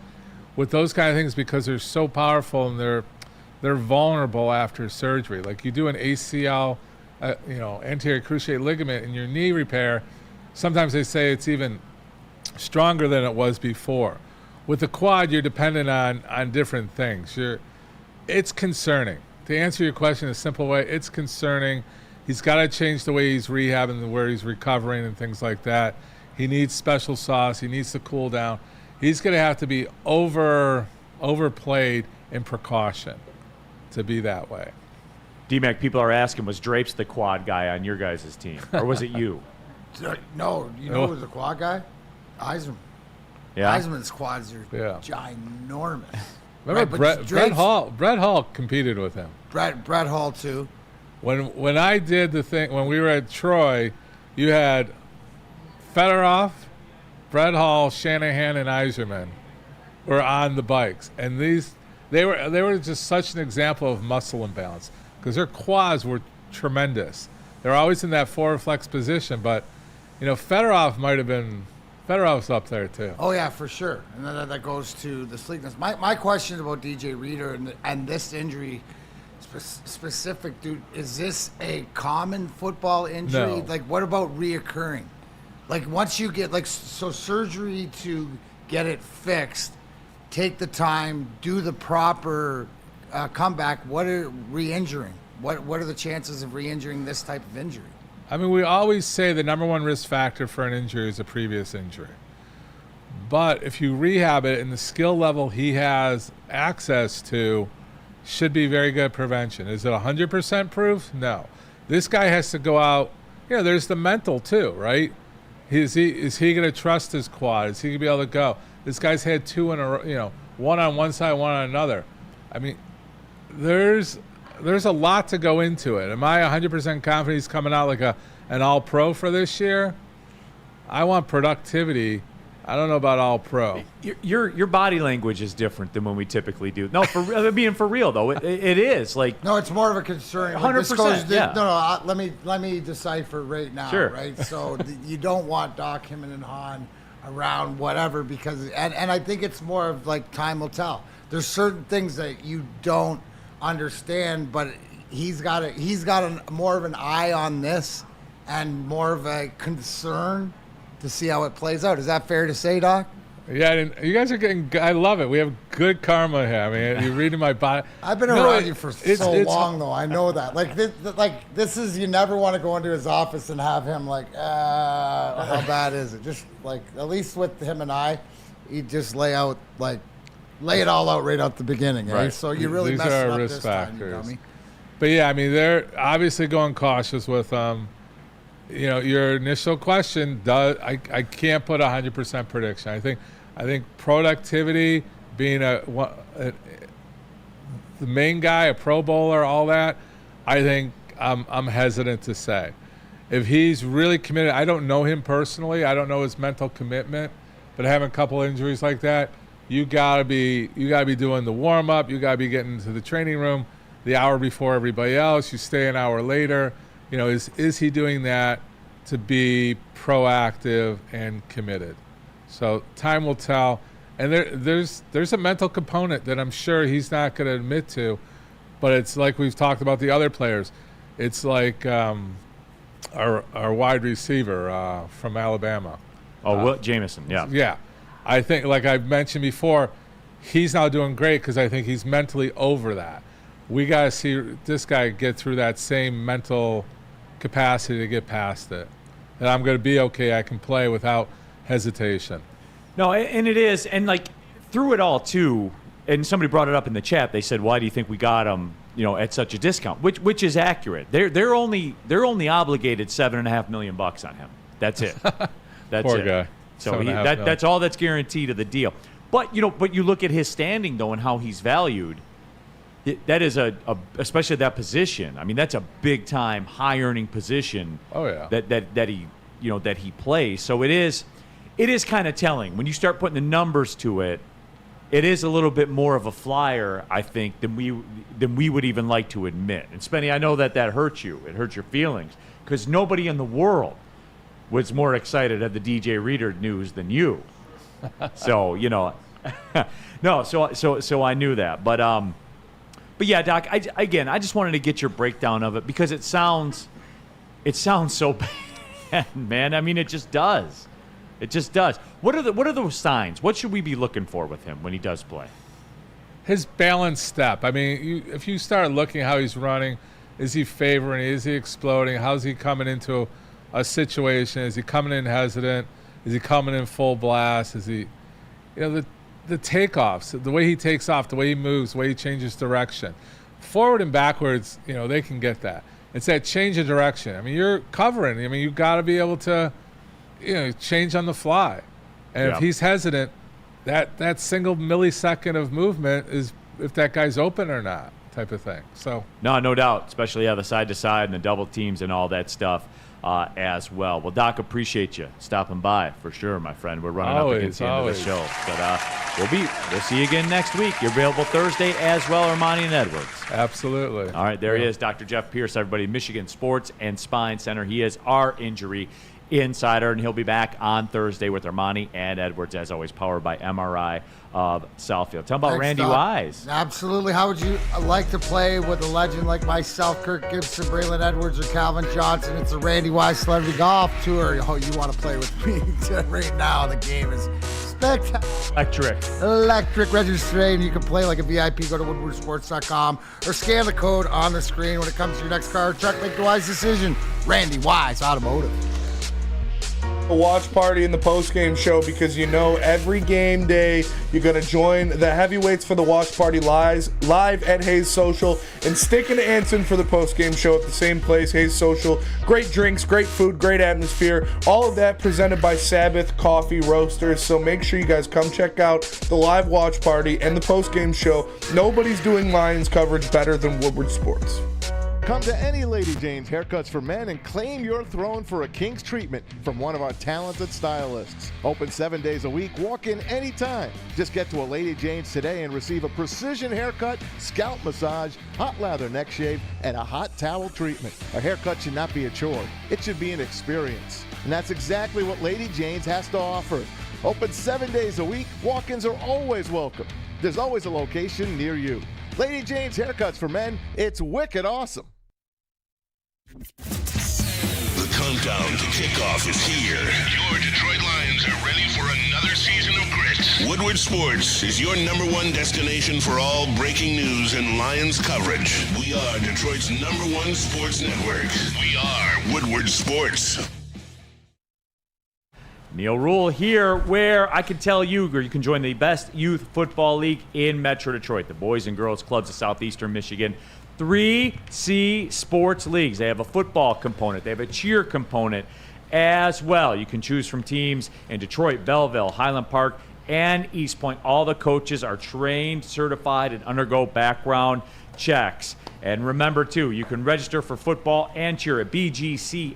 with those kind of things because they're so powerful and they're vulnerable after surgery. Like you do an ACL, anterior cruciate ligament in your knee repair, sometimes they say it's even stronger than it was before. With the quad, you're dependent on different things. It's concerning. To answer your question in a simple way, it's concerning. He's got to change the way he's rehabbing and where he's recovering and things like that. He needs special sauce. He needs to cool down. He's going to have to be overplayed in precaution to be that way. D-Mac, people are asking, was Drapes the quad guy on your guys' team? Or was it you? No, who was the quad guy? Eisman. Yeah. Eisman's quads are ginormous. Remember Brett Hall? Brett Hall competed with him. Brett Hall too. When I did the thing when we were at Troy, you had Fedorov, Brett Hall, Shanahan, and Iserman were on the bikes, and they were just such an example of muscle imbalance because their quads were tremendous. They're always in that forward flex position, but Fedorov's up there too. Oh yeah, for sure, and then that goes to the sleekness. My question about DJ Reader and this injury specific, dude, is this a common football injury? No. Like, what about reoccurring? Like, once you get so surgery to get it fixed, take the time, do the proper comeback. What are re-injuring? What are the chances of re-injuring this type of injury? I mean, we always say the number one risk factor for an injury is a previous injury. But if you rehab it and the skill level he has access to should be very good prevention. Is it 100% proof? No. This guy has to go out. There's the mental too, right? Is he going to trust his quad? Is he going to be able to go? This guy's had two in a row, one on one side, one on another. I mean, there's a lot to go into it. Am I 100% confident he's coming out like an all-pro for this year? I want productivity. I don't know about all-pro. Your body language is different than when we typically do. No, for real though, it is like. No, it's more of a concern. 100%. Yeah. No. Let me decipher right now. Sure. Right. So you don't want Doc, Him, and Han around whatever because and I think it's more of like time will tell. There's certain things that you don't understand, but he's got more of an eye on this and more of a concern to see how it plays out. Is that fair to say, Doc? Yeah, you guys are getting. I love it. We have good karma here. I mean, you're reading my body. I've been around you for so long, though. I know that. This is you never want to go into his office and have him like, how bad is it? Just like at least with him and I, he just lay it all out right out the beginning. Right. Eh? So you really These messed are up risk this factors. time, you dummy. But yeah, I mean, they're obviously going cautious with your initial question. I can't put 100% prediction. I think productivity, being the main guy, a Pro Bowler, all that. I think I'm hesitant to say. If he's really committed, I don't know him personally. I don't know his mental commitment, but having a couple injuries like that, you gotta be doing the warm up. You gotta be getting to the training room the hour before everybody else. You stay an hour later. Is he doing that to be proactive and committed? So time will tell. And there's a mental component that I'm sure he's not going to admit to, but it's like we've talked about the other players. It's like our wide receiver from Alabama. Will Jameson, yeah. Yeah. I think, like I've mentioned before, he's now doing great because I think he's mentally over that. We got to see this guy get through that same mental capacity to get past it. And I'm going to be okay. I can play without hesitation. No, and it is. And, through it all, too, and somebody brought it up in the chat. They said, why do you think we got him, at such a discount? Which is accurate. They're only obligated $7.5 million on him. That's it. That's Poor it. guy. So that's all that's guaranteed of the deal. But you look at his standing though and how he's valued. That is especially that position. I mean, that's a big time, high earning position. Oh yeah. That he plays. So it is kind of telling when you start putting the numbers to it. It is a little bit more of a flyer, I think, than we would even like to admit. And Spenny, I know that hurts you. It hurts your feelings because nobody in the world was more excited at the DJ Reader news than you. So no. So I knew that, but yeah, Doc. I just wanted to get your breakdown of it because it sounds so bad, man. I mean, it just does. It just does. What are those signs? What should we be looking for with him when he does play? His balanced step. I mean, if you start looking how he's running, is he favoring? Is he exploding? How's he coming into a situation? Is he coming in hesitant? Is he coming in full blast? Is he, the takeoffs, the way he takes off, the way he moves, the way he changes direction, forward and backwards. They can get that. It's that change of direction. I mean, you're covering. I mean, you got to be able to, change on the fly. And if he's hesitant, that single millisecond of movement is if that guy's open or not, type of thing. So no doubt, especially the side to side and the double teams and all that stuff. as well. Well, Doc, appreciate you stopping by for sure, my friend. We're running up against the end of the show. But we'll see you again next week. You're available Thursday as well, Ermanni and Edwards. Absolutely. All right, there he is, Dr. Jeff Pierce, everybody, Michigan Sports and Spine Center. He is our injury insider, and he'll be back on Thursday with Ermanni and Edwards, as always, powered by Amon-Ra of Southfield. Tell me about Thanks, Randy Doc. Wise. Absolutely. How would you like to play with a legend like myself, Kirk Gibson, Braylon Edwards, or Calvin Johnson? It's a Randy Wise Celebrity Golf Tour. Oh, you want to play with me right now? The game is spectacular. Electric registration. You can play like a VIP. Go to woodwardsports.com or scan the code on the screen. When it comes to your next car or truck, make the wise decision. Randy Wise Automotive. A watch party in the post-game show, because every game day you're going to join the heavyweights for the watch party live at Hayes Social, and stick in Anson for the post-game show at the same place, Hayes Social. Great drinks, great food, great atmosphere, all of that presented by Sabbath Coffee Roasters. So make sure you guys come check out the live watch party and the post-game show. Nobody's doing Lions coverage better than Woodward Sports. Come to any Lady Jane's Haircuts for Men and claim your throne for a king's treatment from one of our talented stylists. Open 7 days a week. Walk in anytime. Just get to a Lady Jane's today and receive a precision haircut, scalp massage, hot lather neck shave, and a hot towel treatment. A haircut should not be a chore. It should be an experience. And that's exactly what Lady Jane's has to offer. Open 7 days a week. Walk-ins are always welcome. There's always a location near you. Lady Jane's Haircuts for Men. It's wicked awesome. The countdown to kickoff is here. Your Detroit Lions are ready for another season of grit. Woodward Sports is your #1 destination for all breaking news and Lions coverage. We are Detroit's #1 sports network. We are Woodward Sports. Neil Rule here, where I can tell you, or you can join the best youth football league in Metro Detroit, the Boys and Girls Clubs of Southeastern Michigan. 3C sports leagues. They have a football component. They have a cheer component as well. You can choose from teams in Detroit, Belleville, Highland Park, and East Point. All the coaches are trained, certified, and undergo background checks. And remember, too, you can register for football and cheer at bgcsm.org.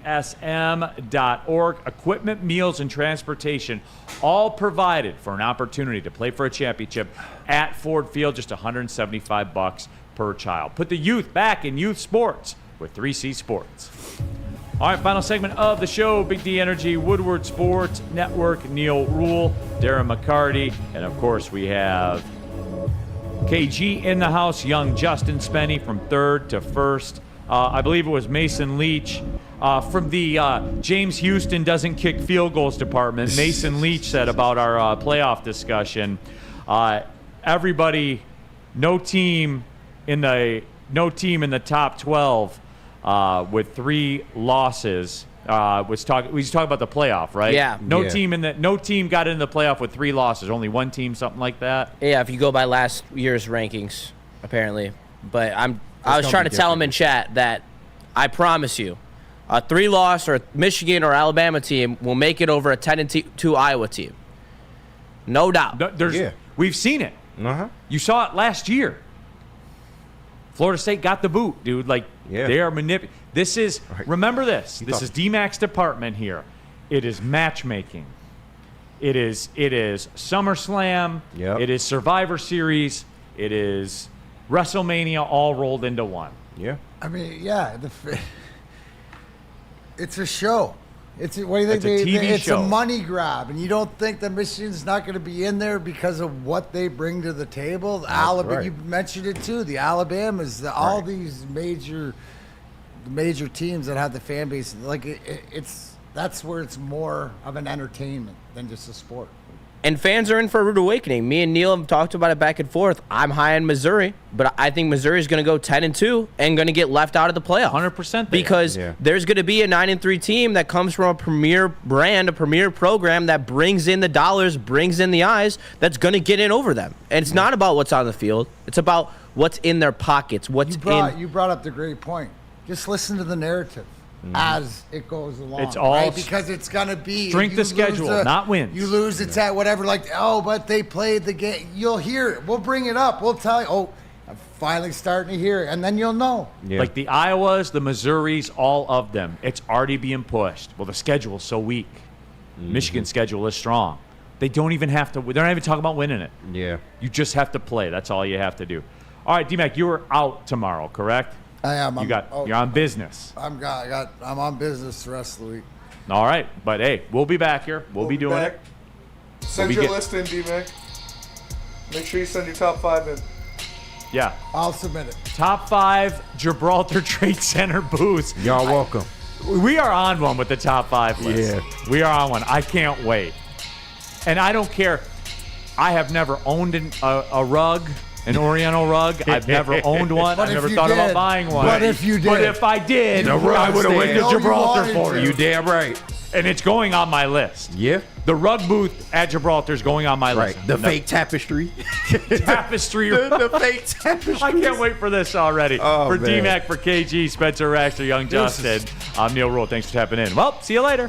Equipment, meals, and transportation, all provided for an opportunity to play for a championship at Ford Field, just $175 per child. Put the youth back in youth sports with 3C Sports. All right, final segment of the show. Big D Energy, Woodward Sports Network, Neil Rule, Darren McCarty, and of course we have KG in the house, young Justin Spenny from third to first. I believe it was Mason Leach from the James Houston doesn't kick field goals department. Mason Leach said about our playoff discussion, everybody, no team in the top 12 with 3 losses. We talking about the playoff, right? Yeah. No team got into the playoff with 3 losses. Only one team, something like that. Yeah, if you go by last year's rankings, apparently. But I was trying to tell him in chat that I promise you, a 3-loss or Michigan or Alabama team will make it over a 10-2 Iowa team. No doubt. We've seen it. You saw it last year. Florida State got the boot, dude. They are manipulating. This is, remember this. This is DMAC's department here. It is matchmaking. It is SummerSlam. Yep. It is Survivor Series. It is WrestleMania all rolled into one. Yeah. I mean, it's a show. What do you think? It's a TV show. A money grab, and you don't think that Michigan's not going to be in there because of what they bring to the table? Alabama, you mentioned it too. The Alabamas, all these major teams that have the fan base, that's where it's more of an entertainment than just a sport. And fans are in for a rude awakening. Me and Neil have talked about it back and forth. I'm high on Missouri, but I think Missouri is going to go 10-2 and going to get left out of the playoff. 100%. Because there's going to be a 9-3 team that comes from a premier brand, a premier program that brings in the dollars, brings in the eyes, that's going to get in over them. And it's not about what's on the field. It's about what's in their pockets. You brought up the great point. Just listen to the narrative. As it goes along. It's all because it's going to be strength of schedule, not wins. You lose, it's at whatever, but they played the game. You'll hear it. We'll bring it up. We'll tell you, I'm finally starting to hear it, and then you'll know. Yeah. Like the Iowas, the Missouris, all of them. It's already being pushed. Well, the schedule is so weak. Michigan's schedule is strong. They don't even have to. They're not even talking about winning it. Yeah. You just have to play. That's all you have to do. All right, D-Mac, you are out tomorrow, correct? I am. You're on business. I'm on business the rest of the week. All right, but hey, we'll be back here. We'll be doing back. it. Send your list in, D-Mac. Make sure you send your top 5 in. Yeah. I'll submit it. Top 5 Gibraltar Trade Center booths. Y'all welcome. We are on one with the top 5 list. Yeah. We are on one. I can't wait. And I don't care. I have never owned a rug, an Oriental rug. I've never owned one. I've never thought about buying one. But if you did. But if I did, I would have went to No, Gibraltar you for wanted you. You damn right. And it's going on my list. Yeah. The rug booth at Gibraltar is going on my Right. list. The fake tapestry. Tapestry. the fake tapestry. I can't wait for this already. Oh, for man. D-Mac, for KG, Spencer Raxter, Young Justin, I'm Neil Rule. Thanks for tapping in. Well, see you later.